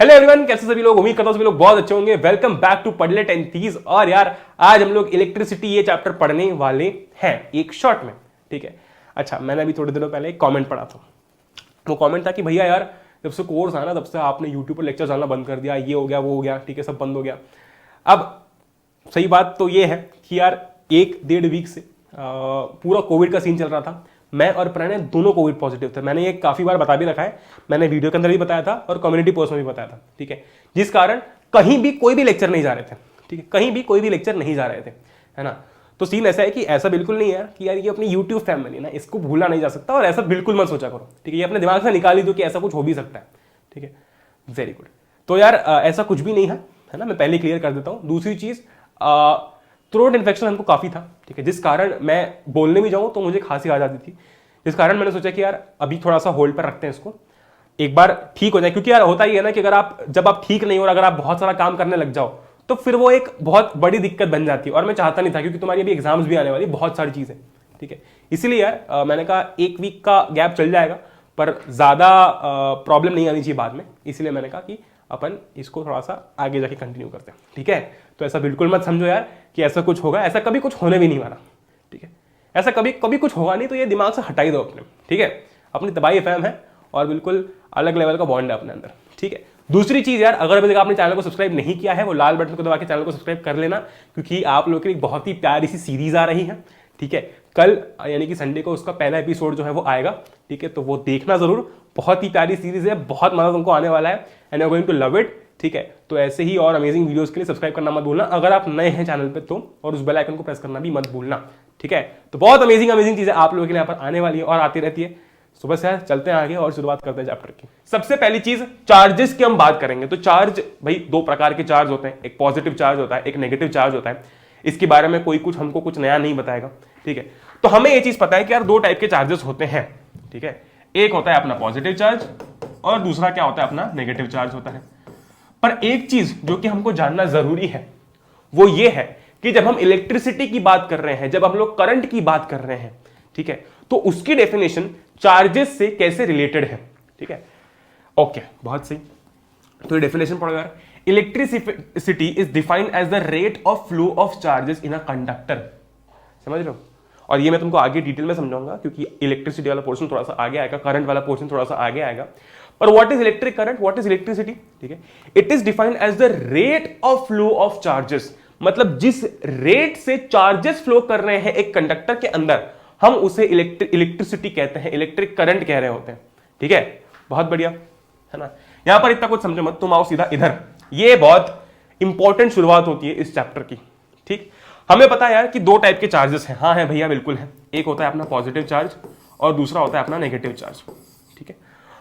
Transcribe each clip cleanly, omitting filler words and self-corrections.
Hello everyone, कैसे सभी लोग? उम्मीद करता हूं सभी लोग बहुत अच्छे होंगे। वेलकम बैक टू पढ़लेट एंड थीस। और यार आज हम लोग इलेक्ट्रिसिटी ये चैप्टर पढ़ने वाले हैं एक शॉर्ट में, ठीक है। अच्छा, मैंने अभी थोड़े दिनों पहले एक कमेंट पढ़ा था। वो कमेंट था कि भैया यार जब से कोर्स आया ना तब से आपने यूट्यूब पर लेक्चर डालना बंद कर दिया, ये हो गया वो हो गया, ठीक है, सब बंद हो गया। अब सही बात तो ये है कि यार 1-1.5 वीक से पूरा कोविड का सीन चल रहा था। मैं और प्रणय दोनों कोविड पॉजिटिव थे। मैंने ये काफी बार बता भी रखा है, मैंने वीडियो के अंदर भी बताया था और कम्युनिटी पोस्ट में भी बताया था, ठीक है। जिस कारण कहीं भी कोई भी लेक्चर नहीं जा रहे थे, ठीक है, कहीं भी कोई भी लेक्चर नहीं जा रहे थे, है ना। तो सीन ऐसा है कि ऐसा बिल्कुल नहीं है यार कि यार ये अपनी यूट्यूब फैमिली ना, इसको भूला नहीं जा सकता और ऐसा बिल्कुल मत सोचा करो, ठीक है। ये अपने दिमाग से निकाल ही दो कि ऐसा कुछ हो भी सकता है, ठीक है। Very good. तो यार ऐसा कुछ भी नहीं है ना, मैं पहले क्लियर कर देता हूं। दूसरी चीज, थ्रोट इन्फेक्शन हमको काफी था, ठीक है, जिस कारण मैं बोलने भी जाऊं तो मुझे खांसी आ जाती थी। इस कारण मैंने सोचा कि यार अभी थोड़ा सा होल्ड पर रखते हैं इसको, एक बार ठीक हो जाए। क्योंकि यार होता ही है ना कि जब आप ठीक नहीं हो और अगर आप बहुत सारा काम करने लग जाओ तो फिर वो एक बहुत बड़ी दिक्कत बन जाती है और मैं चाहता नहीं था, क्योंकि तुम्हारी अभी एग्जाम्स भी आने वाली, बहुत सारी चीजें, ठीक है। इसीलिए यार मैंने कहा 1 वीक का गैप चल जाएगा पर ज्यादा प्रॉब्लम नहीं आनी चाहिए बाद में। इसलिए मैंने कहा कि अपन इसको थोड़ा सा आगे जाके कंटिन्यू करते हैं, ठीक है। तो ऐसा बिल्कुल मत समझो यार कि ऐसा कुछ होगा, ऐसा कभी कुछ होने भी नहीं वाला, ठीक है। ऐसा कभी कभी कुछ होगा नहीं, तो ये दिमाग से हटा ही दो अपने, ठीक है। अपनी तबाही फैम है और बिल्कुल अलग लेवल का बॉन्ड है अपने अंदर, ठीक है। दूसरी चीज यार, अगर अभी तक आपने चैनल को सब्सक्राइब नहीं किया है, वो लाल बटन को दबा के चैनल को सब्सक्राइब कर लेना, क्योंकि आप लोगों के लिए बहुत ही प्यारी सी सीरीज आ रही है, ठीक है। कल यानी कि संडे को उसका पहला एपिसोड जो है वो आएगा, ठीक है। तो वो देखना जरूर, बहुत ही प्यारी सीरीज है, बहुत मजा तुमको आने वाला है and you are going to love it, ठीक है। तो ऐसे ही और अमेजिंग वीडियोस के लिए सब्सक्राइब करना मत भूलना अगर आप नए हैं चैनल पे तो, और उस बेल आइकन को प्रेस करना भी मत भूलना, ठीक है। तो बहुत अमेजिंग चीजें आप लोगों के लिए यहाँ पर आने वाली है और आती रहती है। सुबह से चलते हैं आगे और शुरुआत करते हैं चैप्टर की। सबसे पहली चीज चार्जेस की हम बात करेंगे। तो चार्ज, भाई 2 प्रकार के चार्ज होते हैं, एक पॉजिटिव चार्ज होता है, एक नेगेटिव चार्ज होता है। इसके बारे में कोई कुछ हमको कुछ नया नहीं बताएगा, ठीक है। तो हमें ये चीज पता है कि यार 2 टाइप के चार्जेस होते हैं, ठीक है। एक होता है अपना पॉजिटिव चार्ज और दूसरा क्या होता है, अपना नेगेटिव चार्ज होता है। पर एक चीज जो कि हमको जानना जरूरी है वो ये है कि जब हम इलेक्ट्रिसिटी की बात कर रहे हैं, जब हम लोग करंट की बात कर रहे हैं, ठीक है, तो उसकी डेफिनेशन चार्जेस से कैसे रिलेटेड है, ठीक है। ओके, बहुत सही। तो ये डेफिनेशन पढ़ो यार। Electricity is defined as the rate of flow of charges in a conductor. समझ रहे हो? और ये मैं तुमको आगे डिटेल में समझाऊंगा, क्योंकि इलेक्ट्रिसिटी वाला पोर्शन थोड़ा सा आगे आएगा, करंट वाला पोर्शन थोड़ा सा आगे आएगा। पर what is electric current, what is electricity, ठीक है। It is defined as the rate of flow of charges, मतलब जिस रेट से चार्जेस फ्लो कर रहे हैं एक कंडक्टर के अंदर, हम उसे इलेक्ट्रिसिटी कहते हैं, इलेक्ट्रिक करंट कह रहे होते हैं, ठीक है। बहुत बढ़िया, है ना। यहां पर इतना कुछ समझो मत, तुम आओ सीधा इधर। ये बहुत इंपॉर्टेंट शुरुआत होती है इस चैप्टर की, ठीक। हमें पता है यार कि 2 टाइप के चार्जेस हैं। हाँ है भैया, बिल्कुल है। एक होता है अपना पॉजिटिव चार्ज और दूसरा होता है अपना नेगेटिव चार्ज, ठीक है।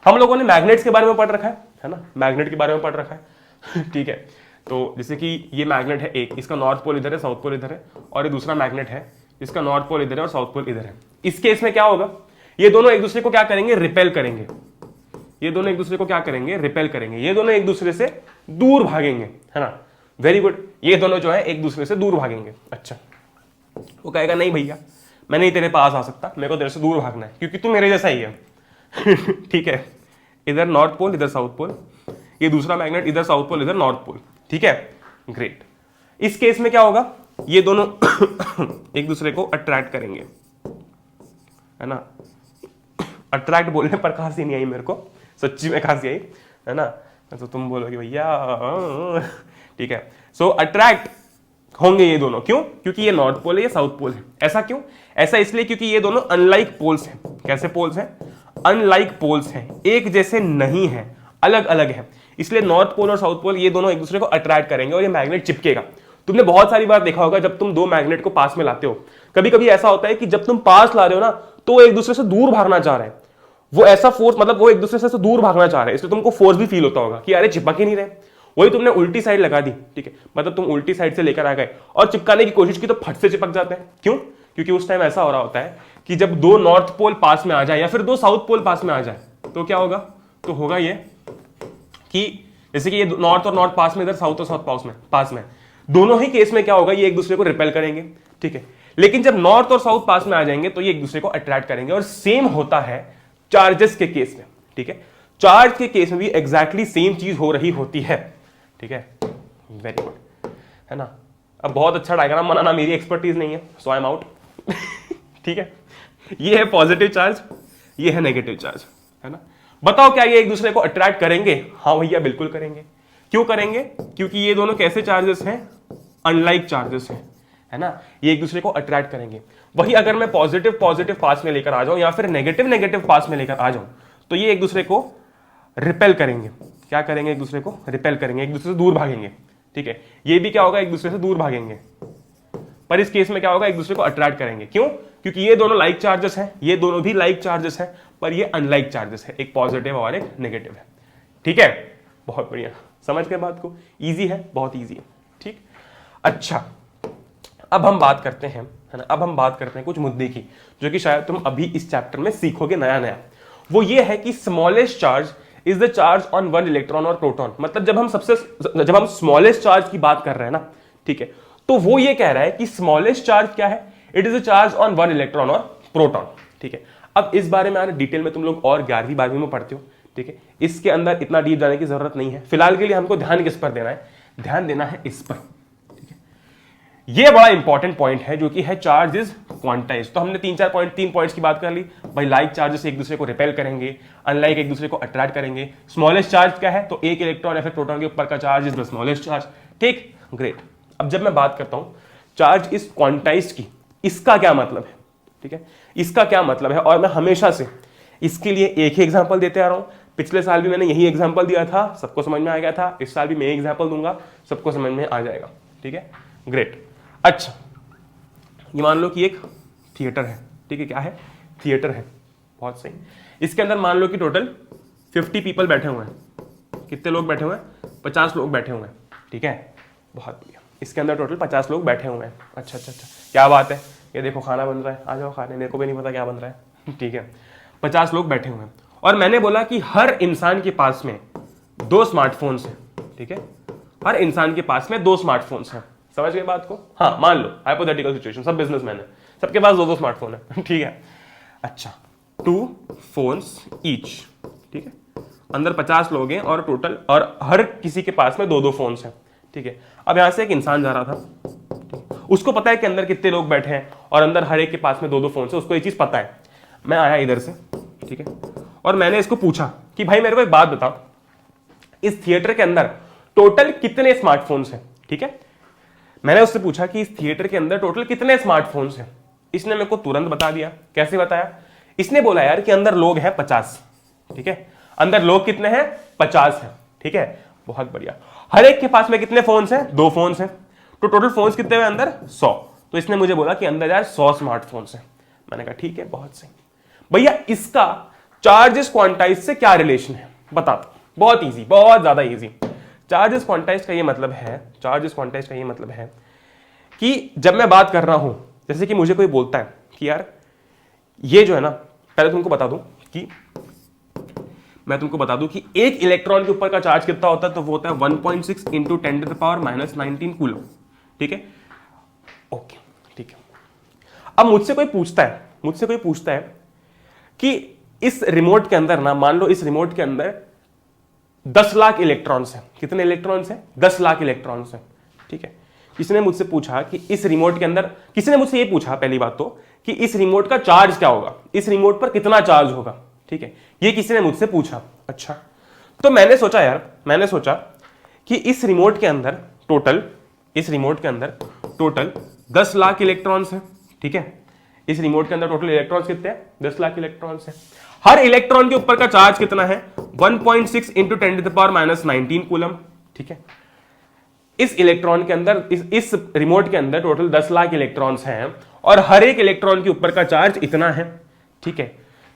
हम लोगों ने मैग्नेट्स के बारे में पढ़ रखा है ना, मैग्नेट के बारे में पढ़ रखा है ठीक है। तो जैसे कि ये मैग्नेट है एक, इसका नॉर्थ पोल इधर है, साउथ पोल इधर है, और ये दूसरा मैग्नेट है, इसका नॉर्थ पोल इधर है और साउथ पोल इधर है। इस केस में क्या होगा, ये दोनों एक दूसरे को क्या करेंगे, रिपेल करेंगे। ये दोनों एक दूसरे को क्या करेंगे, रिपेल करेंगे। ये दोनों एक दूसरे से दूर भागेंगे, है ना। Very good. ये दोनों जो है एक दूसरे से दूर भागेंगे। अच्छा, वो कहेगा नहीं भैया मैं नहीं तेरे पास आ सकता, मेरे को तेरे से दूर भागना है, क्योंकि तू मेरे जैसा ही है ठीक है। इधर नॉर्थ पोल, इधर साउथ पोल, ये दूसरा मैग्नेट, इधर साउथ पोल, इधर नॉर्थ पोल, ठीक है। ग्रेट। इस केस में क्या होगा, ये दोनों एक दूसरे को अट्रैक्ट करेंगे, है ना। अट्रैक्ट बोलने पर खांसी नहीं आई मेरे को, सच्ची में खांसी आई, है ना। तो तुम बोलोगे भैया ठीक है। सो अट्रैक्ट होंगे ये दोनों, क्यों? क्योंकि ये नॉर्थ पोल है, ये साउथ पोल है। ऐसा क्यों? ऐसा इसलिए क्योंकि ये दोनों अनलाइक पोल्स हैं। कैसे पोल्स हैं? अनलाइक पोल्स हैं, एक जैसे नहीं है, अलग अलग है। इसलिए नॉर्थ पोल और साउथ पोल ये दोनों एक दूसरे को अट्रैक्ट करेंगे और ये मैग्नेट चिपकेगा। तुमने बहुत सारी बार देखा होगा जब तुम 2 मैग्नेट को पास में लाते हो, कभी कभी ऐसा होता है कि जब तुम पास ला रहे हो ना तो एक दूसरे से दूर भागना चाह रहे हैं। वो ऐसा फोर्स, मतलब वो एक दूसरे से दूर भागना चाह रहे हैं, इसलिए तुमको फोर्स भी फील होता होगा कि अरे चिपक ही नहीं रहे। वही तुमने उल्टी साइड लगा दी, ठीक है, मतलब तुम उल्टी साइड से लेकर आ गए और चिपकाने की कोशिश की तो फट से चिपक जाते हैं। क्यों? क्योंकि उस टाइम ऐसा हो रहा होता है कि जब 2 नॉर्थ पोल पास में आ जाए या फिर 2 साउथ पोल पास में आ जाए तो क्या होगा, तो होगा ये कि जैसे कि ये नॉर्थ और नॉर्थ पास में, इधर साउथ और साउथ पास में, दोनों ही केस में क्या होगा, ये एक दूसरे को रिपेल करेंगे, ठीक है। लेकिन जब नॉर्थ और साउथ पास में आ जाएंगे तो ये एक दूसरे को अट्रैक्ट करेंगे। और सेम होता है चार्जेस के केस में, ठीक है। चार्ज के केस में भी एग्जैक्टली सेम चीज हो रही होती है। ठीक है, वेरी गुड, है ना। अब बहुत अच्छा डायग्राम बनाना मेरी एक्सपर्टीज नहीं है, सो आई एम आउट। ठीक है, ये है पॉजिटिव चार्ज, ये है नेगेटिव चार्ज, है ना। बताओ क्या ये एक दूसरे को अट्रैक्ट करेंगे? हाँ भैया बिल्कुल करेंगे। क्यों करेंगे? क्योंकि ये दोनों कैसे चार्जेस हैं? अनलाइक चार्जेस हैं, है ना। ये एक दूसरे को अट्रैक्ट करेंगे। वही अगर मैं पॉजिटिव पॉजिटिव पास में लेकर आ जाऊं या फिर नेगेटिव नेगेटिव पास में लेकर आ जाऊं तो ये एक दूसरे को रिपेल करेंगे। क्या करेंगे? एक दूसरे को रिपेल करेंगे, एक दूसरे से दूर भागेंगे। ठीक है, ये भी क्या होगा? एक दूसरे से दूर भागेंगे। पर इस केस में क्या होगा? एक दूसरे को अट्रैक्ट करेंगे। क्यों? क्योंकि ये दोनों लाइक चार्जेस हैं, ये दोनों भी लाइक चार्जेस हैं, पर ये अनलाइक चार्जेस है, एक पॉजिटिव और एक नेगेटिव है। ठीक है, बहुत बढ़िया, समझ गए बात को? इजी है, बहुत इजी है। ठीक, अच्छा अब हम बात करते हैं, है ना, अब हम बात करते हैं कुछ मुद्दे की जो कि शायद तुम अभी इस चैप्टर में सीखोगे नया नया। वो ये है कि smallest charge is the charge on one electron और प्रोटॉन। मतलब जब हम स्मॉलेस्ट चार्ज की बात कर रहे हैं ना, ठीक है, तो वो ये कह रहा है कि स्मॉलेस्ट चार्ज क्या है? It is a charge on one electron और प्रोटॉन। ठीक है, अब इस बारे में आने डिटेल में तुम लोग और 11वीं 12वीं में पढ़ते हो। ठीक है, इसके अंदर इतना डीप जाने की जरूरत नहीं है। फिलहाल के लिए हमको ध्यान किस पर देना है? ध्यान देना है इस पर। ठीक है, ये बड़ा इंपॉर्टेंट पॉइंट है जो कि है चार्ज इज क्वांटाइज। तो हमने 3 पॉइंट्स की बात कर ली भाई। लाइक चार्जेस एक दूसरे को रिपेल करेंगे, अनलाइक एक दूसरे को अट्रैक्ट करेंगे। स्मॉलेस्ट चार्ज क्या है? तो एक इलेक्ट्रॉन या फिर प्रोटॉन के ऊपर का charge is the smallest charge. ठीक, ग्रेट। अब जब मैं बात करता हूं चार्ज इज क्वांटाइज की, इसका क्या मतलब है? ठीक है, इसका क्या मतलब है? और मैं हमेशा से इसके लिए एक ही एग्जांपल देते आ रहा हूं। पिछले साल भी मैंने यही एग्जांपल दिया था, सबको समझ में आ गया था। इस साल भी मैं एग्जांपल दूंगा, सबको समझ में आ जाएगा। ठीक है, ग्रेट। अच्छा, ये मान लो कि एक थिएटर है। ठीक है, क्या है? थिएटर है। बहुत सही। इसके अंदर मान लो कि टोटल 50 पीपल बैठे हुए हैं। कितने लोग बैठे हुए हैं? 50 लोग बैठे हुए हैं। ठीक है, बहुत बढ़िया। इसके अंदर टोटल 50 लोग बैठे हुए हैं। अच्छा अच्छा अच्छा, क्या बात है। ये देखो खाना बन रहा है, आ जाओ खाने, मेरे को भी नहीं पता क्या बन रहा है। ठीक है, 50 लोग बैठे हुए हैं और मैंने बोला कि हर इंसान के पास में 2 स्मार्टफोन्स हैं। ठीक है, हर इंसान के पास में 2 स्मार्टफोन्स हैं। समझ गए बात को? हाँ, मान लो हाइपोथेटिकल सिचुएशन, सब बिजनेसमैन है, सबके पास 2 स्मार्टफोन है। ठीक है, अच्छा 2 फोन्स ईच। ठीक है, अंदर 50 लोग हैं और टोटल, और हर किसी के पास में 2 फोन्स हैं। ठीक है, अब यहां से एक इंसान जा रहा था, उसको पता है कि अंदर कितने लोग बैठे हैं और अंदर हर एक के पास में 2 फोन है, उसको ये चीज पता है। मैं आया इधर से, ठीक है, और मैंने इसको पूछा कि भाई मेरे को एक बात बताओ, इस थिएटर के अंदर टोटल कितने स्मार्टफोन्स हैं? ठीक है, मैंने उससे पूछा कि इस थिएटर के अंदर टोटल कितने स्मार्टफोन्स हैं। इसने मेरे को तुरंत बता दिया। कैसे बताया? इसने बोला यार कि अंदर लोग हैं 50। ठीक है, अंदर लोग कितने हैं? 50 हैं। ठीक है, बहुत बढ़िया। हर एक के पास में कितने फोन्स हैं? 2 फोन्स हैं। तो टोटल फोन्स कितने हुए अंदर? 100। तो इसने मुझे बोला कि अंदर यार 100 स्मार्टफोन्स हैं। मैंने कहा ठीक है, बहुत सही। भैया इसका चार्जेस क्वांटाइज से क्या रिलेशन है? बता दो। बहुत इजी, बहुत ज्यादा इजी। चार्जेस क्वांटाइज का ये मतलब है, चार्जेस क्वांटाइज का ये मतलब है कि जब मैं बात कर रहा हूं, जैसे कि मुझे कोई बोलता है कि यार ये जो है ना, पहले तुमको बता दूं कि मैं तुमको बता दूं कि एक इलेक्ट्रॉन के ऊपर का चार्ज कितना होता है, तो वो होता है 1.6 इंटू 10⁻⁻19 कूलम। ठीक है, ओके, ठीक है। अब मुझसे कोई पूछता है कि इस रिमोट के अंदर ना, मान लो इस रिमोट के अंदर 10 लाख इलेक्ट्रॉन्स हैं। कितने इलेक्ट्रॉन्स हैं? 10 लाख इलेक्ट्रॉन्स हैं। ठीक है, किसी ने मुझसे पूछा कि इस रिमोट के अंदर, किसी ने मुझसे ये पूछा पहली बात तो कि इस रिमोट का चार्ज क्या होगा, इस रिमोट पर कितना चार्ज होगा। ठीक है, ये किसी ने मुझसे पूछा। अच्छा, तो मैंने सोचा कि इस रिमोट के अंदर टोटल 10 लाख इलेक्ट्रॉन्स हैं। ठीक है, इस रिमोट के अंदर टोटल इलेक्ट्रॉन्स कितने हैं? 10 लाख इलेक्ट्रॉन्स हैं। हर इलेक्ट्रॉन के ऊपर का चार्ज कितना है? 1.6 इंटू 10⁻⁻19 कूलम। ठीक है, इस इलेक्ट्रॉन के अंदर, इस रिमोट के अंदर टोटल 10 लाख इलेक्ट्रॉन्स हैं और हर एक इलेक्ट्रॉन के ऊपर का चार्ज इतना है। ठीक है,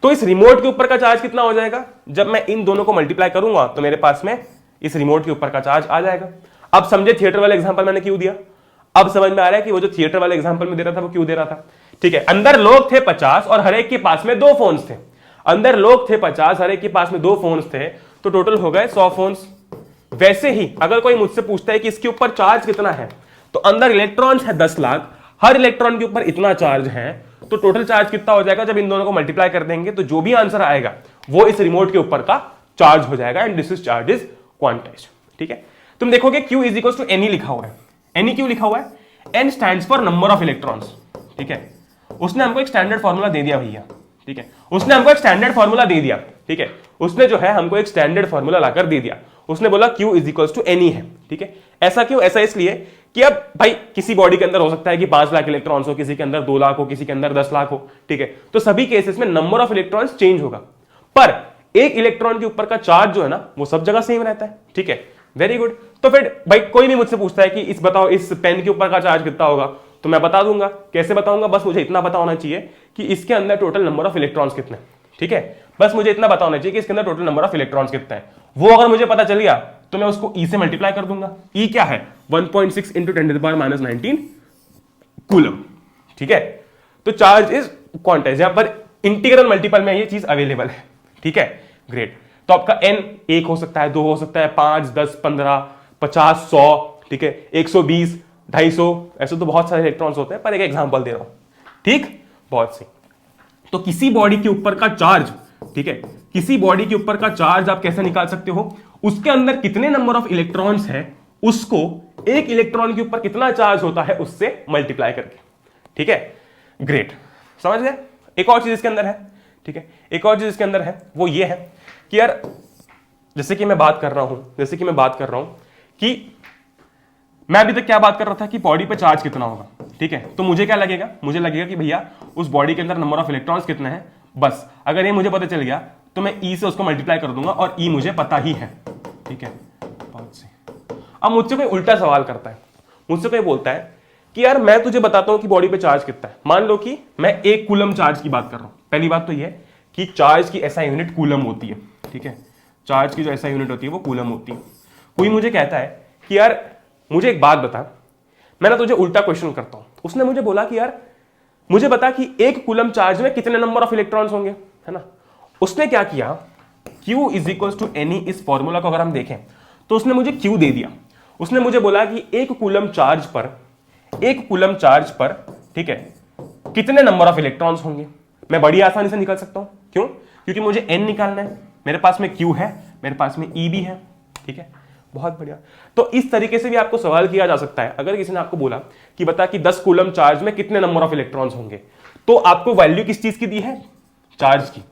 तो इस रिमोट के ऊपर का चार्ज कितना हो जाएगा? जब मैं इन दोनों को मल्टीप्लाई करूंगा तो मेरे पास में इस रिमोट के ऊपर का चार्ज आ जाएगा। अब समझे थिएटर वाले एग्जांपल मैंने क्यों दिया? अब समझ में आ रहा है कि वो जो थिएटर वाले एग्जांपल में दे रहा था वो क्यों दे रहा था। ठीक है, अंदर लोग थे 50 और हर एक के पास में 2 फोन्स थे। अंदर लोग थे 50, हर एक के पास में 2 फोन्स थे, तो टोटल हो गए 100 फोन्स। वैसे ही अगर कोई मुझसे पूछता है कि इसके ऊपर चार्ज कितना है, तो अंदर इलेक्ट्रॉन्स है 10 लाख, हर इलेक्ट्रॉन के ऊपर इतना चार्ज है, तो टोटल चार्ज कितना हो जाएगा? जब इन दोनों को मल्टीप्लाई कर देंगे तो जो भी आंसर आएगा वो इस रिमोट के ऊपर का चार्ज हो जाएगा and this is charge is quantised. ठीक है, तुम देखोगे Q is equal to Ni लिखा हुआ है। Ni क्यों लिखा हुआ है? N stands for number of electrons. ठीक है, उसने हमको एक स्टैंडर्ड फॉर्मूला दे दिया भैया। ठीक है, उसने हमको एक स्टैंडर्ड फॉर्मूला दे दिया। ठीक है, उसने जो है हमको एक स्टैंडर्ड फॉर्मूला लाकर दे दिया। उसने बोला Q is equal to Ni है। ठीक है, ऐसा क्यों? ऐसा इसलिए कि अब भाई किसी बॉडी के अंदर हो सकता है कि 5 लाख इलेक्ट्रॉन्स हो, किसी के अंदर 2 लाख हो, किसी के अंदर 10 लाख हो। ठीक है, तो सभी केसेस में नंबर ऑफ इलेक्ट्रॉन्स चेंज होगा, पर एक इलेक्ट्रॉन के ऊपर का चार्ज जो है ना वो सब जगह सेम रहता है। ठीक है, वेरी गुड। तो फिर भाई कोई भी मुझसे पूछता है कि इस बताओ इस पेन के ऊपर का चार्ज कितना होगा, तो मैं बता दूंगा। कैसे बताऊंगा? बस मुझे इतना पता होना चाहिए कि इसके अंदर टोटल नंबर ऑफ इलेक्ट्रॉन्स कितने। ठीक है, बस मुझे इतना पता होना चाहिए कि इसके अंदर टोटल नंबर ऑफ इलेक्ट्रॉन्स कितने हैं। वो अगर मुझे पता चल गया तो मैं उसको E से मल्टीप्लाई कर दूंगा। E क्या है? 1.6 इंटू 10⁻⁻19 कूलम। ठीक है, तो चार्ज इज क्वांटाइज्ड। यहां पर इंटीग्रल मल्टीपल में ये चीज अवेलेबल है। ठीक है, ग्रेट। तो आपका N 1 हो सकता है, 2 हो सकता है, 5, 10, 15, 50, 100, ठीक है, 120, 250, ऐसे तो बहुत सारे इलेक्ट्रॉन्स होते हैं, पर एक एग्जांपल दे रहा हूं। ठीक, बहुत सही। तो किसी बॉडी के ऊपर का चार्ज, ठीक है, किसी बॉडी के ऊपर का चार्ज आप कैसे निकाल सकते हो? उसके अंदर कितने नंबर ऑफ इलेक्ट्रॉन्स है उसको एक इलेक्ट्रॉन के ऊपर कितना चार्ज होता है उससे मल्टीप्लाई करके। ठीक है, ग्रेट, समझ गए? एक और चीज इसके अंदर है। ठीक है, एक और चीज इसके अंदर है, वो ये है कि यार जैसे कि मैं बात कर रहा हूं कि मैं अभी तक क्या बात कर रहा था कि बॉडी पे चार्ज कितना होगा। ठीक है, तो मुझे क्या लगेगा? मुझे लगेगा कि भैया उस बॉडी के अंदर नंबर ऑफ इलेक्ट्रॉन्स कितने हैं। बस अगर ये मुझे पता चल गया तो मैं E से उसको मल्टीप्लाई कर दूंगा और E मुझे पता ही है। ठीक है, बहुत सही। अब मुझसे कोई उल्टा सवाल करता है, मुझसे कोई बोलता है कि यार मैं तुझे बताता हूं कि बॉडी पे चार्ज कितना है। मान लो कि मैं 1 कूलम चार्ज की बात कर रहा हूं। पहली बात तो ये कि चार्ज की ऐसा यूनिट कूलम होती है। ठीक है, चार्ज की जो ऐसा यूनिट होती है वो कूलम होती है। कोई मुझे कहता है कि यार मुझे एक बात बता, मैं ना तुझे उल्टा क्वेश्चन करता हूं। उसने मुझे बोला कि यार मुझे बता कि 1 कूलम चार्ज में कितने नंबर ऑफ इलेक्ट्रॉन्स होंगे, है ना। उसने क्या किया, Q is equal to Ni, इस फॉर्मूला को अगर हम देखें तो उसने मुझे Q दे दिया। उसने मुझे बोला कि 1 कूलम चार्ज पर ठीक है कितने नंबर ऑफ इलेक्ट्रॉन्स होंगे। मैं बड़ी आसानी से निकाल सकता हूं। क्यों? क्योंकि मुझे N निकालना है, मेरे पास में Q है, मेरे पास में E भी है। ठीक है, बहुत बढ़िया। तो इस तरीके से भी आपको सवाल किया जा सकता है। अगर किसी ने आपको बोला कि बता कि 10 कूलम चार्ज में कितने नंबर ऑफ इलेक्ट्रॉन्स होंगे, तो आपको वैल्यू किस चीज की दी है? चार्ज की।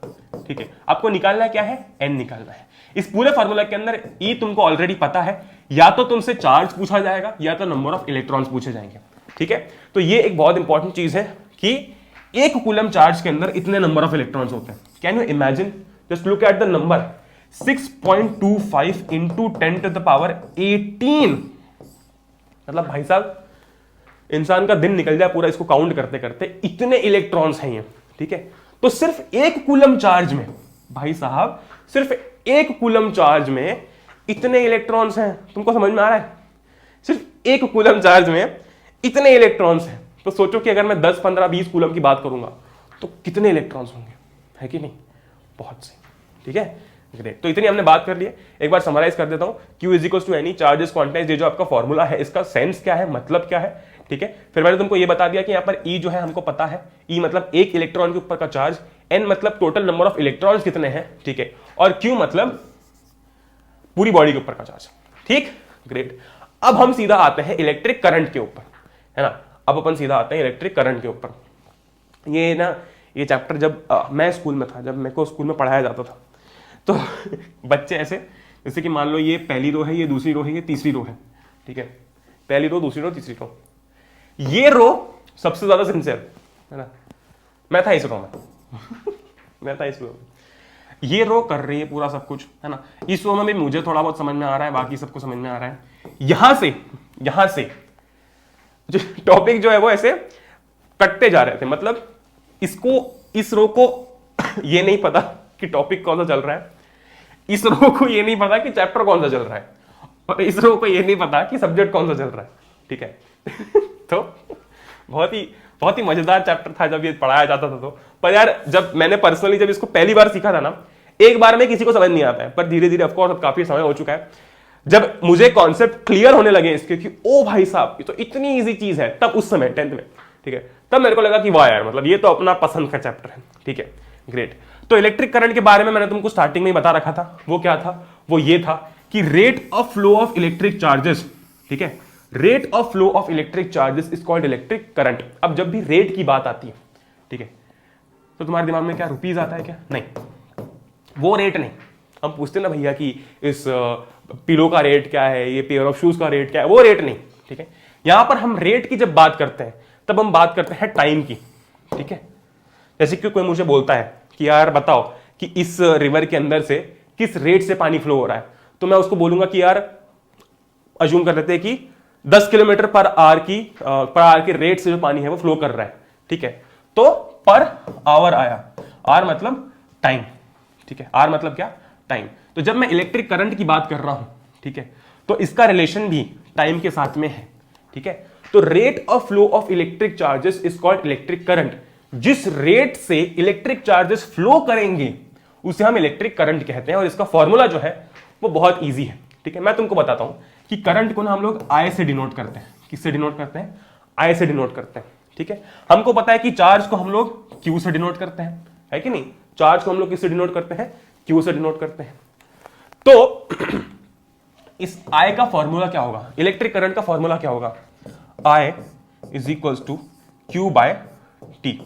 ठीक है, आपको निकालना क्या है? N निकालना है। इस पूरे फार्मूला के अंदर E तुमको ऑलरेडी पता है, या तो तुमसे चार्ज पूछा जाएगा या तो नंबर ऑफ इलेक्ट्रॉन्स पूछे जाएंगे। ठीक है, तो ये एक बहुत इंपॉर्टेंट चीज है कि 1 कूलम चार्ज के अंदर इतने नंबर ऑफ इलेक्ट्रॉन्स होते हैं। Can you imagine? Just look at the number 6.25 into 10 to the power 18। मतलब भाई साहब इंसान का दिन निकल जाए पूरा इसको काउंट करते करते, इतने इलेक्ट्रॉन्स हैं ये। ठीक है, तो सिर्फ 1 कूलम चार्ज में, भाई साहब सिर्फ 1 कूलम चार्ज में इतने इलेक्ट्रॉन्स हैं। तुमको समझ में आ रहा है? सिर्फ 1 कूलम चार्ज में इतने इलेक्ट्रॉन्स हैं। तो सोचो कि अगर मैं 10, 15, 20 कूलम की बात करूंगा तो कितने इलेक्ट्रॉन्स होंगे, है कि नहीं? बहुत सही। ठीक है, ग्रेट। तो इतनी हमने बात कर ली है। एक बार समराइज कर देता हूं। Q is equal to Ni, charge is quantised. ये जो आपका फॉर्मूला है इसका सेंस क्या है, मतलब क्या है। ठीक है, फिर मैंने तुमको ये बता दिया कि यहाँ पर E जो है हमको पता है। E मतलब 1 इलेक्ट्रॉन के ऊपर का चार्ज, N मतलब टोटल नंबर ऑफ इलेक्ट्रॉन्स कितने हैं। ठीक है, और Q मतलब पूरी बॉडी के ऊपर का चार्ज। ठीक, ग्रेट। अब हम सीधा आते हैं इलेक्ट्रिक करंट के ऊपर, है ना। अब अपन सीधा आते हैं इलेक्ट्रिक करंट के ऊपर। ये ना ये चैप्टर जब मैं स्कूल में था, जब मेरे को स्कूल में पढ़ाया जाता था, तो बच्चे ऐसे, जैसे कि मान लो ये पहली रो है, ये दूसरी रो है, ये तीसरी रो है। ठीक है, पहली रो, दूसरी रो, तीसरी रो। ये रो सबसे ज्यादा सिंसियर, है ना। मैं था इस रो में मैं था इस रो में। ये रो कर रही है पूरा सब कुछ, है ना। इस रो में भी मुझे थोड़ा बहुत समझ में आ रहा है, बाकी सबको समझ में आ रहा है। यहां से जो टॉपिक जो है वो ऐसे कटते जा रहे थे। मतलब इसको, इस रो को ये नहीं पता कि टॉपिक कौन सा चल रहा है, इस रो को ये नहीं पता कि चैप्टर कौन सा चल रहा है, और इस रो को ये नहीं पता कि सब्जेक्ट कौन सा चल रहा है। ठीक है तो बहुत ही मजेदार चैप्टर था जब ये पढ़ाया जाता था। तो पर यार जब मैंने पर्सनली जब इसको पहली बार सीखा था ना, एक बार में किसी को समझ नहीं आता है, पर धीरे धीरे ऑफकोर्स अब काफी समय हो चुका है, जब मुझे कॉन्सेप्ट क्लियर होने लगे इसके कि ओ भाई साहब ये तो इतनी इजी चीज है, तब उस समय 10th में, ठीक है, तब मेरे को लगा कि वाह यार, मतलब ये तो अपना पसंद का चैप्टर है। ठीक है, ग्रेट। तो इलेक्ट्रिक करंट के बारे में मैंने तुमको स्टार्टिंग में ही बता रखा था, वो क्या था, वो ये था कि rate of flow of electric charges, ठीक है, rate of flow of electric charges is called electric current. अब जब भी रेट की बात आती है, ठीक है, तो तुम्हारे दिमाग में क्या रुपीज आता है क्या? नहीं, वो रेट नहीं। हम पूछते ना भैया कि इस पिलो का रेट क्या है, ये पेयर ऑफ शूज का रेट क्या है, वो रेट नहीं, ठीक है। यहां पर हम रेट की जब बात करते हैं तब हम बात करते हैं टाइम की, ठीक है। जैसे कि कोई मुझे बोलता है कि यार बताओ कि इस रिवर के अंदर से किस रेट से पानी फ्लो हो रहा है, तो मैं उसको बोलूंगा कि यार अज्यूम कर लेते हैं कि 10 किलोमीटर पर आवर की रेट से जो पानी है वो फ्लो कर रहा है, ठीक है। तो पर आवर आया, आर मतलब टाइम, ठीक है, आर मतलब क्या? टाइम। तो जब मैं इलेक्ट्रिक करंट की बात कर रहा हूं, ठीक है, तो इसका रिलेशन भी टाइम के साथ में है, ठीक है। तो rate of flow of electric charges is called electric current. जिस रेट से इलेक्ट्रिक चार्जेस फ्लो करेंगे उसे हम इलेक्ट्रिक करंट कहते हैं, और इसका फॉर्मूला जो है वो बहुत ईजी है, ठीक है। मैं तुमको बताता हूं कि करंट को ना हम लोग आई से डिनोट करते हैं। किससे डिनोट करते हैं? आई से डिनोट करते हैं, ठीक है। हमको पता है कि चार्ज को हम लोग क्यू से डिनोट करते हैं, है कि नहीं? चार्ज को हम लोग किससे डिनोट करते हैं? क्यू से डिनोट करते हैं। तो इस आई का फॉर्मूला क्या होगा? इलेक्ट्रिक करंट का फॉर्मूला क्या होगा? I is equals to Q by T.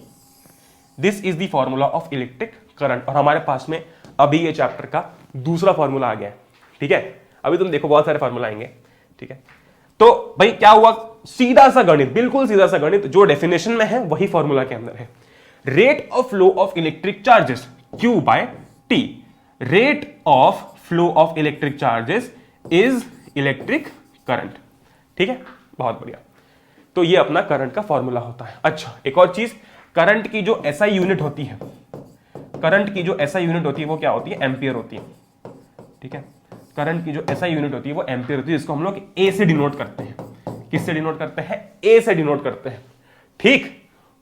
This is the formula of electric current. और हमारे पास में अभी ये चैप्टर का दूसरा फॉर्मूला आ गया है, ठीक है। अभी तुम देखो बहुत सारे फॉर्मूला आएंगे, ठीक है। तो भाई क्या हुआ? सीधा सा गणित, बिल्कुल सीधा सा गणित, जो डेफिनेशन में है वही फॉर्मूला के अंदर है। Rate of flow of electric charges Q by T. Rate of flow of electric charges is electric current, ठीक है। बहुत बढ़िया। तो ये अपना करंट का फॉर्मूला होता है। अच्छा, एक और चीज, करंट की जो एसआई यूनिट होती है, करंट की जो एसआई यूनिट होती है वो क्या होती है? एम्पियर होती है, ठीक है। करंट की जो एसआई यूनिट होती है वो एम्पियर होती है, जिसको हम लोग ए से डिनोट करते हैं। किससे डिनोट करते हैं? ए से डिनोट करते हैं, ठीक।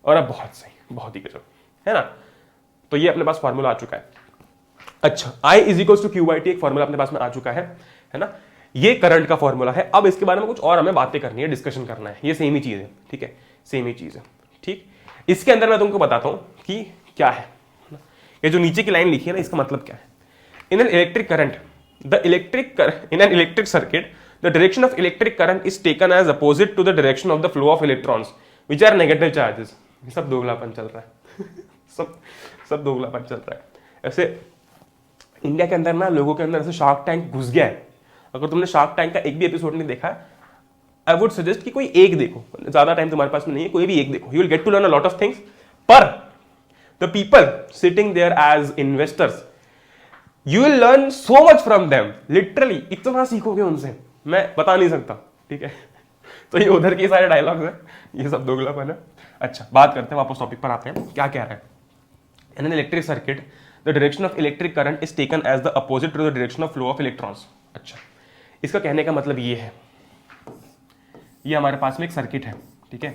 और अब बहुत सही, बहुत ही गजब, है ना। तो ये अपने पास फॉर्मूला आ चुका है। अच्छा, I is equal to Q by T, एक फॉर्मूला अपने पास में आ चुका है ना। ये करंट का फॉर्मूला है। अब इसके बारे में कुछ और हमें बातें करनी है, डिस्कशन करना है। ये सेम ही चीज है, ठीक है, सेम ही चीज है, ठीक। इसके अंदर मैं तुमको बताता हूं कि क्या है। ये जो नीचे की लाइन लिखी है ना, इसका मतलब क्या है? In an electric current in an electric circuit, the direction of electric current is taken as opposite to the direction of the flow of electrons, which are negative charges. सब दोगलापन चल रहा है सब दोगलापन चल रहा है। ऐसे इंडिया के अंदर ना लोगों के अंदर ऐसे शार्क टैंक घुस गया है। अगर तुमने शार्क टैंक का एक भी एपिसोड नहीं देखा है, आई वुड सजेस्ट कि कोई एक देखो, ज्यादा टाइम तुम्हारे पास में नहीं है, कोई भी एक देखो, you will get to learn a lot of things. पर the people sitting there as investors, you will learn so much from them, literally इतना सीखोगे उनसे, मैं बता नहीं सकता, ठीक है। तो ये उधर के सारे डायलॉग्स हैं, ये सब दोगलापन है। अच्छा, बात करते हैं, वापस टॉपिक पर आते हैं। क्या कह रहा है? In an electric circuit the direction of electric current is taken as the opposite to the direction of flow of electrons. अच्छा, इसका कहने का मतलब ये है, ये हमारे पास में एक सर्किट है, ठीक है।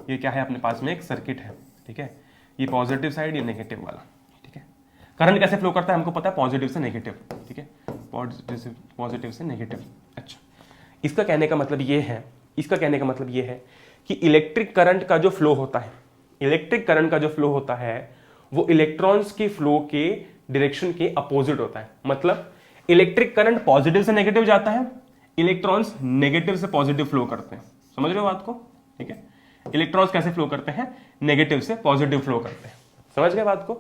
ये क्या है? अपने पास में एक सर्किट है, ठीक है। ये पॉजिटिव साइड, ये नेगेटिव वाला, ठीक है। करंट कैसे फ्लो करता है हमको पता है, पॉजिटिव से नेगेटिव, ठीक है, पॉजिटिव से नेगेटिव। अच्छा, इसका कहने का मतलब ये है, इसका कहने का मतलब ये है कि इलेक्ट्रिक करंट का जो फ्लो होता है, इलेक्ट्रिक करंट का जो फ्लो होता है वो इलेक्ट्रॉन्स के फ्लो के डायरेक्शन के अपोजिट होता है। मतलब इलेक्ट्रिक करंट पॉजिटिव से नेगेटिव जाता है, इलेक्ट्रॉन्स नेगेटिव से पॉजिटिव फ्लो करते हैं। समझ रहे हो बात को? ठीक है, इलेक्ट्रॉन्स कैसे फ्लो करते हैं? नेगेटिव से पॉजिटिव फ्लो करते हैं। समझ गए बात को?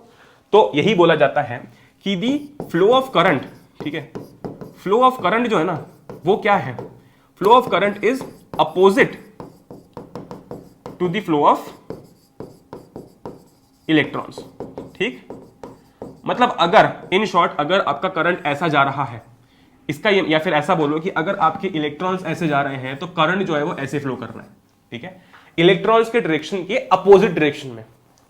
तो यही बोला जाता है कि दी फ्लो ऑफ करंट, ठीक है, फ्लो ऑफ करंट जो है ना वो क्या है? Flow of current is opposite to the flow of electrons. ठीक, मतलब अगर इन शॉर्ट अगर आपका करंट ऐसा जा रहा है, इसका या फिर ऐसा बोलो कि अगर आपके इलेक्ट्रॉन्स ऐसे जा रहे हैं तो करंट जो है वो ऐसे फ्लो करना है। ठीक है, इलेक्ट्रॉन्स के डायरेक्शन के अपोजिट डायरेक्शन में।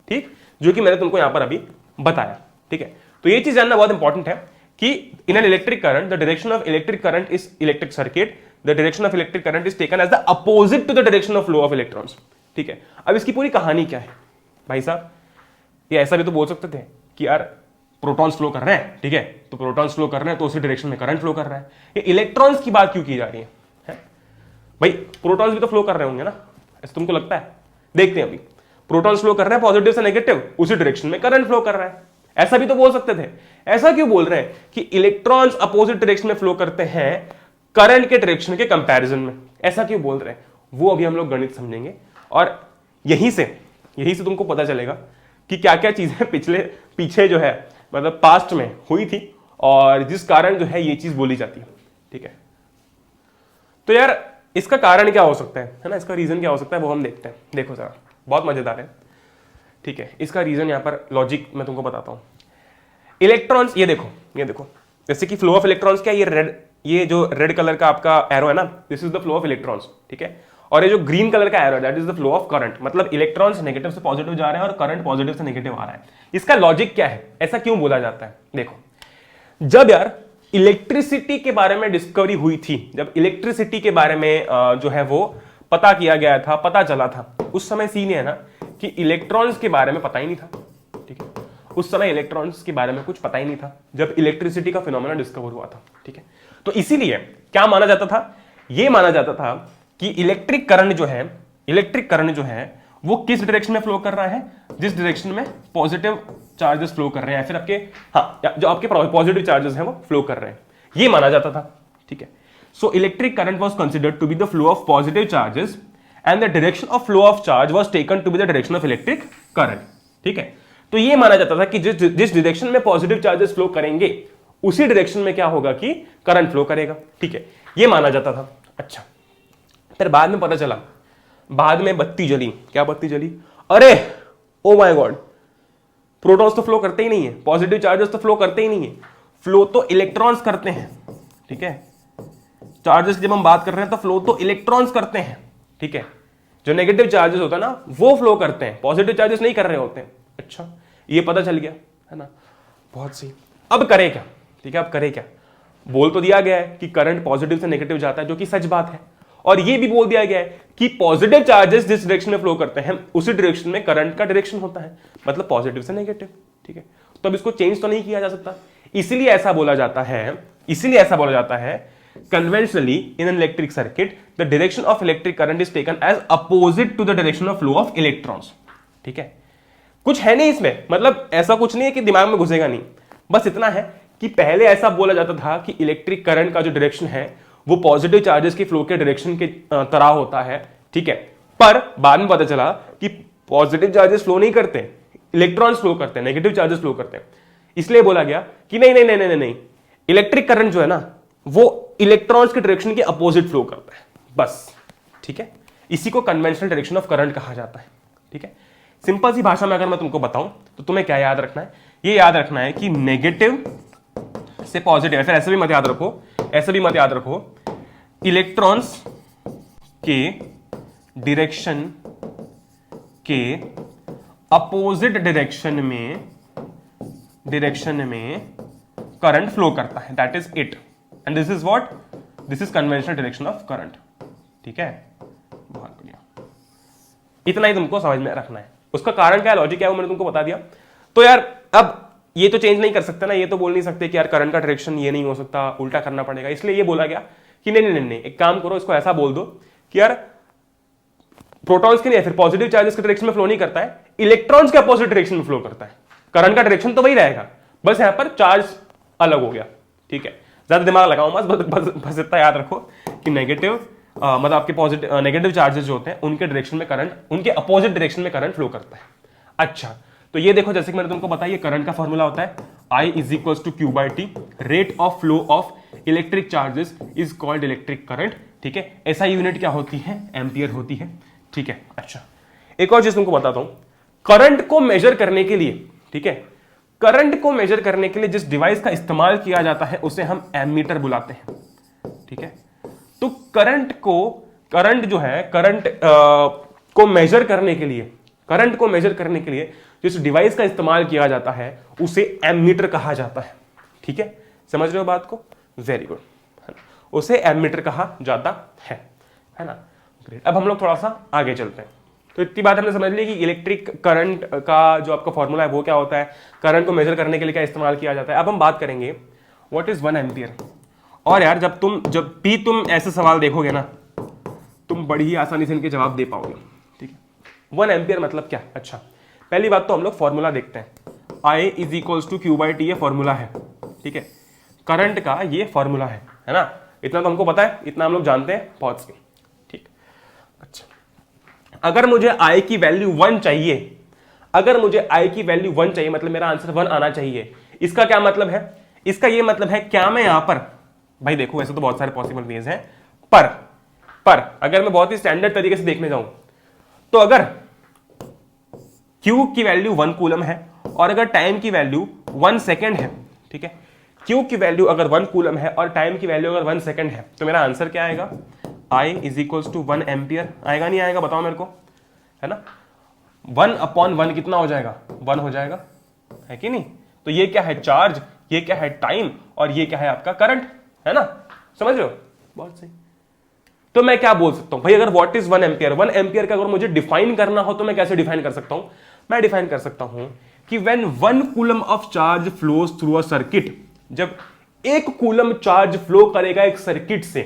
ठीक, जो कि मैंने तुमको यहां पर अभी बताया। ठीक है, तो ये चीज जानना बहुत इंपॉर्टेंट है कि in an electric current the direction of electric current is electric circuit, the direction of electric current is taken as the opposite to the direction of flow of electrons. ठीक है, अब इसकी पूरी कहानी क्या है भाई साहब? ये ऐसा भी तो बोल सकते थे कि यार प्रोटॉन्स फ्लो कर रहे हैं, ठीक है, तो प्रोटॉन्स फ्लो कर रहे हैं तो उसी डायरेक्शन में करंट फ्लो कर रहा है। ये इलेक्ट्रॉन्स की बात क्यों की जा रही है? भाई प्रोटॉन्स भी तो फ्लो कर रहे होंगे ना, ऐसा तुमको लगता है? देखते हैं अभी, प्रोटॉन्स फ्लो कर रहे हैं पॉजिटिव से नेगेटिव, उसी डायरेक्शन में करंट फ्लो कर रहा ऐसा भी तो बोल सकते थे। ऐसा क्यों बोल रहे हैं कि इलेक्ट्रॉन्स अपोजिट डायरेक्शन में फ्लो करते हैं करंट के डायरेक्शन के कंपैरिजन में? ऐसा क्यों बोल रहे हैं वो अभी हम लोग गणित समझेंगे, और यहीं से तुमको पता चलेगा कि क्या क्या चीजें पीछे जो है मतलब पास्ट में हुई थी और जिस कारण जो है ये चीज बोली जाती है। ठीक है, तो यार इसका कारण क्या हो सकता है ना, इसका रीजन क्या हो सकता है वो हम देखते हैं। देखो जरा, बहुत मजेदार है। ठीक है, इसका रीजन यहां पर लॉजिक मैं तुमको बताता हूं। इलेक्ट्रॉन्स, ये देखो जैसे कि फ्लो ऑफ इलेक्ट्रॉन्स क्या, ये जो रेड कलर का आपका एरो है ना, this is the flow of electrons. ठीक है, और ये जो ग्रीन कलर का एरो है that is the flow of current, मतलब इलेक्ट्रॉन्स नेगेटिव से पॉजिटिव जा रहे हैं और करंट पॉजिटिव से नेगेटिव आ रहा है। इसका लॉजिक क्या है, ऐसा क्यों बोला जाता है? देखो, जब यार इलेक्ट्रिसिटी के बारे में डिस्कवरी हुई थी, जब इलेक्ट्रिसिटी के बारे में जो है वो पता किया गया था, पता चला था, उस समय सीन है ना कि इलेक्ट्रॉन्स के बारे में पता ही नहीं था। ठीक है, उस समय इलेक्ट्रॉन्स के बारे में कुछ पता ही नहीं था जब इलेक्ट्रिसिटी का फिनोमेना डिस्कवर हुआ था। ठीक है, तो इसीलिए क्या माना जाता था, ये माना जाता था कि इलेक्ट्रिक करंट जो है वो किस डायरेक्शन में फ्लो कर रहा है, जिस डायरेक्शन में पॉजिटिव चार्जेस फ्लो कर रहे हैं, फिर आपके जो आपके पॉजिटिव चार्जेस हैं वो फ्लो कर रहे हैं, ये माना जाता था। ठीक है, so electric current was considered to be the flow of positive charges and the direction of flow of charge was taken to be the direction of electric current. ठीक है, तो ये माना जाता था कि जिस डायरेक्शन में पॉजिटिव चार्जेस फ्लो करेंगे उसी डायरेक्शन में क्या होगा कि करंट फ्लो करेगा। ठीक है, ये माना जाता था। अच्छा, फिर बाद में पता चला, बाद में बत्ती जली। क्या बत्ती जली? अरे ओ माय गॉड, प्रोटॉन्स तो फ्लो करते ही नहीं है, पॉजिटिव चार्जेस तो फ्लो करते ही नहीं है, फ्लो तो इलेक्ट्रॉन्स करते हैं। ठीक है, चार्जेस जब हम बात कर रहे हैं तो फ्लो तो इलेक्ट्रॉन्स करते हैं। ठीक है, जो नेगेटिव चार्जेस होता है ना वो फ्लो करते हैं, पॉजिटिव चार्जेस नहीं कर रहे होते हैं। अच्छा, ये पता चल गया है ना, बहुत सही। अब करें क्या? ठीक है, अब करें क्या? बोल तो दिया गया है कि करंट पॉजिटिव से नेगेटिव जाता है, जो कि सच बात है, और ये भी बोल दिया गया है कि पॉजिटिव चार्जेस जिस डायरेक्शन में फ्लो करते हैं उसी डायरेक्शन में करंट का डायरेक्शन होता है, मतलब पॉजिटिव से नेगेटिव। ठीक है, तो अब इसको चेंज तो नहीं किया जा सकता, इसीलिए ऐसा बोला जाता है conventionally in an electric circuit the direction of electric current is taken as opposite to the direction of flow of electrons. ठीक है, कुछ है नहीं इसमें, मतलब ऐसा कुछ नहीं है कि दिमाग में घुसेगा नहीं, बस इतना है कि पहले ऐसा बोला जाता था कि इलेक्ट्रिक करंट का जो डायरेक्शन है वो पॉजिटिव चार्जेस की फ्लो के डायरेक्शन के तरह होता है। ठीक है, पर बाद में पता चला कि पॉजिटिव चार्जेस फ्लो नहीं करते, इलेक्ट्रॉन्स फ्लो करते हैं, नेगेटिव चार्जेस फ्लो करते हैं। इसलिए बोला गया कि नहीं, इलेक्ट्रिक करंट जो है ना वो इलेक्ट्रॉन्स के डायरेक्शन के अपोजिट फ्लो करता है, बस। ठीक है, इसी को कन्वेंशनल डायरेक्शन ऑफ करंट कहा जाता है। ठीक है, सिंपल सी भाषा में अगर मैं तुमको बताऊं तो तुम्हें क्या याद रखना है? ये याद रखना है कि नेगेटिव से पॉजिटिव, फिर ऐसे भी मत याद रखो, इलेक्ट्रॉन्स के डायरेक्शन के अपोजिट डायरेक्शन में करंट फ्लो करता है, that is it, and this is what, this is conventional direction of current. ठीक है, बहुत बढ़िया, इतना ही तुमको समझ में रखना है। उसका कारण क्या है, लॉजिक क्या है, वो मैंने तुमको बता दिया। तो यार अब ये तो चेंज नहीं कर सकते ना, ये तो बोल नहीं सकते कि यार करंट का डायरेक्शन ये नहीं हो सकता, उल्टा करना पड़ेगा, इसलिए ये बोला गया कि नहीं, एक काम करो, इसको ऐसा बोल दो कि यार प्रोटॉन्स के नहीं, फिर पॉजिटिव चार्जेस के डायरेक्शन में फ्लो नहीं करता है, इलेक्ट्रॉन्स के अपोजिट डायरेक्शन में फ्लो करता है, करंट का डायरेक्शन तो वही रहेगा, बस यहां पर चार्ज अलग हो गया। ठीक है, ज्यादा दिमाग लगाओ मत, बस इतना याद रखो कि नेगेटिव मतलब आपके पॉजिटिव नेगेटिव चार्जेस जो होते हैं उनके डायरेक्शन में करंट, उनके अपोजिट डायरेक्शन में करंट फ्लो करता है। अच्छा, तो ये देखो, जैसे कि मैंने तुमको बताया, ये करंट का फॉर्मूला होता है I is equal to Q by T, rate of flow of electric charges is called electric current. ठीक है, ऐसा यूनिट क्या होती है? एम्पियर होती है। ठीक है, अच्छा, एक और चीज तुमको बताता हूं, करंट को मेजर करने के लिए, ठीक है, करंट को मेजर करने के लिए जिस डिवाइस का इस्तेमाल किया जाता है उसे हम एमीटर बुलाते हैं। ठीक है, तो करंट को मेजर करने के लिए जिस डिवाइस का इस्तेमाल किया जाता है उसे एमीटर कहा जाता है। ठीक है, समझ रहे हो बात को? वेरी गुड, उसे एमीटर कहा जाता है ना? ग्रेट। अब हम लोग थोड़ा सा आगे चलते हैं। तो इतनी बात हमने समझ ली कि इलेक्ट्रिक करंट का जो आपका फॉर्मूला है वो क्या होता है, करंट को मेजर करने के लिए क्या इस्तेमाल किया जाता है। अब हम बात करेंगे व्हाट इज 1 एम्पियर। और यार जब भी तुम ऐसे सवाल देखोगे ना, तुम बड़ी ही आसानी से इनके जवाब दे पाओगे। ठीक है, 1 एम्पियर मतलब क्या? अच्छा, पहली बात तो हम लोग फॉर्मूला देखते हैं। I is equals to Q by T, ये फॉर्मूला है, ठीक है, करंट का ये फॉर्मूला है ना, इतना तो हमको पता है, इतना हम लोग जानते हैं, बहुत सही, ठीक। अच्छा, अगर मुझे आई की वैल्यू 1 चाहिए, अगर मुझे आई की वैल्यू 1 चाहिए, मतलब मेरा आंसर 1 आना चाहिए, इसका क्या मतलब है, इसका ये मतलब है क्या मैं यहां पर, भाई देखो वैसे तो बहुत सारे पॉसिबल वेज हैं, पर अगर मैं बहुत ही स्टैंडर्ड तरीके से देखने जाऊं तो अगर Q की वैल्यू 1 कूलम है और अगर टाइम की वैल्यू 1 सेकेंड है, ठीक है, Q की वैल्यू अगर 1 कूलम है और टाइम की वैल्यू अगर 1 सेकेंड है, तो मेरा आंसर क्या आएगा, I is equals to 1 ampere, आएगा नहीं आएगा बताओ मेरे को, है ना, 1/1 कितना हो जाएगा, 1 हो जाएगा, है कि नहीं। तो ये क्या है, चार्ज, ये क्या है, टाइम, और ये क्या है आपका करंट, है ना, समझ रहे हो, बहुत सही। तो मैं क्या बोल सकता हूं भाई, अगर व्हाट इज 1 एम्पियर, 1 एम्पियर का अगर मुझे डिफाइन करना हो तो मैं कैसे डिफाइन कर सकता हूं, मैं डिफाइन कर सकता हूं कि when 1 coulomb of charge flows through a circuit, जब 1 कूलम चार्ज फ्लो करेगा एक सर्किट से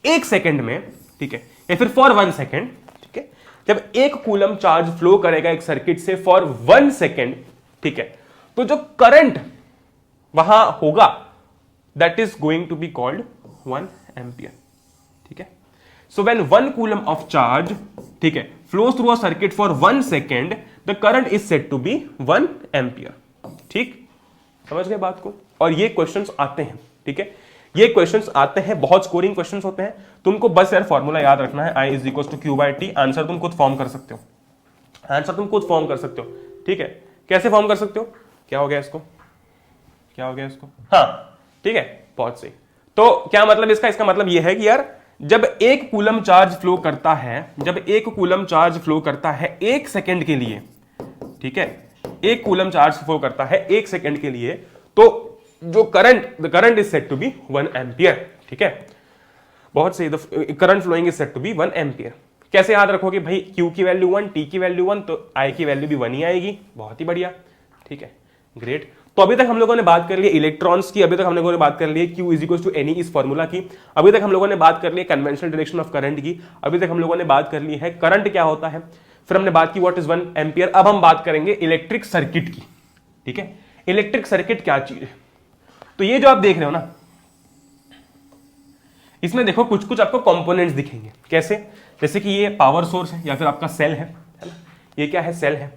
1 सेकेंड में, ठीक है, या फिर फॉर 1 सेकेंड, ठीक है, जब 1 कूलम चार्ज फ्लो करेगा एक सर्किट से फॉर 1 सेकेंड, ठीक है, तो जो करंट वहां होगा that is going to be called 1 ampere, ठीक है। So when 1 coulomb of charge, ठीक है, flows through a circuit for 1 second, the current is said to be 1 ampere, ठीक, समझ गए बात को। और ये क्वेश्चंस आते हैं, ठीक है, ये क्वेश्चंस आते हैं, बहुत स्कोरिंग क्वेश्चंस होते हैं, तुमको बस यार फॉर्मूला याद रखना है, I is equal to Q by T, answer तुम खुद फॉर्म कर सकते हो, आंसर तुम खुद फॉर्म कर सकते हो, ठीक है, कैसे फॉर्म कर सकते हो, क्या हो गया इसको, क्या हो गया इसको, हाँ, ठीक है, बहुत सही। तो क्या मतलब इसका मतलब यह है कि यार जब 1 कूलम चार्ज फ्लो करता है, जब 1 कूलम चार्ज फ्लो करता है 1 सेकेंड के लिए, ठीक है, 1 कूलम चार्ज फ्लो करता है 1 सेकेंड के लिए, तो जो the current is said to be 1 ampere, ठीक है, बहुत सही, the current flowing is said to be 1 ampere. कैसे याद रखोगे भाई, Q की वैल्यू 1, T की वैल्यू 1, तो I की वैल्यू भी 1 ही आएगी, बहुत ही बढ़िया, ठीक है, ग्रेट। तो अभी तक हम लोगों ने बात कर ली इलेक्ट्रॉन्स की, अभी तक हम लोगों ने बात कर ली Q is equal to n e इस फॉर्मूला की, अभी तक हम लोगों ने बात कर ली कन्वेंशनल डायरेक्शन ऑफ करंट की, अभी तक हम लोगों ने बात कर ली है करंट क्या होता है, फिर हमने बात की व्हाट इज 1 एम्पियर। अब हम बात करेंगे इलेक्ट्रिक सर्किट की, ठीक है, इलेक्ट्रिक सर्किट क्या चीज है। तो ये जो आप देख रहे हो ना, इसमें देखो कुछ कुछ आपको कंपोनेंट्स दिखेंगे, कैसे, जैसे कि ये पावर सोर्स है या फिर आपका सेल है ना, ये क्या है, सेल है,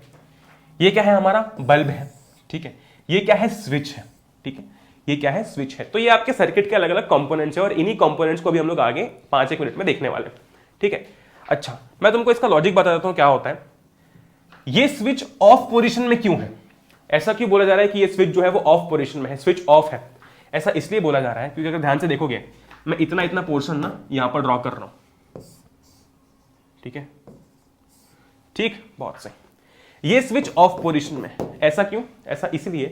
ये क्या है, हमारा बल्ब है, ठीक है, ये क्या है, स्विच है, ठीक है, ये क्या है, स्विच है। तो ये आपके सर्किट के अलग अलग कंपोनेंट्स है और इन्हीं कंपोनेंट्स को भी हम लोग आगे 5-1 मिनट में देखने वाले हैं, ठीक है। अच्छा, मैं तुमको इसका लॉजिक बता देता हूं क्या होता है। ये स्विच ऑफ पोजीशन में क्यों है, ऐसा क्यों बोला जा रहा है कि ये स्विच जो है वो ऑफ पोजीशन में है, स्विच ऑफ है, ऐसा इसलिए बोला जा रहा है क्योंकि अगर ध्यान से देखोगे, मैं इतना पोर्शन ना यहां पर ड्रॉ कर रहा हूं, ठीक है, ठीक, बहुत सही। ये स्विच ऑफ पोजीशन में, ऐसा क्यों, ऐसा इसलिए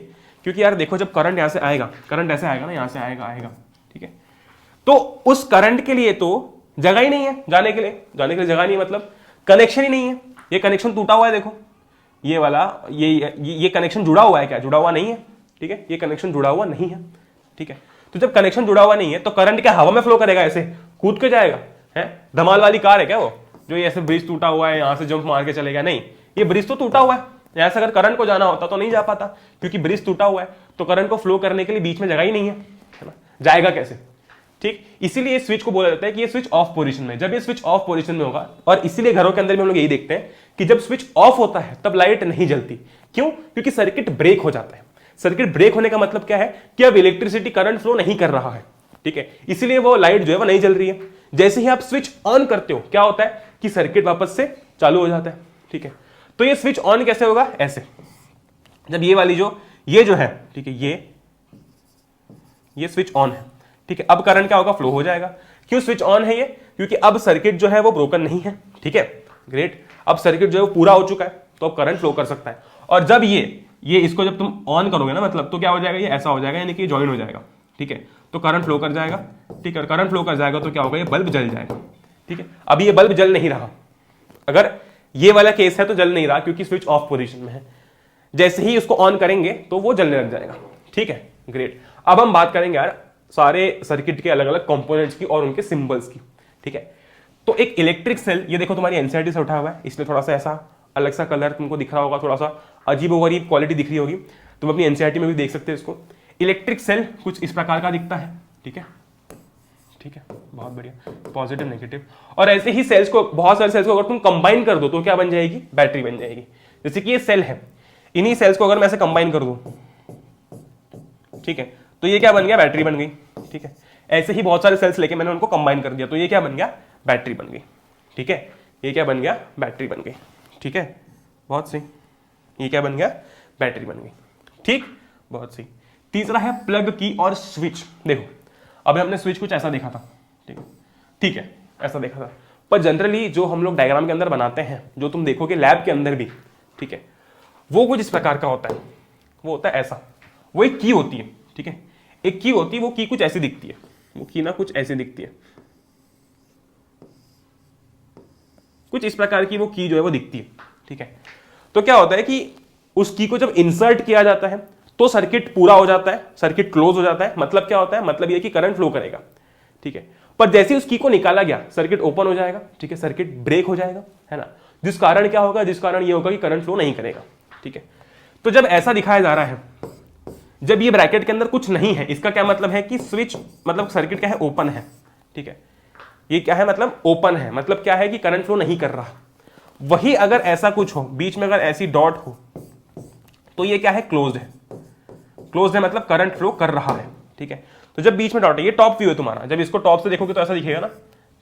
क्योंकि यार देखो जब करंट यहां से आएगा, करंट ऐसे आएगा ना, यहां से आएगा, ठीक है, तो उस करंट के लिए तो जगह ही नहीं है जाने के लिए जगह नहीं है, मतलब कनेक्शन ही नहीं है, ये कनेक्शन टूटा हुआ है, देखो ये वाला, ये कनेक्शन जुड़ा हुआ है क्या, जुड़ा हुआ नहीं है, ठीक है, ये कनेक्शन जुड़ा हुआ नहीं है, ठीक है। तो जब कनेक्शन जुड़ा हुआ नहीं है तो करंट क्या हवा में फ्लो करेगा, ऐसे कूद के जाएगा, है धमाल वाली कार है क्या वो, जो ये ऐसे ब्रिज टूटा हुआ है यहां से जंप मार के चलेगा, नहीं, ये ब्रिज तो टूटा हुआ है, यहां से अगर करंट को जाना होता तो नहीं जा पाता, क्योंकि ब्रिज टूटा हुआ है, तो करंट को फ्लो करने के लिए बीच में जगह ही नहीं है ना, जाएगा कैसे, ठीक। इसीलिए स्विच को बोला जाता है कि ये स्विच ऑफ पोजीशन में, जब ये स्विच ऑफ पोजीशन में होगा, और इसीलिए घरों के अंदर में हम लोग यही देखते हैं कि जब स्विच ऑफ होता है तब लाइट नहीं जलती, क्यों, क्योंकि सर्किट ब्रेक हो जाता है। सर्किट ब्रेक होने का मतलब क्या है कि अब इलेक्ट्रिसिटी करंट फ्लो नहीं कर रहा है, ठीक है, इसीलिए वो लाइट जो है वो नहीं जल रही है। जैसे ही आप स्विच ऑन करते हो क्या होता है कि सर्किट वापस से चालू हो जाता है, ठीक है। तो ये स्विच ऑन कैसे होगा, ऐसे, जब ये वाली ये जो है, ठीक है, ये स्विच ऑन है, ठीक है, अब करंट क्या होगा, फ्लो हो जाएगा। क्यों स्विच ऑन है ये, क्योंकि अब सर्किट जो है वो ब्रोकन नहीं है, ठीक है, ग्रेट, अब सर्किट जो है वो पूरा हो चुका है, तो अब करंट फ्लो कर सकता है। और जब ये इसको जब तुम ऑन करोगे ना, मतलब तो क्या हो जाएगा, ये ऐसा हो जाएगा, यानी कि ज्वाइन हो जाएगा, ठीक है, तो करंट फ्लो कर जाएगा, ठीक है, करंट फ्लो कर जाएगा तो क्या होगा, ये बल्ब जल जाएगा, ठीक है। अभी ये बल्ब जल नहीं रहा, अगर ये वाला केस है तो जल नहीं रहा क्योंकि स्विच ऑफ पोजीशन में है, जैसे ही उसको ऑन करेंगे तो वो जलने लग जाएगा, ठीक है, ग्रेट। अब हम बात करेंगे यार सारे सर्किट के अलग अलग कंपोनेंट्स की और उनके सिंबल्स की, ठीक है। तो एक इलेक्ट्रिक सेल, ये देखो तुम्हारी एनसीईआरटी से उठा हुआ है, इसलिए थोड़ा सा ऐसा अलग सा कलर तुमको दिख रहा होगा, थोड़ा सा अजीब वगरीब क्वालिटी दिख रही होगी। तुम अपनी एनसीईआरटी में भी देख सकते हो इसको। इलेक्ट्रिक सेल कुछ इस प्रकार का दिखता है, ठीक है, ठीक है, बहुत बढ़िया, पॉजिटिव नेगेटिव। और ऐसे ही सेल्स को, बहुत सारे सेल्स को अगर तुम कंबाइन कर दो तो क्या बन जाएगी, बैटरी बन जाएगी। जैसे कि ये सेल है, इन्हीं सेल्स को अगर मैं ऐसे कंबाइन कर दूं, ठीक है, तो ये क्या बन गया, बैटरी बन गई, ठीक है। ऐसे ही बहुत सारे सेल्स लेके मैंने उनको कंबाइन कर दिया तो ये क्या बन गया, बैटरी बन गई, ठीक है। ये क्या बन गया, बैटरी बन गई, ठीक है, बहुत सही। ये क्या बन गया, बैटरी बन गई, ठीक, बहुत सही। तीसरा है प्लग की और स्विच। देखो अभी हमने स्विच कुछ ऐसा देखा था, ठीक है, ठीक है, ऐसा देखा था, पर जनरली जो हम लोग डायग्राम के अंदर बनाते हैं, जो तुम देखोगे लैब के अंदर भी, ठीक है, वो कुछ इस प्रकार का होता है। वो होता है ऐसा, वो एक की होती है, ठीक है, एक की होती है, वो की कुछ ऐसी दिखती है, वो की ना कुछ ऐसी दिखती है, कुछ इस प्रकार की वो की जो है वो दिखती है, ठीक है। तो क्या होता है कि उस की को जब इंसर्ट किया जाता है तो सर्किट पूरा हो जाता है, सर्किट क्लोज हो जाता है। मतलब क्या होता है, मतलब ये कि करंट फ्लो करेगा, ठीक है। पर जैसे उस की को निकाला गया सर्किट ओपन हो जाएगा, ठीक है, सर्किट ब्रेक हो जाएगा, है ना, जिस कारण क्या होगा, जिस कारण ये होगा कि करंट फ्लो नहीं करेगा, ठीक है। तो जब ऐसा दिखाया जा रहा है, जब ये ब्रैकेट के अंदर कुछ नहीं है, इसका क्या मतलब है कि स्विच, मतलब सर्किट क्या है, ओपन है, ठीक है। ये क्या है, मतलब ओपन है, मतलब क्या है कि करंट फ्लो नहीं कर रहा। वही अगर ऐसा कुछ हो, बीच में अगर ऐसी डॉट हो, तो ये क्या है, क्लोज्ड है। क्लोज्ड है मतलब करंट फ्लो कर रहा है, ठीक है। तो जब बीच में डॉट है, ये टॉप व्यू है तुम्हारा, जब इसको टॉप से देखोगे तो ऐसा दिखेगा ना,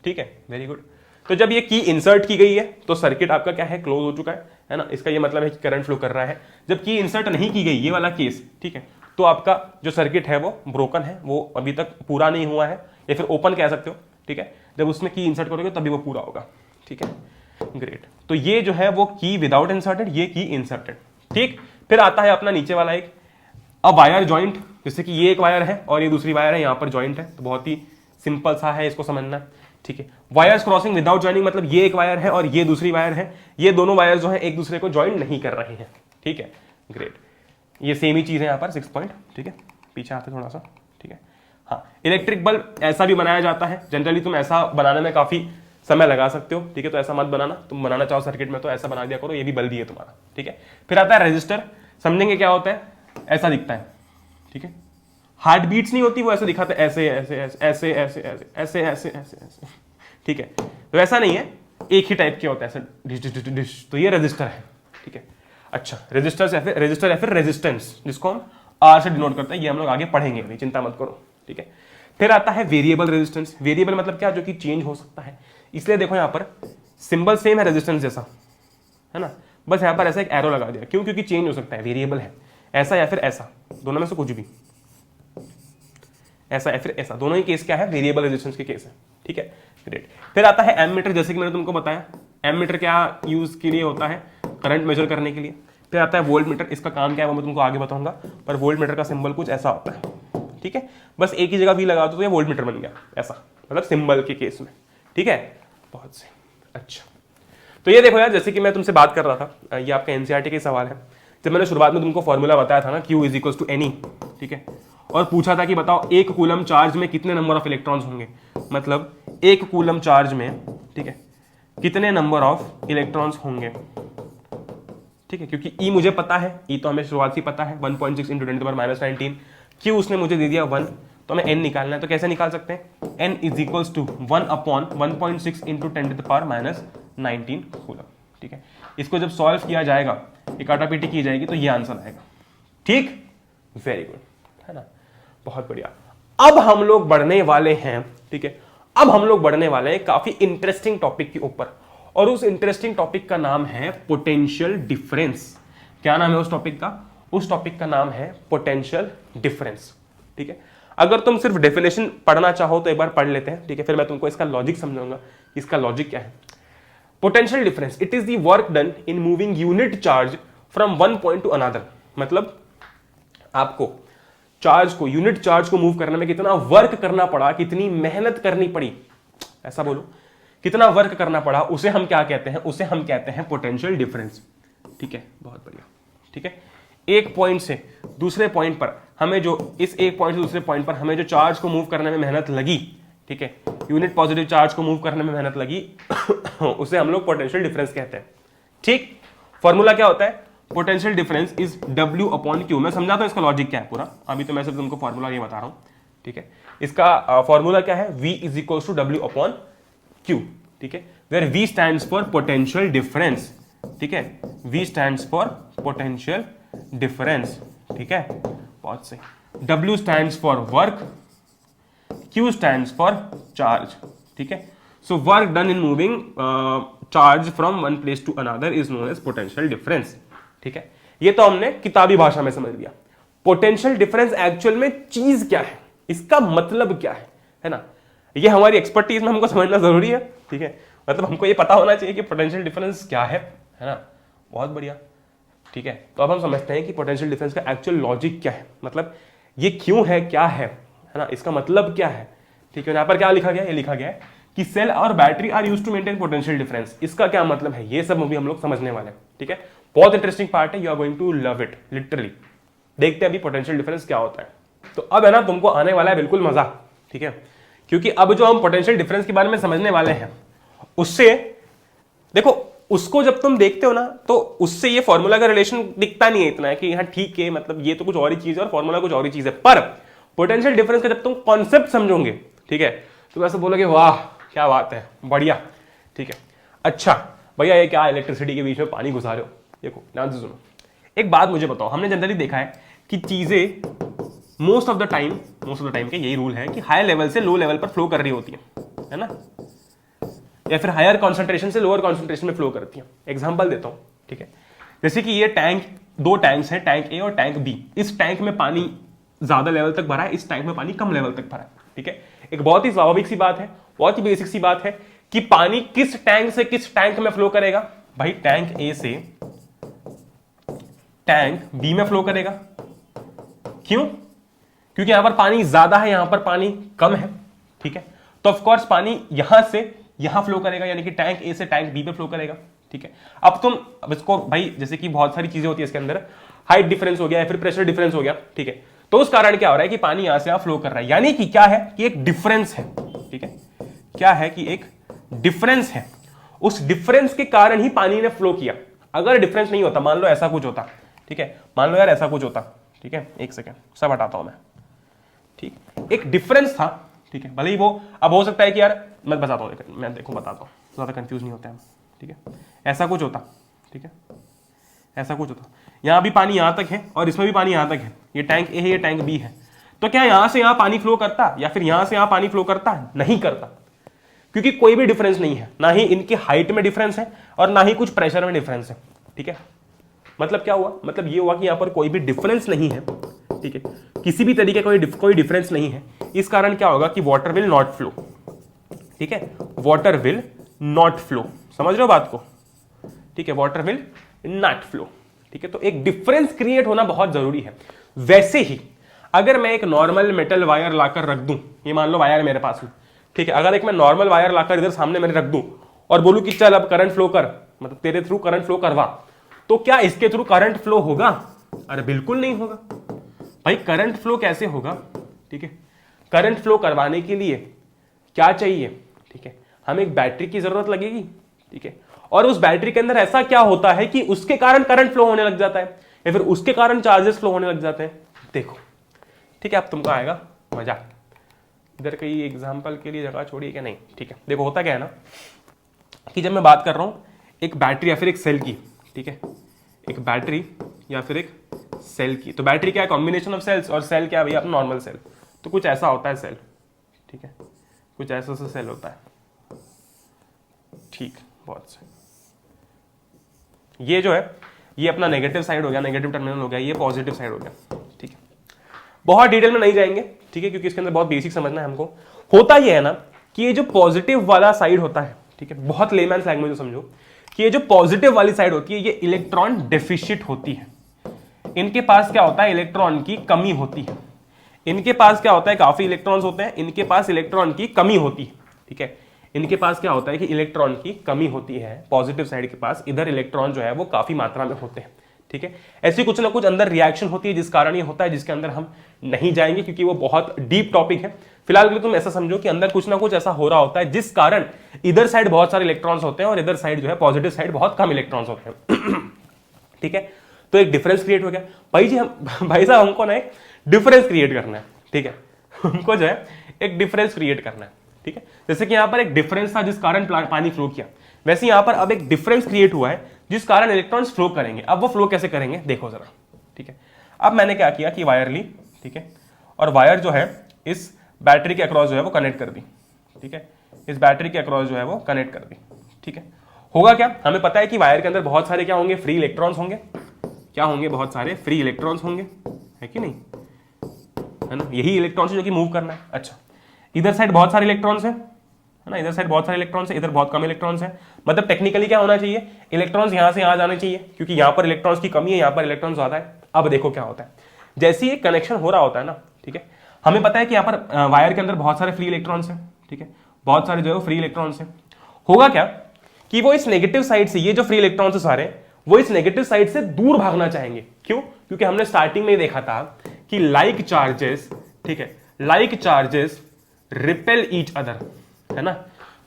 ठीक है, वेरी गुड। तो जब ये की इंसर्ट की गई है तो सर्किट आपका क्या है, क्लोज हो चुका है ना, इसका ये मतलब है कि करंट फ्लो कर रहा है। जब की इंसर्ट नहीं की गई, ये वाला केस, ठीक है, तो आपका जो सर्किट है वो ब्रोकन है, वो अभी तक पूरा नहीं हुआ है, या फिर ओपन कह सकते हो, ठीक है। जब उसमें की इंसर्ट करोगे तभी वो पूरा होगा, ठीक है, ग्रेट। तो ये जो है वो की विदाउट इंसर्टेड, ये की इंसर्टेड, ठीक। फिर आता है अपना नीचे वाला एक अब वायर जॉइंट, जैसे कि ये एक वायर है और ये दूसरी वायर है, यहां पर जॉइंट है, तो बहुत ही सिंपल सा है इसको समझना, ठीक है। वायर्स क्रॉसिंग विदाउट जॉइनिंग, मतलब ये एक वायर है और ये दूसरी वायर है, ये दोनों वायर जो है एक दूसरे को ज्वाइन नहीं कर रहे हैं, ठीक है, ग्रेट। ये सेम ही चीज है यहाँ पर 6 पॉइंट, ठीक है, पीछे आते थोड़ा सा, ठीक है। हाँ, इलेक्ट्रिक बल्ब ऐसा भी बनाया जाता है, जनरली तुम ऐसा बनाने में काफी समय लगा सकते हो, ठीक है, तो ऐसा मत बनाना, तुम बनाना चाहो सर्किट में तो ऐसा बना दिया करो, ये भी बल्ब ही है तुम्हारा, ठीक है। फिर आता है रेजिस्टर, समझेंगे क्या होता है, ऐसा दिखता है, ठीक है, हार्ट बीट्स नहीं होती, वो ऐसे दिखाते हैं, ऐसे ऐसे ऐसे ऐसे ऐसे ऐसे ऐसे ऐसे ऐसे, ठीक है। तो ऐसा नहीं है, एक ही टाइप के होता है, ऐसे डिश डिश डिश डिश, तो ये रेजिस्टर है, ठीक है। अच्छा, रेजिस्टर या फिर रेजिस्टेंस, जिसको हम आर से डिनोट करते हैं, ये हम लोग आगे पढ़ेंगे, अभी चिंता मत करो, ठीक है। फिर आता है वेरिएबल रेजिस्टेंस। वेरिएबल मतलब क्या, जो कि चेंज हो सकता है, इसलिए देखो यहां पर सिंबल सेम है रेजिस्टेंस जैसा, है ना, बस यहां पर ऐसा एक एरो लगा दिया, क्यों, क्योंकि चेंज हो सकता है, वेरिएबल है, ऐसा या फिर ऐसा, दोनों में से कुछ भी, ऐसा या फिर ऐसा, दोनों ही केस क्या है, वेरिएबल रेजिस्टेंस के केस है, ठीक है, ग्रेट। फिर आता है एमीटर, जैसे कि मैंने तुमको बताया, एमीटर क्या यूज के लिए होता है, करंट मेजर करने के लिए। फिर आता है वोल्ट मीटर, इसका काम क्या है वो मैं तुमको आगे बताऊंगा, पर वोल्ट मीटर का सिंबल कुछ ऐसा होता है, ठीक है, बस एक ही जगह वी लगा दो तो ये वोल्ट मीटर बन गया, ऐसा, मतलब सिंबल के केस में, ठीक है, बहुत सही। अच्छा, तो ये देखो यार, जैसे कि मैं तुमसे बात कर रहा था, ये आपका एनसीईआरटी का सवाल है। जब मैंने शुरुआत में तुमको फॉर्मूला बताया था ना, Q is equal to n e, ठीक है, और पूछा था कि बताओ एक कूलम चार्ज में कितने नंबर ऑफ इलेक्ट्रॉन्स होंगे, मतलब एक कूलम चार्ज में, ठीक है, कितने नंबर ऑफ इलेक्ट्रॉन्स होंगे, ठीक है, क्योंकि E मुझे पता है, E तो हमें शुरुआत से पता है, 1.6 इंटू 10⁻19, Q उसने मुझे दे दिया 1, तो हमें N निकालना है, तो कैसे निकाल सकते हैं, N is equals to 1/1.6 into 10⁻19 coulomb, ठीक है। इसको जब सॉल्व किया जाएगा, काटापीटी की जाएगी, तो ये आंसर आएगा, ठीक, वेरी गुड, है ना, बहुत बढ़िया। अब हम लोग बढ़ने वाले हैं, ठीक है, अब हम लोग बढ़ने वाले हैं काफी इंटरेस्टिंग टॉपिक के ऊपर, और उस इंटरेस्टिंग टॉपिक का नाम है पोटेंशियल डिफरेंस। क्या नाम है उस टॉपिक का, उस टॉपिक का नाम है पोटेंशियल डिफरेंस, ठीक है। अगर तुम सिर्फ डेफिनेशन पढ़ना चाहो तो एक बार पढ़ लेते हैं, ठीक है, फिर मैं तुमको इसका लॉजिक समझाऊंगा, इसका लॉजिक क्या है। Potential difference, it is the work done in moving unit charge from one point two another, मतलब आपको चार्ज को, यूनिट चार्ज को मूव करने में कितना वर्क करना पड़ा, कितनी मेहनत करनी पड़ी, ऐसा बोलो, कितना वर्क करना पड़ा, उसे हम क्या कहते हैं, उसे हम कहते हैं पोटेंशियल डिफरेंस, ठीक है, बहुत बढ़िया, ठीक है। एक पॉइंट से दूसरे पॉइंट पर हमें जो, इस एक पॉइंट से दूसरे पॉइंट पर हमें जो चार्ज को मूव करने में मेहनत लगी, ठीक है, यूनिट पॉजिटिव चार्ज को मूव करने में मेहनत लगी, उसे हम लोग पोटेंशियल डिफरेंस कहते हैं, ठीक। फॉर्मूला क्या होता है, potential difference is W upon Q. मैं समझाता हूं इसका लॉजिक क्या है पूरा, अभी तो मैं सिर्फ तुमको फॉर्मूला ये बता रहा हूं, ठीक है। इसका फॉर्मूला क्या है, V is equal to W upon Q, ठीक है, where V stands for potential difference, ठीक है, V stands for potential difference, ठीक है, बहुत सही। W stands for work, Q stands for charge, ठीक है। So work done in moving charge from one place to another is known as potential difference, ठीक है। ये तो हमने किताबी भाषा में समझ लिया। पोटेंशियल डिफरेंस एक्चुअल में चीज क्या है, इसका मतलब क्या है ना, ये हमारी एक्सपर्टीज में हमको समझना जरूरी है, ठीक है। मतलब हमको ये पता होना चाहिए कि पोटेंशियल डिफरेंस क्या है ना, बहुत बढ़िया, ठीक है। तो अब हम समझते हैं कि पोटेंशियल डिफरेंस का एक्चुअल लॉजिक क्या है, मतलब ये क्यों है, क्या है ना, इसका मतलब क्या है, ठीक है। यहाँ पर क्या लिखा गया, ये लिखा गया है कि सेल और battery are used to maintain potential difference. इसका क्या मतलब है, ये सब भी हम लोग समझने वाले हैं, ठीक है। बहुत इंटरेस्टिंग पार्ट है, you are going to love it literally. देखते हैं अभी पोटेंशियल डिफरेंस क्या होता है। तो अब है ना, तुमको आने वाला है बिल्कुल मजा, ठीक है, क्योंकि अब जो हम पोटेंशियल डिफरेंस के बारे में समझने वाले हैं, उससे देखो, उसको जब तुम देखते हो ना, तो उससे ये फॉर्मूला का रिलेशन दिखता नहीं है इतना कि हाँ ठीक है, मतलब ये तो कुछ और ही चीज है और फॉर्मूला कुछ और ही चीज है। पर पोटेंशियल डिफरेंस का जब तुम कॉन्सेप्ट समझोगे, ठीक है, तो वैसे बोलोगे वाह क्या बात है, बढ़िया, ठीक है। अच्छा भैया ये क्या इलेक्ट्रिसिटी के बीच में पानी घुसा रहे हो, देखो ध्यान से सुनो। एक बात मुझे बताओ, हमने जनरली देखा है कि चीजें मोस्ट ऑफ द टाइम के यही रूल है कि हाई लेवल से लो लेवल पर फ्लो कर रही होती है ना, या फिर हायर कॉन्सेंट्रेशन से लोअर कॉन्सेंट्रेशन में फ्लो करती है। एग्जांपल देता हूं, ठीक है, जैसे कि ये टैंक, दो टैंक्स हैं, टैंक ए और टैंक बी। इस टैंक में पानी ज्यादा लेवल तक भरा है, इस टैंक में पानी कम लेवल तक भरा है, ठीक है। एक बहुत ही स्वाभाविक सी बात है, बहुत ही बेसिक सी बात है कि पानी किस टैंक से किस टैंक में फ्लो करेगा। भाई टैंक ए से टैंक बी में फ्लो करेगा। क्यों? क्योंकि यहां पर पानी ज्यादा है, यहां पर पानी कम है, ठीक है। तो ऑफ कोर्स पानी यहां से यहां फ्लो करेगा, यानी कि टैंक ए से टैंक बी पे फ्लो करेगा, ठीक है। अब इसको भाई, जैसे कि बहुत सारी चीजें होती है इसके अंदर, हाइट डिफरेंस हो गया या फिर प्रेशर डिफरेंस हो गया, ठीक है। तो उस कारण क्या हो रहा है कि पानी यहां से यहां फ्लो कर रहा है, यानी कि क्या है कि एक डिफरेंस है, ठीक है। क्या है कि एक डिफरेंस है, उस डिफरेंस के कारण ही पानी ने फ्लो किया। अगर डिफरेंस नहीं होता, मान लो ऐसा कुछ होता, ठीक है, मान लो यार ऐसा कुछ होता, ठीक है, एक सेकेंड सब हटाता हूं मैं, ठीक, एक डिफरेंस था, ठीक है, भले ही वो अब हो सकता है कि यार मैं बताता हूँ, मैं देखो बताता हूँ, ज्यादा कंफ्यूज नहीं होता है, ठीक है। ऐसा कुछ होता, ठीक है, ऐसा कुछ होता, यहां भी पानी यहां तक है और इसमें भी पानी यहां तक है, ये टैंक ए है, ये टैंक बी है, तो क्या यहां से यहां पानी फ्लो करता या फिर यहां से यहां पानी फ्लो करता? नहीं करता, क्योंकि कोई भी डिफरेंस नहीं है, ना ही इनकी हाइट में डिफरेंस है और ना ही कुछ प्रेशर में डिफरेंस है, ठीक है। मतलब क्या हुआ, मतलब ये हुआ कि यहां पर कोई भी डिफरेंस नहीं है, ठीक है, किसी भी तरीके का कोई डिफरेंस नहीं है। इस कारण क्या होगा कि वाटर विल नॉट फ्लो, ठीक है, वाटर विल नॉट फ्लो, समझ रहे हो बात को, ठीक है, वाटर विल नॉट फ्लो, ठीक है। तो एक डिफरेंस क्रिएट होना बहुत जरूरी है। वैसे ही अगर मैं एक नॉर्मल मेटल वायर लाकर रख दूं, ये मान लो वायर मेरे पास में, ठीक है, अगर एक मैं नॉर्मल वायर लाकर इधर सामने मैंने रख दूं और बोलूं कि चल अब करंट फ्लो कर, मतलब तेरे थ्रू करंट फ्लो करवा, तो क्या इसके थ्रू करंट फ्लो होगा? अरे बिल्कुल नहीं होगा भाई। करंट फ्लो कैसे होगा, ठीक है, करंट फ्लो करवाने के लिए क्या चाहिए, ठीक है, हमें एक बैटरी की जरूरत लगेगी, ठीक है, और उस बैटरी के अंदर ऐसा क्या होता है कि उसके कारण करंट फ्लो होने लग जाता है या फिर उसके कारण चार्जेस फ्लो होने लग जाते हैं। देखो, ठीक है, अब तुमको आएगा मजा, इधर कहीं एग्जांपल के लिए जगह छोड़िए क्या नहीं, ठीक है। देखो होता क्या है ना कि जब मैं बात कर रहा हूं एक बैटरी या फिर एक सेल की, ठीक है, एक बैटरी या फिर एक सेल की, तो बैटरी क्या है, कॉम्बिनेशन ऑफ सेल्स, और सेल क्या है भैया, अपना नॉर्मल सेल। तो कुछ ऐसा होता है सेल, ठीक है, कुछ ऐसा सा सेल होता है, ठीक, बहुत सही। ये जो है ये अपना नेगेटिव साइड हो गया, नेगेटिव टर्मिनल हो गया, ये पॉजिटिव साइड हो गया, ठीक है। बहुत डिटेल में नहीं जाएंगे, ठीक है, क्योंकि इसके अंदर बहुत बेसिक समझना है हमको। होता ये है ना कि ये जो पॉजिटिव वाला साइड होता है, ठीक है, बहुत लेमैन्स लैंग्वेज में समझो कि ये जो पॉजिटिव वाली साइड होती है ये इलेक्ट्रॉन डेफिशिएंट होती है। इनके पास क्या होता है, इलेक्ट्रॉन की कमी होती है। इनके पास क्या होता है, काफी इलेक्ट्रॉन्स होते हैं, इनके पास इलेक्ट्रॉन की कमी होती है, ठीक है। इनके पास क्या होता है कि इलेक्ट्रॉन की कमी होती है, पॉजिटिव साइड के पास इधर इलेक्ट्रॉन जो है वो काफी मात्रा में होते हैं, ठीक है। ऐसी कुछ ना कुछ अंदर रिएक्शन होती है जिस कारण ये होता है, जिसके अंदर हम नहीं जाएंगे क्योंकि वो बहुत डीप टॉपिक है। फिलहाल के लिए तुम ऐसा समझो कि अंदर कुछ ना कुछ ऐसा हो रहा होता है जिस कारण इधर साइड बहुत सारे इलेक्ट्रॉन्स होते हैं और इधर साइड जो है पॉजिटिव साइड बहुत कम इलेक्ट्रॉन्स होते हैं, ठीक है। तो एक डिफरेंस क्रिएट हो गया। भाई जी हम भाई साहब हमको ना एक डिफरेंस क्रिएट करना है, ठीक है, हमको जो है एक डिफरेंस क्रिएट करना है, ठीक है। जैसे कि यहां पर एक डिफरेंस था जिस कारण पानी फ्लो किया, वैसे यहां पर अब एक डिफरेंस क्रिएट हुआ है जिस कारण इलेक्ट्रॉन्स फ्लो करेंगे। अब वो फ्लो कैसे करेंगे देखो जरा, ठीक है। अब मैंने क्या किया कि वायर ली, ठीक है, और वायर जो है इस बैटरी के अक्रॉस जो है वो कनेक्ट कर दी, ठीक है, इस बैटरी के अक्रॉस जो है वो कनेक्ट कर दी, ठीक है। होगा क्या, हमें पता है कि वायर के अंदर बहुत सारे क्या होंगे, फ्री इलेक्ट्रॉन्स होंगे, क्या होंगे, बहुत सारे फ्री इलेक्ट्रॉन्स होंगे, है कि नहीं, है ना, यही इलेक्ट्रॉन्स जो कि मूव करना है। अच्छा, इधर साइड बहुत सारे इलेक्ट्रॉन्स है ना, इधर साइड बहुत सारे इलेक्ट्रॉन्स है, इधर बहुत कम इलेक्ट्रॉन्स है। मतलब टेक्निकली क्या होना चाहिए, इलेक्ट्रॉन्स यहां से यहां जाने चाहिए, क्योंकि यहां पर इलेक्ट्रॉन्स की कमी है, यहां पर इलेक्ट्रॉन्स ज्यादा है। अब देखो क्या होता है, जैसे ही कनेक्शन हो रहा होता है ना, ठीक है, हमें पता है कि यहाँ पर वायर के अंदर बहुत सारे फ्री इलेक्ट्रॉन्स हैं, ठीक है, बहुत सारे जो है फ्री इलेक्ट्रॉन्स हैं। होगा क्या कि वो इस नेगेटिव साइड से, ये जो फ्री इलेक्ट्रॉन्स है सारे, वो इस नेगेटिव साइड से दूर भागना चाहेंगे। क्यों? क्योंकि हमने स्टार्टिंग में देखा था कि लाइक चार्जेस, ठीक है, like charges repel each other, है ना।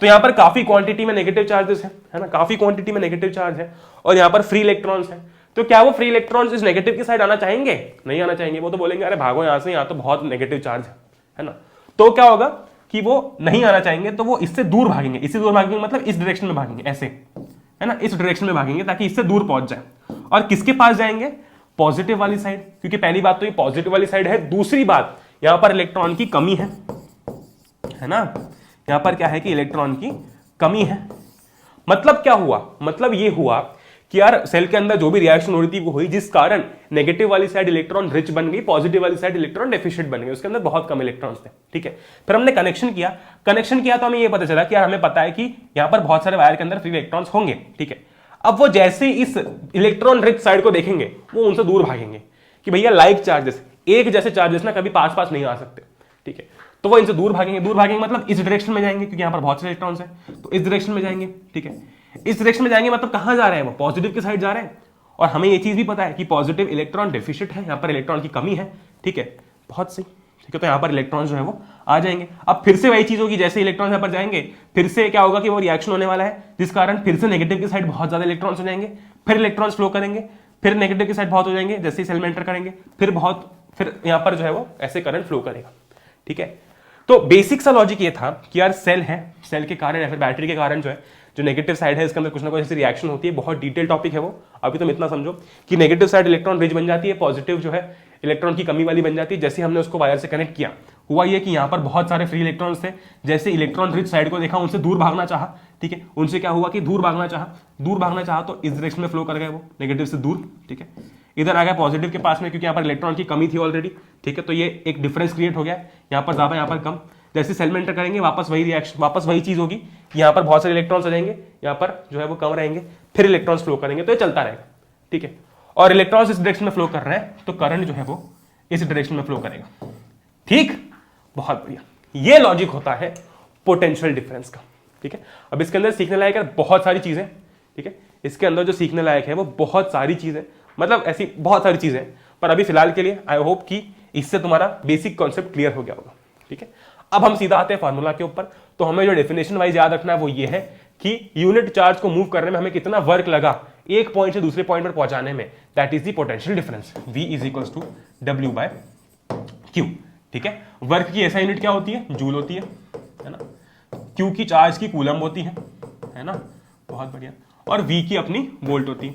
तो यहां पर काफी क्वांटिटी में नेगेटिव चार्जेस है ना, काफी क्वांटिटी में नेगेटिव चार्ज है, और यहां पर फ्री इलेक्ट्रॉन्स है। तो क्या वो फ्री इलेक्ट्रॉन्स इस नेगेटिव की साइड आना चाहेंगे? नहीं आना चाहेंगे, वो तो बोलेंगे अरे भागो यहां से, यहां तो बहुत नेगेटिव चार्ज है ना। तो क्या होगा कि वो नहीं आना चाहेंगे, तो वो इससे दूर भागेंगे। इससे दूर भागेंगे मतलब इस डायरेक्शन में भागेंगे, ऐसे, है ना, इस डायरेक्शन में भागेंगे ताकि इससे दूर पहुंच जाए। और किसके पास जाएंगे? पॉजिटिव वाली साइड, क्योंकि पहली बात तो ये पॉजिटिव वाली साइड है, दूसरी बात यहां पर इलेक्ट्रॉन की कमी है ना, यहां पर क्या है कि इलेक्ट्रॉन की कमी है। मतलब क्या हुआ? मतलब ये हुआ कि यार सेल के अंदर जो भी रिएक्शन हो रही थी वो हुई, जिस कारण नेगेटिव वाली साइड इलेक्ट्रॉन रिच बन गई, पॉजिटिव वाली साइड इलेक्ट्रॉन डेफिशिएंट बन गई, उसके अंदर बहुत कम इलेक्ट्रॉन्स थे, ठीक है। फिर हमने कनेक्शन किया तो हमें ये पता चला कि यार हमें पता है कि यहां पर बहुत सारे वायर के अंदर फ्री इलेक्ट्रॉन्स होंगे, ठीक है। अब वो जैसे इस इलेक्ट्रॉन रिच साइड को देखेंगे वो उनसे दूर भागेंगे कि भैया लाइक चार्जेस, एक जैसे चार्जेस ना कभी पास पास नहीं आ सकते, ठीक है। तो वो इनसे दूर भागेंगे, दूर भागेंगे मतलब इस डायरेक्शन में जाएंगे, क्योंकि यहां पर बहुत सारे इलेक्ट्रॉन्स हैं, तो इस डायरेक्शन में जाएंगे, ठीक है। इस डायरेक्शन में जाएंगे मतलब कहां जा रहे हैं वो? पॉजिटिव की साइड जा रहे हैं। और हमें ये चीज भी पता है कि पॉजिटिव इलेक्ट्रॉन डेफिशिएंट है, यहां पर इलेक्ट्रॉन की कमी है, ठीक है, बहुत सही, ठीक है। तो यहां पर इलेक्ट्रॉन जो है वो आ जाएंगे। अब फिर से वही चीज होगी, जैसे इलेक्ट्रॉन यहां पर जाएंगे फिर से क्या होगा कि वो रिएक्शन होने वाला है, जिस कारण फिर से नेगेटिव की साइड बहुत ज्यादा इलेक्ट्रॉन्स हो जाएंगे, फिर इलेक्ट्रॉन्स फ्लो करेंगे, फिर नेगेटिव की साइड बहुत हो जाएंगे, जैसे ही सेल में एंटर करेंगे फिर यहां पर जो है वो ऐसे करंट फ्लो करेगा, ठीक है। तो बेसिक सा लॉजिक ये था कि यार सेल है, सेल के कारण या फिर बैटरी के कारण जो है जो नेगेटिव साइड है इसके अंदर कुछ ना कुछ ऐसी रिएक्शन होती है। बहुत डिटेल टॉपिक है वो, अभी तुम इतना समझो कि नेगेटिव साइड इलेक्ट्रॉन रिच बन जाती है, पॉजिटिव जो है इलेक्ट्रॉन की कमी वाली बन जाती है। जैसे हमने उसको वायर से कनेक्ट किया, हुआ ये कि यहाँ पर बहुत सारे फ्री इलेक्ट्रॉन्स थे, जैसे इलेक्ट्रॉन रिच साइड को देखा उनसे दूर भागना चाहा, ठीक है, उनसे क्या हुआ कि दूर भागना चाहा तो इस डायरेक्शन में फ्लो कर गए वो नेगेटिव से दूर, ठीक है। इधर आ गया पॉजिटिव के पास में, क्योंकि यहाँ पर इलेक्ट्रॉन की कमी थी ऑलरेडी, ठीक है। तो ये एक डिफरेंस क्रिएट हो गया, यहाँ पर ज्यादा यहाँ पर कम। जैसे सेल में एंटर करेंगे वापस वही रिएक्शन, वापस वही चीज होगी, यहाँ पर बहुत सारे इलेक्ट्रॉन्स आ जाएंगे, यहाँ पर जो है वो कम रहेंगे, फिर इलेक्ट्रॉन्स फ्लो करेंगे, तो ये चलता रहेगा, ठीक है। और इलेक्ट्रॉन्स इस डायरेक्शन में फ्लो कर रहे हैं तो करंट जो है वो इस डायरेक्शन में फ्लो करेगा, ठीक, बहुत बढ़िया। ये लॉजिक होता है पोटेंशियल डिफरेंस का, ठीक है। अब इसके अंदर सीखने लायक है बहुत सारी चीजें, ठीक है, इसके अंदर जो सीखने लायक है वो बहुत सारी चीजें, मतलब ऐसी बहुत सारी चीजें, पर अभी फिलहाल के लिए आई होप कि इससे तुम्हारा बेसिक कॉन्सेप्ट क्लियर हो गया होगा, ठीक है। अब हम सीधा आते हैं फार्मूला के ऊपर। तो हमें जो डेफिनेशन वाइज याद रखना है वो ये है कि यूनिट चार्ज को मूव करने में हमें कितना वर्क लगा एक पॉइंट से दूसरे पॉइंट पर पहुंचाने में, that is the potential difference. V is equals to W/Q, ठीक है। वर्क की ऐसा यूनिट क्या होती है? जूल होती है ना। Q की चार्ज की कूलम होती है ना, बहुत बढ़िया। और V की अपनी वोल्ट होती है,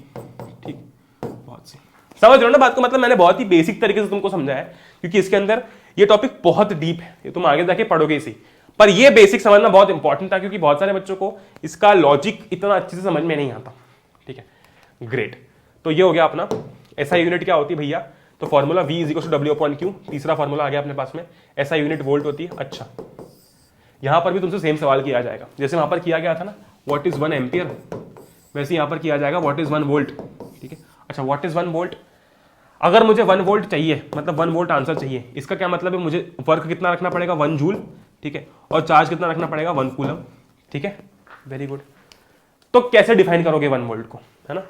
ठीक, बहुत सही। समझ रहे हो ना बात को? मतलब मैंने बहुत ही बेसिक तरीके से तुमको समझाया है, क्योंकि इसके अंदर ये टॉपिक बहुत डीप है, ये तुम आगे जाके पढ़ोगे इसी, पर ये बेसिक समझना बहुत इंपॉर्टेंट था, क्योंकि बहुत सारे बच्चों को इसका लॉजिक इतना अच्छे से समझ में नहीं आता, ठीक है, ग्रेट। तो ये हो गया अपना एसआई यूनिट क्या होती है भैया, तो formula V is equal to W/Q। तीसरा फॉर्मूला आ गया अपने पास में, एसआई यूनिट वोल्ट होती है। अच्छा, यहां पर भी तुमसे सेम सवाल किया जाएगा, जैसे वहां पर किया गया था ना व्हाट इज 1 एम्पियर, वैसे यहां पर किया जाएगा व्हाट इज 1 वोल्ट, ठीक है। अच्छा, व्हाट इज 1 वोल्ट, अगर मुझे 1 वोल्ट चाहिए, मतलब 1 वोल्ट आंसर चाहिए, इसका क्या मतलब है? मुझे वर्क कितना रखना पड़ेगा? 1 जूल, ठीक है, और चार्ज कितना रखना पड़ेगा? 1 कूलम, ठीक है, वेरी गुड। तो कैसे डिफाइन करोगे 1 वोल्ट को, है ना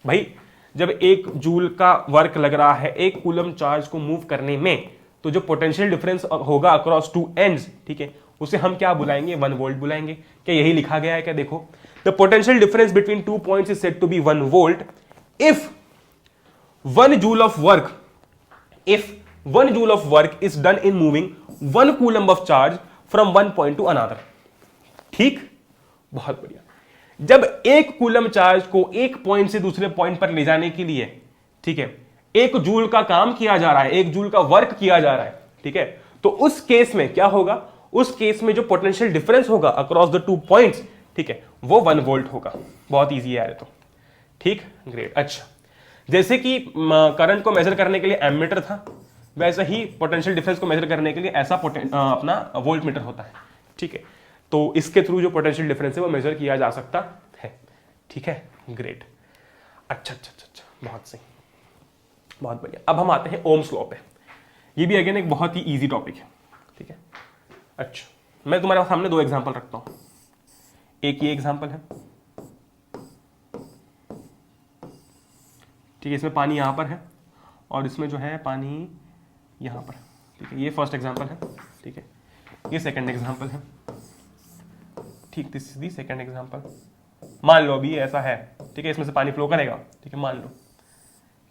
भाई? जब 1 जूल का वर्क लग रहा है 1 कूलम चार्ज को मूव करने में, तो जो पोटेंशियल डिफरेंस होगा अक्रॉस 2 एंड्स, ठीक है, उसे हम क्या बुलाएंगे? 1 वोल्ट बुलाएंगे। क्या यही लिखा गया है क्या? देखो, the potential difference between 2 points is said to be 1 volt if 1 joule of work if 1 joule of work is done in moving 1 coulomb of charge from one point to another। ठीक, बहुत बढ़िया। जब एक कूलम चार्ज को एक point से दूसरे point पर ले जाने के लिए, ठीक है, 1 जूल का काम किया जा रहा है, 1 जूल का वर्क किया जा रहा है, ठीक है, तो उस केस में क्या होगा, उस केस में जो पोटेंशियल डिफरेंस होगा अक्रॉस द 2 पॉइंट्स, ठीक है, वो 1 वोल्ट होगा। बहुत ईजी है तो, ठीक, ग्रेट। अच्छा, जैसे कि करंट को मेजर करने के लिए एमीटर था, वैसे ही पोटेंशियल डिफरेंस को मेजर करने के लिए ऐसा अपना वोल्ट मीटर होता है, ठीक है। तो इसके थ्रू जो पोटेंशियल डिफरेंस है वो मेजर किया जा सकता है, ठीक है, ग्रेट। अच्छा अच्छा अच्छा अच्छा, बहुत सही, बहुत बढ़िया। अब हम आते हैं ओम्स लॉ पे। ये भी अगेन एक बहुत ही इजी टॉपिक है, ठीक है। अच्छा, मैं तुम्हारे सामने 2 एग्जांपल रखता हूं। एक ये एग्जांपल है, ठीक है, इसमें पानी यहां पर है और इसमें जो है पानी यहां पर, ठीक है। ये फर्स्ट एग्जांपल है, ठीक है। ये सेकंड एग्जांपल है, ठीक, this is the second example. मान लो अभी ऐसा है, ठीक है, इसमें से पानी फ्लो करेगा, ठीक है, मान लो,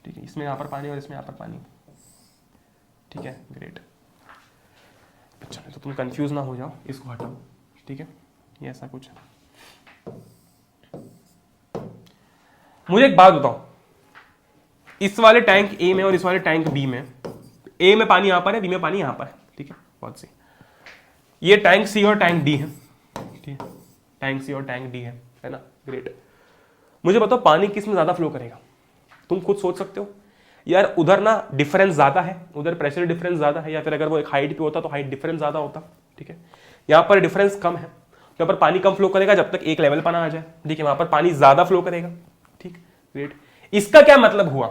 ठीक है, इसमें यहां पर पानी और इसमें यहां पर पानी, ठीक है, ग्रेट। अच्छा, तो तुम कंफ्यूज ना हो जाओ, इसको हटाओ, ठीक है, ये ऐसा कुछ है। मुझे एक बात बताओ, इस वाले टैंक ए में और इस वाले टैंक बी में, ए में पानी यहां पर है, बी में पानी यहां पर है, ठीक है, बहुत सही। ये टैंक सी और टैंक डी है, ठीक है, टैंक सी और टैंक डी है ना, ग्रेट। मुझे बताओ पानी किस में ज्यादा फ्लो करेगा? तुम खुद सोच सकते हो यार, उधर ना डिफरेंस ज्यादा है, उधर प्रेशर डिफरेंस ज्यादा है, या फिर अगर वो एक हाइट पे होता तो हाइट डिफरेंस ज्यादा होता, ठीक है। यहाँ पर डिफरेंस कम है, यहाँ पर पानी कम फ्लो करेगा जब तक एक लेवल पर ना आ जाए, ठीक है, वहां पर पानी ज्यादा फ्लो करेगा, ठीक, ग्रेट। इसका क्या मतलब हुआ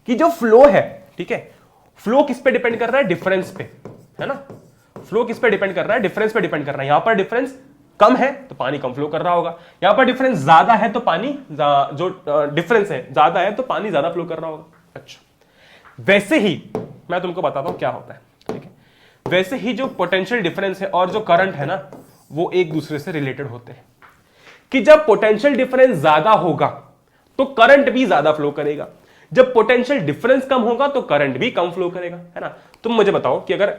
कि जो फ्लो है, ठीक है, फ्लो किस पे डिपेंड कर रहा है? डिफरेंस पे, है ना। फ्लो किस पे डिपेंड कर रहा है? डिफरेंस पे डिपेंड कर रहा है। यहां पर डिफरेंस कम है तो पानी कम फ्लो कर रहा होगा, यहां पर डिफरेंस ज्यादा है तो पानी जो डिफरेंस है ज्यादा है तो पानी ज्यादा फ्लो कर रहा होगा। अच्छा, वैसे ही मैं तुमको बताता हूं क्या होता है, ठीक है। वैसे ही जो पोटेंशियल डिफरेंस है और जो करंट है ना, वो एक दूसरे से रिलेटेड होते हैं, कि जब पोटेंशियल डिफरेंस ज्यादा होगा तो करंट भी ज्यादा फ्लो करेगा, जब पोटेंशियल डिफरेंस कम होगा तो करंट भी कम फ्लो करेगा, है ना। तुम मुझे बताओ कि अगर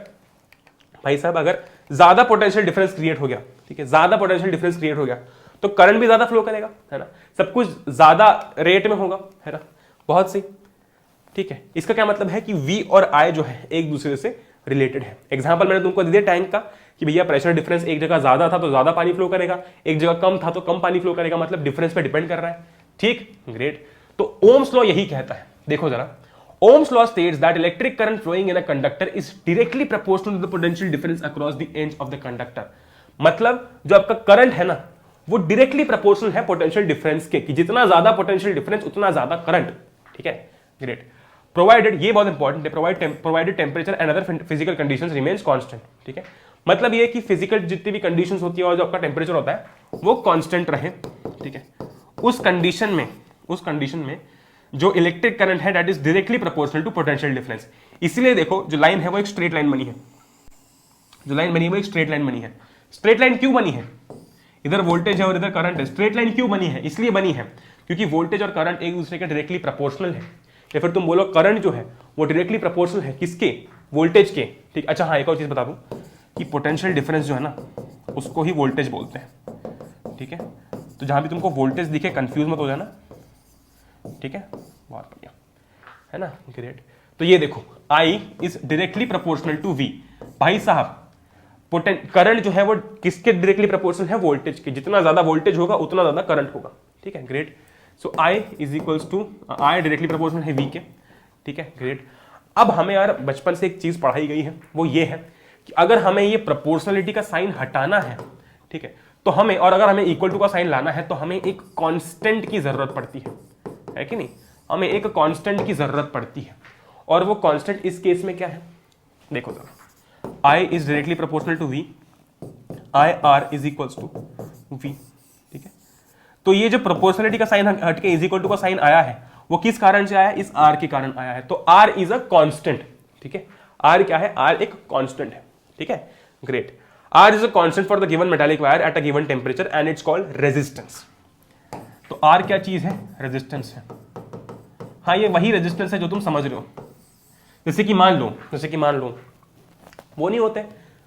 भाई साहब अगर ज्यादा पोटेंशियल डिफरेंस क्रिएट हो गया, ठीक है, ज्यादा पोटेंशियल डिफरेंस क्रिएट हो गया तो करंट भी ज्यादा फ्लो करेगा, है ना, सब कुछ ज्यादा रेट में होगा, है ना, बहुत सही, ठीक है। इसका क्या मतलब है कि V और I जो है एक दूसरे से रिलेटेड है। एग्जांपल मैंने तुमको दे दिया टैंक का कि भैया प्रेशर डिफरेंस एक जगह ज्यादा था तो ज्यादा पानी फ्लो करेगा, एक जगह कम था तो कम पानी फ्लो करेगा, मतलब डिफरेंस पे डिपेंड कर रहा है, ठीक, ग्रेट। तो ओम्स लॉ यही कहता है, देखो जरा, Ohm's law states that electric current flowing in a conductor is directly proportional to the potential difference across the ends of the conductor। मतलब जो आपका करंट है ना, वो डायरेक्टली प्रोपोर्शनल है पोटेंशियल डिफरेंस के, कि जितना ज्यादा पोटेंशियल डिफरेंस उतना ज्यादा करंट, ठीक है, ग्रेट। प्रोवाइडेड, ये बहुत इंपॉर्टेंट है, provided temperature and other physical conditions remains constant, ठीक है। मतलब ये कि फिजिकल जितनी भी कंडीशंस होती है और जो आपका टेम्परेचर होता है वो कांस्टेंट रहे, ठीक है। उस कंडीशन में जो इलेक्ट्रिक करंट है that is directly proportional to potential difference. इसीलिए देखो जो लाइन है वो एक स्ट्रेट लाइन बनी है, जो लाइन बनी है वो एक स्ट्रेट लाइन बनी है। स्ट्रेट लाइन क्यों बनी है? इधर वोल्टेज है और इधर करंट है। स्ट्रेट लाइन क्यों बनी है? इसलिए बनी है क्योंकि वोल्टेज और करंट एक दूसरे के डायरेक्टली प्रोपोर्शनल है, या फिर तुम बोलो करंट जो है वो डायरेक्टली प्रोपोर्शनल है किसके? वोल्टेज के, ठीक। अच्छा हाँ, एक और चीज बता दूं कि पोटेंशियल डिफरेंस जो है ना उसको ही वोल्टेज बोलते हैं, ठीक है। तो जहां भी तुमको वोल्टेज दिखे कंफ्यूज मत हो जाना, ठीक है, बहुत बढ़िया, है ना, ग्रेट। तो ये देखो I is directly proportional to V। भाई साहब करंट जो है वो किसके डायरेक्टली प्रोपोर्शनल है? वोल्टेज के। जितना ज्यादा वोल्टेज होगा उतना ज्यादा करंट होगा, ठीक है, great. So I is equals to I directly proportional है V के, ठीक है, ग्रेट। अब हमें यार बचपन से एक चीज पढ़ाई गई है, वो ये है कि अगर हमें ये प्रोपोर्शनलिटी का साइन हटाना है, ठीक है, तो हमें, और अगर हमें इक्वल टू का साइन लाना है तो हमें एक कांस्टेंट की जरूरत पड़ती है कि नहीं? हमें एक कांस्टेंट की जरूरत पड़ती है, और वो कांस्टेंट इस केस में क्या है? देखो जरा, I is directly proportional to V, I R is equals to V, ठीक है। तो ये जो प्रोपोर्शनलिटी का साइन हट के इज इक्वल टू का साइन आया है वो किस कारण से आया है? इस R के कारण आया है। तो R इज अ कांस्टेंट, ठीक है। R क्या है? R एक कांस्टेंट है, ठीक है, great. R is a constant for the given metallic wire at a given temperature and it's called resistance. तो R क्या चीज है? रेजिस्टेंस है। हाँ, ये वही रेजिस्टेंस है जो तुम समझ रहे हो। जैसे कि मान लो वो नहीं होते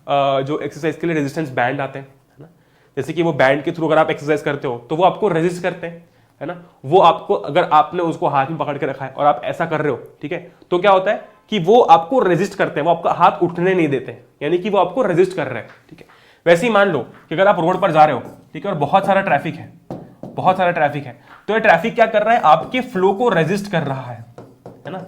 जो एक्सरसाइज के लिए रेजिस्टेंस बैंड आते हैं, है ना। जैसे कि वो बैंड के थ्रू अगर आप एक्सरसाइज करते हो तो वो आपको रेजिस्ट करते हैं, है ना। वो आपको, अगर आपने उसको हाथ में पकड़ के रखा है और आप ऐसा कर रहे हो, ठीक है, तो क्या होता है कि वो आपको रेजिस्ट करते हैं, वो आपका हाथ उठने नहीं देते, यानी कि वो आपको रेजिस्ट कर रहे हैं, ठीक है। वैसे ही मान लो कि अगर आप रोड पर जा रहे हो, ठीक है, और बहुत सारा ट्रैफिक है, तो ये ट्रैफिक क्या कर रहा है, आपके फ्लो को रेजिस्ट कर रहा है ना।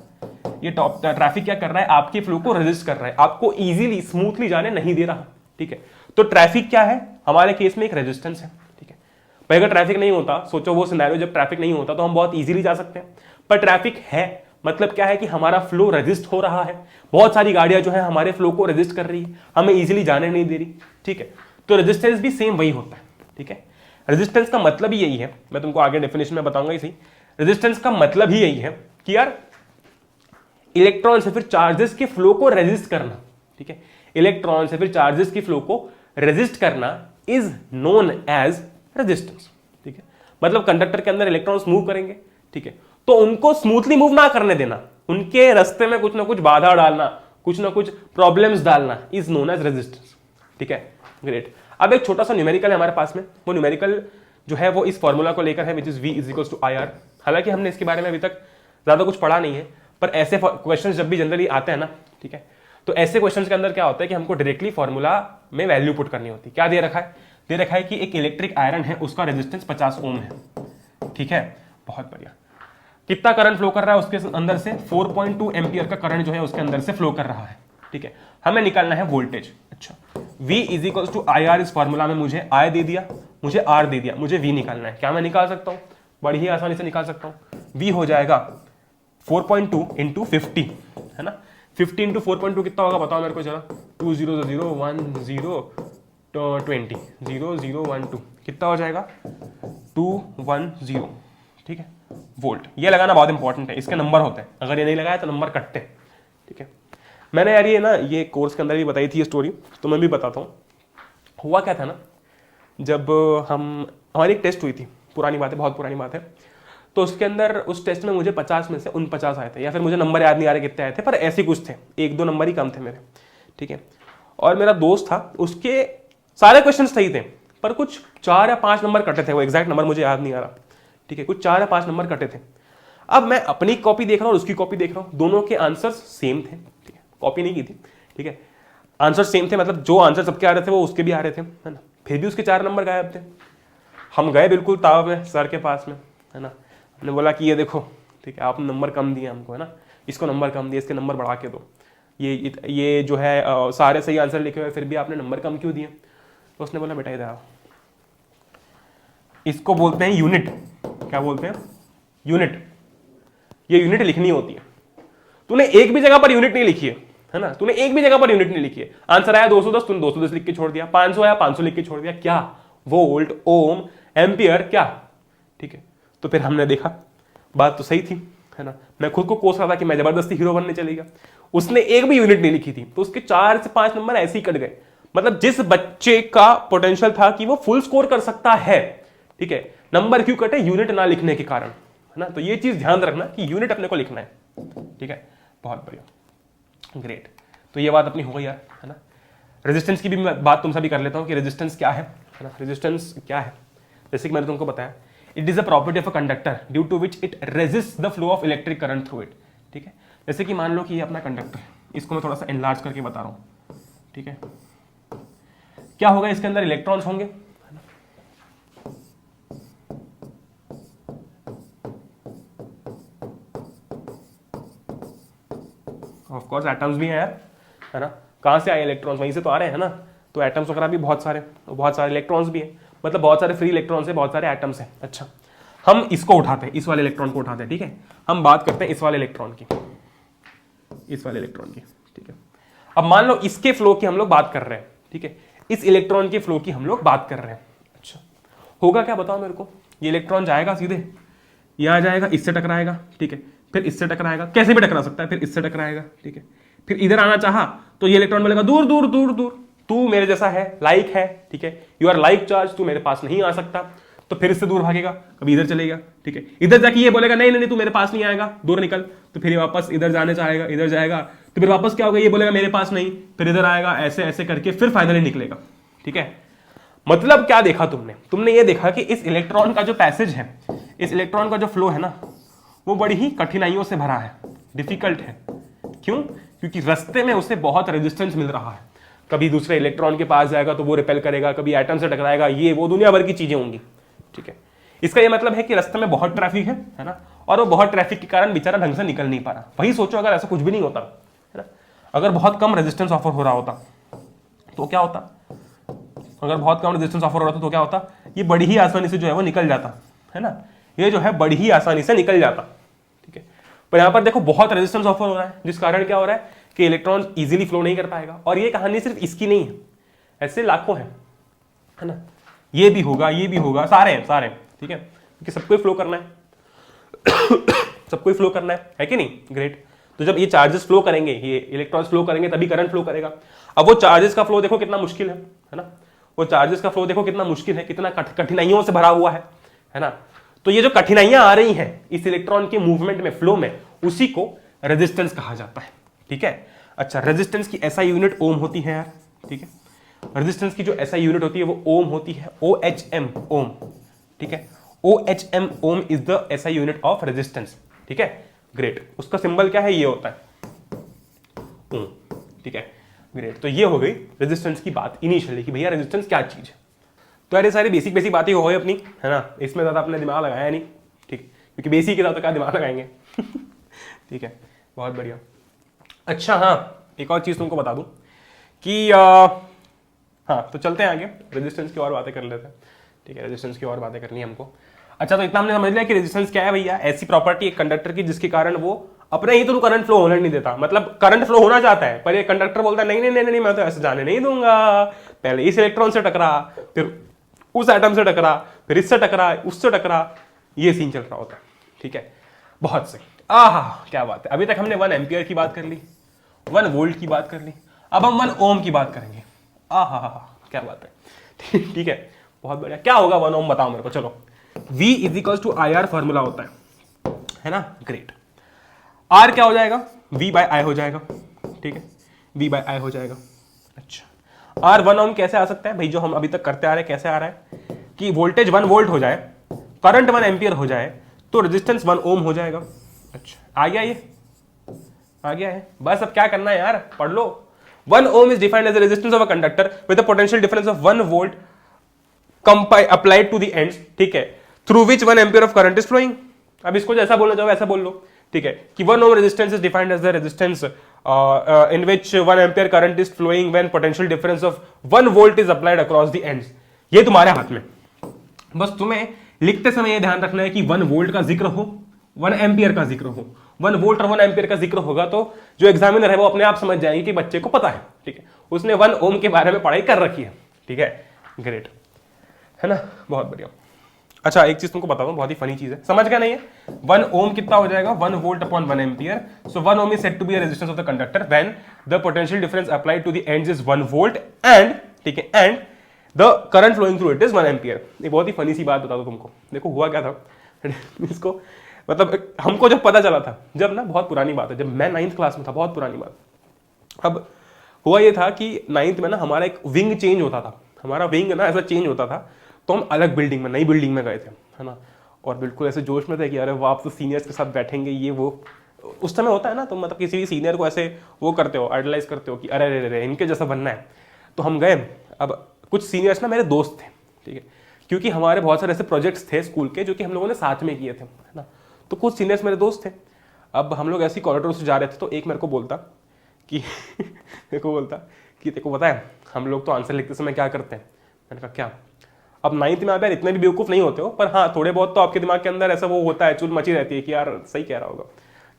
ये ट्रैफिक क्या कर रहा है, आपके फ्लो को रेजिस्ट कर रहा है, आपको इजीली स्मूथली जाने नहीं दे रहा, ठीक है। तो ट्रैफिक क्या है हमारे केस में, एक रेजिस्टेंस है, ठीक है। भाई अगर ट्रैफिक नहीं होता, सोचो वो सिनेरियो जब ट्रैफिक नहीं होता तो हम बहुत इजीली जा सकते हैं, पर ट्रैफिक है, मतलब क्या है कि हमारा फ्लो रेजिस्ट हो रहा है, बहुत सारी गाड़ियां जो है हमारे फ्लो को रेजिस्ट कर रही है, हमें इजीली जाने नहीं दे रही, ठीक है। तो रेजिस्टेंस भी सेम वही होता है, ठीक है। रेजिस्टेंस का मतलब ही यही है, मैं तुमको आगे डेफिनेशन में बताऊंगा इसी। रेजिस्टेंस का मतलब ही यही है कि यार इलेक्ट्रॉन से फिर चार्जेस के फ्लो को रेजिस्ट करना, ठीक है। इलेक्ट्रॉन से फिर चार्जेस के फ्लो को रेजिस्ट करना इज नोन एज रेजिस्टेंस, ठीक है। मतलब कंडक्टर के अंदर इलेक्ट्रॉन्स मूव करेंगे, ठीक है, तो उनको स्मूथली मूव ना करने देना, उनके रास्ते में कुछ ना कुछ बाधा डालना, कुछ ना कुछ प्रॉब्लम्स डालना इज नोन एज रेजिस्टेंस, ठीक है। ग्रेट। अब एक छोटा सा न्यूमेरिकल है हमारे पास में, वो न्यूमेरिकल जो है वो इस फॉर्मूला को लेकर है, which is V is equals to IR। हालांकि हमने इसके बारे में अभी तक ज्यादा कुछ पढ़ा नहीं है, पर ऐसे क्वेश्चंस जब भी जनरली आते हैं ना, ठीक है, तो ऐसे क्वेश्चंस के अंदर क्या होता है कि हमको डायरेक्टली फॉर्मूला में वैल्यू पुट करनी होती है। क्या दे रखा है, दे रखा है कि एक इलेक्ट्रिक आयरन है, उसका रेजिस्टेंस 50 ओम है, ठीक है, बहुत बढ़िया। कितना करंट फ्लो कर रहा है उसके अंदर से, 4.2 एम्पियर का करंट जो है उसके अंदर से फ्लो कर रहा है, ठीक है। हमें निकालना है वोल्टेज। अच्छा, V is equals to IR, इस फॉर्मूला में मुझे I दे दिया, मुझे R दे दिया, मुझे V निकालना है। क्या मैं निकाल सकता हूं, बड़ी ही आसानी से निकाल सकता हूं। V हो जाएगा 4.2 इंटू 50, है ना। 50 इंटू 4.2 कितना होगा बताओ मेरे को जरा। 2 0 0 1 0 20 0 0 1 2 कितना हो जाएगा 210, ठीक है, वोल्ट। ये लगाना बहुत इंपॉर्टेंट है, इसके नंबर होते हैं, अगर ये नहीं लगाया तो नंबर कटते हैं, ठीक है। मैंने यार ये कोर्स के अंदर भी बताई थी ये स्टोरी, तो मैं भी बताता हूँ। हुआ क्या था ना, जब हमारी एक टेस्ट हुई थी, पुरानी बात है, बहुत पुरानी बात है, तो उसके अंदर उस टेस्ट में मुझे 50 में से 49 आए थे, या फिर मुझे नंबर याद नहीं आ रहे कितने आए थे, पर ऐसे कुछ थे, 1-2 नंबर ही कम थे मेरे, ठीक है। और मेरा दोस्त था, उसके सारे क्वेश्चन सही थे, पर कुछ 4 या 5 नंबर कटे थे, वो एग्जैक्ट नंबर मुझे याद नहीं आ रहा, ठीक है, कुछ 4 या 5 नंबर कटे थे। अब मैं अपनी कॉपी देख रहा हूँ और उसकी कॉपी देख रहा हूँ, दोनों के आंसर्स सेम थे, ठीक है, कॉपी नहीं की थी, ठीक है, आंसर सेम थे, मतलब जो आंसर सबके आ रहे थे वो उसके भी आ रहे थे, है ना। फिर भी उसके 4 नंबर गायब थे। हम गए बिल्कुल ताव में सर के पास में, है ना, हमने बोला कि ये देखो, ठीक है, आपने नंबर कम दिए हमको, है ना, इसको नंबर कम दिए, इसके नंबर बढ़ा के दो, ये जो है सारे सही आंसर लिखे हुए, फिर भी आपने नंबर कम क्यों दिए। तो उसने बोला बेटा इधर आओ, इसको बोलते हैं यूनिट। क्या बोलते हैं, यूनिट। ये यूनिट लिखनी होती है, तूने एक भी जगह पर यूनिट नहीं लिखी है ना, तूने एक भी जगह पर यूनिट नहीं लिखी है। आंसर आया 210, तूने 210 लिख के छोड़ दिया, 500 आया 500 लिख के छोड़ दिया, क्या वोल्ट, ओम, एम्पियर, क्या, ठीक है। तो फिर हमने देखा बात तो सही थी, है ना। मैं खुद को कोस रहा था कि मैं जबरदस्ती हीरो बनने चलेगा, उसने एक भी यूनिट नहीं लिखी थी, तो उसके 4 से 5 नंबर ऐसे ही कट गए। मतलब जिस बच्चे का पोटेंशियल था कि वो फुल स्कोर कर सकता है, ठीक है, नंबर क्यों कटे, यूनिट ना लिखने के कारण, है ना। तो ये चीज ध्यान रखना कि यूनिट अपने को लिखना है, ठीक है, बहुत बढ़िया, ग्रेट। तो ये बात अपनी हो गई यार, है ना। रेजिस्टेंस की भी मैं बात तुमसे भी कर लेता हूं कि रेजिस्टेंस क्या है ना। रेजिस्टेंस क्या है, जैसे कि मैंने तुमको बताया, it is a property of a conductor due to which it resist the flow of electric current through it, ठीक है। जैसे कि मान लो कि ये अपना कंडक्टर है, इसको मैं थोड़ा सा एनलार्ज करके बता रहा हूं, ठीक है। क्या होगा, इसके अंदर इलेक्ट्रॉन्स होंगे, ऑफ कोर्स एटम्स भी हैं यार, है ना। कहां से आए इलेक्ट्रॉन्स, वहीं से तो आ रहे हैं ना। तो एटम्स वगैरह भी बहुत सारे, बहुत सारे इलेक्ट्रॉन्स भी हैं, मतलब बहुत सारे फ्री इलेक्ट्रॉन्स हैं, बहुत सारे एटम्स हैं। अच्छा, हम इसको उठाते हैं, इस वाले इलेक्ट्रॉन को उठाते हैं, ठीक है। हम बात करते हैं इस वाले इलेक्ट्रॉन की, इस वाले इलेक्ट्रॉन की, ठीक है। अब मान लो इसके फ्लो की हम लोग बात कर रहे हैं, ठीक है, इस इलेक्ट्रॉन के फ्लो की हम लोग बात कर रहे हैं। अच्छा, होगा क्या बताओ मेरे को, ये इलेक्ट्रॉन जाएगा सीधे, ये आ जाएगा, इससे टकराएगा, ठीक है, फिर इससे टकराएगा, कैसे भी टकरा सकता है, फिर इससे टकराएगा, ठीक है, फिर इधर आना चाहा तो ये इलेक्ट्रॉन बोलेगा दूर दूर दूर दूर, तू मेरे जैसा है, लाइक है, ठीक है, यू आर लाइक चार्ज, तू मेरे पास नहीं आ सकता। तो फिर इससे दूर भागेगा, कभी इधर चलेगा, ठीक है। इधर जाके ये बोलेगा नहीं नहीं नहीं तू मेरे पास नहीं आएगा, दूर निकल, तो फिर ये वापस इधर जाने चाहेगा, इधर जाएगा, तो फिर वापस क्या होगा, ये बोलेगा मेरे पास नहीं, फिर इधर आएगा, ऐसे ऐसे करके फिर फाइनली निकलेगा, ठीक है। मतलब क्या देखा तुमने ये देखा कि इस इलेक्ट्रॉन का जो पैसेज है, इस इलेक्ट्रॉन का जो फ्लो है ना, वो बड़ी ही कठिनाइयों से भरा है, डिफिकल्ट है। क्यों? क्योंकि रास्ते में उसे बहुत रेजिस्टेंस मिल रहा है। कभी दूसरे इलेक्ट्रॉन के पास जाएगा तो वो रिपेल करेगा, कभी एटम से टकराएगा, ये वो दुनिया भर की चीजें होंगी, ठीक है। इसका ये मतलब है कि रास्ते में बहुत ट्रैफिक है ना, और वो बहुत ट्रैफिक के कारण बेचारा ढंग से निकल नहीं पा रहा। वही सोचो अगर ऐसा कुछ भी नहीं होता, है ना, अगर बहुत कम रेजिस्टेंस ऑफर हो रहा होता तो क्या होता, अगर बहुत कम रेजिस्टेंस ऑफर हो रहा था तो क्या होता, ये बड़ी ही आसानी से जो है वो निकल जाता, है ना, ये जो है बड़ी ही आसानी से निकल जाता, ठीक है। पर यहां पर देखो बहुत रेजिस्टेंस ऑफर हो रहा है, जिस कारण क्या हो रहा है कि इलेक्ट्रॉन इजीली फ्लो नहीं कर पाएगा। और ये कहानी सिर्फ इसकी नहीं है, ऐसे लाखों है ना, ये भी होगा, ये भी होगा, सारे हैं, ठीक है, क्योंकि सबको फ्लो करना है सबको फ्लो करना है कि नहीं, ग्रेट। तो जब ये चार्जेस फ्लो करेंगे, ये इलेक्ट्रॉन्स फ्लो करेंगे, तभी करंट फ्लो करेगा। अब वो चार्जेस का फ्लो देखो कितना मुश्किल है ना, वो चार्जेस का फ्लो देखो कितना मुश्किल है, कितना कठिनाइयों से भरा हुआ है ना। तो ये जो कठिनाइयां आ रही हैं इस इलेक्ट्रॉन के मूवमेंट में, फ्लो में, उसी को रेजिस्टेंस कहा जाता है, ठीक है। अच्छा, रेजिस्टेंस की ऐसा यूनिट ओम होती है यार, ठीक है। रेजिस्टेंस की जो ऐसा यूनिट होती है वो ओम होती है, OHM, ओम, ठीक है। OHM, ओम इज द ऐसा यूनिट ऑफ रेजिस्टेंस, ठीक है, ग्रेट। उसका सिंबल क्या है, ये होता है ओम, ठीक है, ग्रेट। तो ये हो गई रेजिस्टेंस की बात इनिशियली कि भैया रेजिस्टेंस क्या चीज है। तो यार ये सारी बेसिक बातें हो गई अपनी, है ना, इसमें ज्यादा अपने दिमाग लगाया नहीं, ठीक, क्योंकि बेसिक के साथ तो क्या दिमाग लगाएंगे ठीक है, बहुत बढ़िया। अच्छा हाँ, एक और चीज तुमको बता दूं कि हाँ, तो चलते हैं आगे, रेजिस्टेंस की और बातें कर लेते हैं, ठीक है, रेजिस्टेंस की और बातें करनी है हमको। अच्छा, तो इतना हमने समझ लिया कि रेजिस्टेंस क्या है भैया, ऐसी प्रॉपर्टी एक कंडक्टर की जिसके कारण वो अपने ही तो करंट फ्लो होने नहीं देता। मतलब करंट फ्लो होना चाहता है पर ये कंडक्टर बोलता है नहीं नहीं नहीं नहीं, मैं तो ऐसे जाने नहीं दूंगा, पहले इस इलेक्ट्रॉन से टकरा, फिर उस एटम से टकरा, फिर इससे टकरा, उससे टकरा, ये सीन चल रहा होता है, ठीक है। बहुत सही, आहा क्या बात है। अभी तक हमने 1 एम्पियर की बात कर ली, 1 वोल्ट की बात कर ली, अब हम 1 ओम की बात करेंगे। आहा क्या बात है ठीक है, बहुत बढ़िया। क्या होगा 1 ओम, बताओ मेरे को, चलो। V is equal to IR formula होता है ना, ग्रेट। R क्या हो जाएगा, V बाय I हो जाएगा, ठीक है, V बाय I हो जाएगा। अच्छा, R 1 ओम कैसे आ सकता है भाई, जो हम अभी तक करते आ रहे हैं, कैसे आ रहा है कि वोल्टेज 1 वोल्ट हो जाए, करंट 1 एम्पियर हो जाए, तो रेजिस्टेंस 1 ओम हो जाएगा। अच्छा, आ गया, ये आ गया है, बस अब क्या करना है यार, पढ़ लो। 1 ohm is defined as the resistance of a conductor with a potential difference of 1 volt applied to the ends, ठीक है, through which 1 ampere of current is flowing। अब इसको जैसा बोलना चाहो वैसा बोल लो, ठीक है, कि 1 ohm resistance is defined as the resistance in which 1 ampere current is flowing when potential difference of 1 volt is applied across the ends। ये तुम्हारे हाथ में, बस तुम्हें लिखते समय ये ध्यान रखना है कि 1 वोल्ट का जिक्र हो, 1 एम्पियर का जिक्र हो। 1 वोल्ट और 1 एम्पियर का जिक्र होगा तो जो एग्जामिनर है वो अपने आप समझ जाएंगे कि बच्चे को पता है, ठीक है, उसने 1 ओम के बारे में पढ़ाई कर रखी है, ठीक है, ग्रेट, है ना, बहुत बढ़िया। अच्छा, एक चीज तुमको बता दूं, बहुत ही फनी चीज है, समझ गया नहीं है। 1 ओम कितना हो जाएगा, 1 volt upon 1 ampere. So 1 ohm is said to be resistance of the conductor when the potential difference applied to the ends is 1 volt and, ठीक है, and the current flowing through it is 1 ampere. ये बहुत ही funny सी बात बता दो तुमको। देखो हुआ क्या था इसको, मतलब हमको जब पता चला था, जब ना, बहुत पुरानी बात है, जब मैं 9th क्लास में था, बहुत पुरानी बात। अब हुआ ये था कि 9th में ना हमारा एक विंग चेंज होता था, हमारा विंग ना ऐसा चेंज होता था, तो हम अलग बिल्डिंग में, नई बिल्डिंग में गए थे, है ना, और बिल्कुल ऐसे जोश में थे कि अरे वो आप तो सीनियर्स के साथ बैठेंगे, ये वो उस समय होता है ना, तो मतलब किसी भी सीनियर को ऐसे वो करते हो, आइडलाइज करते हो कि अरे रे रे इनके जैसा बनना है। तो हम गए। अब कुछ सीनियर्स ना मेरे दोस्त थे, ठीक है, क्योंकि हमारे बहुत सारे ऐसे प्रोजेक्ट्स थे स्कूल के जो कि हम लोगों ने साथ में किए थे, है ना, तो कुछ सीनियर्स मेरे दोस्त थे। अब हम लोग ऐसी कॉरिडोर से जा रहे थे तो एक मेरे को बोलता कि तेरे को पता है हम लोग तो आंसर लिखते समय क्या करते हैं। मैंने कहा क्या। अब 9th में आप यार इतने भी बेवकूफ़ नहीं होते हो, पर हाँ थोड़े बहुत तो आपके दिमाग के अंदर ऐसा वो होता है, चुल मची रहती है कि यार सही कह रहा होगा।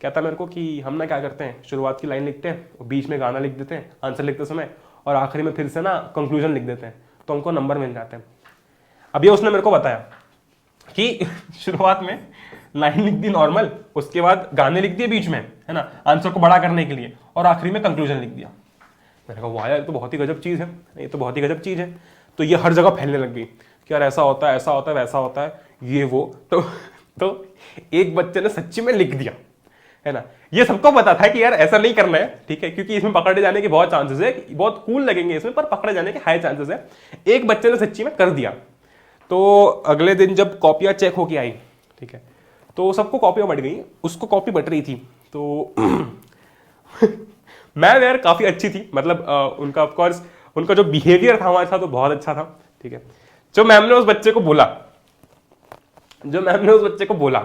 कहता मेरे को कि हम ना क्या करते हैं, शुरुआत की लाइन लिखते हैं, बीच में गाना लिख देते हैं आंसर लिखते समय, और आखिरी में फिर से ना कंक्लूजन लिख देते हैं, तो हमको नंबर मिल जाते हैं। अब ये उसने मेरे को बताया कि शुरुआत में लाइन लिख दी नॉर्मल, उसके बाद गाने लिख दिए बीच में, है ना, आंसर को बड़ा करने के लिए, और आखिरी में कंक्लूजन लिख दिया। मैंने कहा वाह यार, तो बहुत ही गजब चीज़ है, ये तो बहुत ही गजब चीज़ है। तो ये हर जगह फैलने लग गई। कि यार ऐसा होता है, ऐसा होता है, वैसा होता है, ये वो। तो एक बच्चे ने सच्ची में लिख दिया, है ना। ये सबको पता था कि यार ऐसा नहीं करना है, ठीक है, क्योंकि इसमें पकड़े जाने के बहुत चांसेस है, बहुत कूल लगेंगे इसमें, पर पकड़े जाने के हाई चांसेस है। एक बच्चे ने सच्ची में कर दिया। तो अगले दिन जब कॉपियां चेक होके आई, ठीक है, तो सबको कॉपियां बट गई, उसको कॉपी बट रही थी। तो मैं यार काफी अच्छी थी, मतलब उनका ऑफकोर्स उनका जो बिहेवियर था हमारे साथ तो बहुत अच्छा था, ठीक है। जो मैम ने उस बच्चे को बोला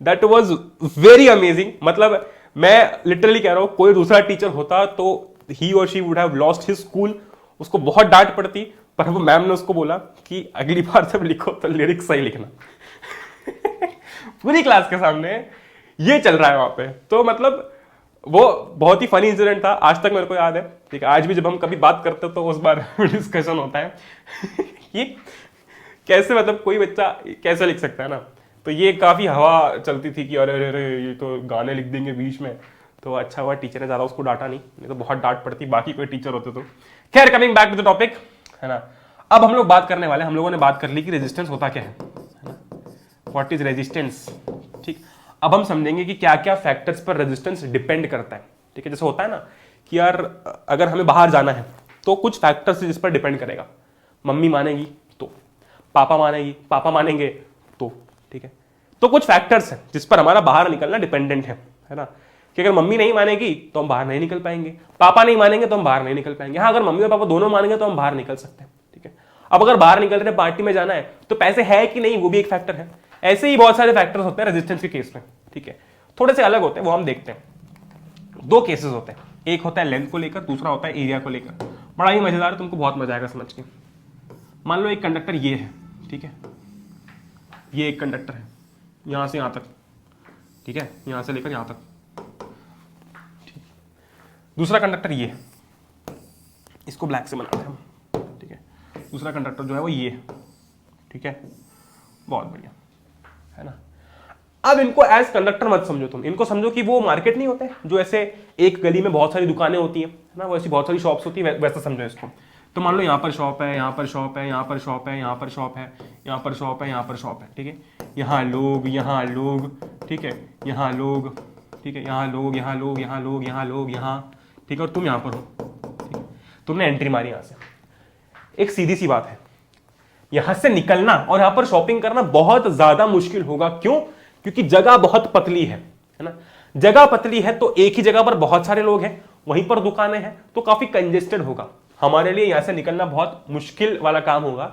दैट वाज वेरी अमेजिंग। मतलब मैं लिटरली कह रहा हूं, कोई दूसरा टीचर होता तो ही और she would have lost his school, उसको बहुत डांट पड़ती, पर वो मैम ने उसको बोला कि अगली बार जब लिखो तो लिरिक्स सही लिखना। पूरी क्लास के सामने ये चल रहा है वहां पे। तो मतलब वो बहुत ही फनी इंसिडेंट था, आज तक मेरे को याद है, ठीक है। आज भी जब हम कभी बात करते तो उस बार डिस्कशन होता है ये कैसे, मतलब कोई बच्चा कैसे लिख सकता है ना। तो ये काफी हवा चलती थी कि अरे अरे अरे ये तो गाने लिख देंगे बीच में। तो अच्छा हुआ टीचर ने ज्यादा उसको डांटा नहीं तो बहुत डांट पड़ती बाकी कोई टीचर होते तो। खैर, coming back to the topic, है ना। अब हम लोग बात करने वाले, हम लोगों ने बात कर ली कि रेजिस्टेंस होता क्या है ना, व्हाट इज रेजिस्टेंस, ठीक। अब हम समझेंगे कि क्या क्या फैक्टर्स पर रेजिस्टेंस डिपेंड करता है, ठीक है। जैसे होता है ना कि यार अगर हमें बाहर जाना है तो कुछ फैक्टर्स जिस पर डिपेंड करेगा, मम्मी मानेगी तो, पापा मानेंगे तो, ठीक है। तो कुछ फैक्टर्स हैं जिस पर हमारा बाहर निकलना डिपेंडेंट है ना, कि अगर मम्मी नहीं मानेगी तो हम बाहर नहीं निकल पाएंगे, पापा नहीं मानेंगे तो हम बाहर नहीं निकल पाएंगे। हाँ, अगर मम्मी और पापा दोनों मानेंगे तो हम बाहर निकल सकते हैं, ठीक है। अब अगर बाहर निकल रहे पार्टी में जाना है तो पैसे है कि नहीं वो भी एक फैक्टर है। ऐसे ही बहुत सारे फैक्टर्स होते हैं रेजिस्टेंस के केस में, ठीक है। थोड़े से अलग होते हैं, वो हम देखते हैं। दो केसेस होते हैं, एक होता है लेंथ को लेकर, दूसरा होता है एरिया को लेकर। बड़ा ही मजेदार है, तुमको बहुत मजा आएगा समझ के। मान लो एक कंडक्टर ये है, ठीक है, ये एक कंडक्टर है यहां से यहां तक, ठीक है, यहां से लेकर यहां तक, ठीक। दूसरा कंडक्टर ये है, इसको ब्लैक से बनाते हैं हम, ठीक है। दूसरा कंडक्टर जो है वो ये है, ठीक है, बहुत बढ़िया, है ना। अब इनको एज कंडक्टर मत समझो तुम, इनको समझो कि वो मार्केट नहीं होते जो ऐसे एक गली में बहुत सारी दुकानें होती हैं, है ना, वैसी बहुत सारी शॉप्स होती है, वैसा समझो इसको। तो मान लो यहाँ पर शॉप है, यहाँ पर शॉप है, यहाँ पर शॉप है, यहाँ पर शॉप है, यहाँ पर शॉप है, यहाँ पर शॉप है, ठीक है। यहाँ लोग, ठीक है, यहाँ लोग, ठीक है, यहाँ लोग, यहाँ लोग, यहाँ लोग, यहाँ लोग, यहाँ, ठीक है, और तुम यहाँ पर हो, ठीक है। तुमने एंट्री मारी यहाँ से। एक सीधी सी बात है, यहां से निकलना और यहां पर शॉपिंग करना बहुत ज्यादा मुश्किल होगा। क्यों? क्योंकि जगह बहुत पतली है ना। जगह पतली है तो एक ही जगह पर बहुत सारे लोग हैं, वहीं पर दुकानें हैं, तो काफी कंजेस्टेड होगा। हमारे लिए यहां से निकलना बहुत मुश्किल वाला काम होगा।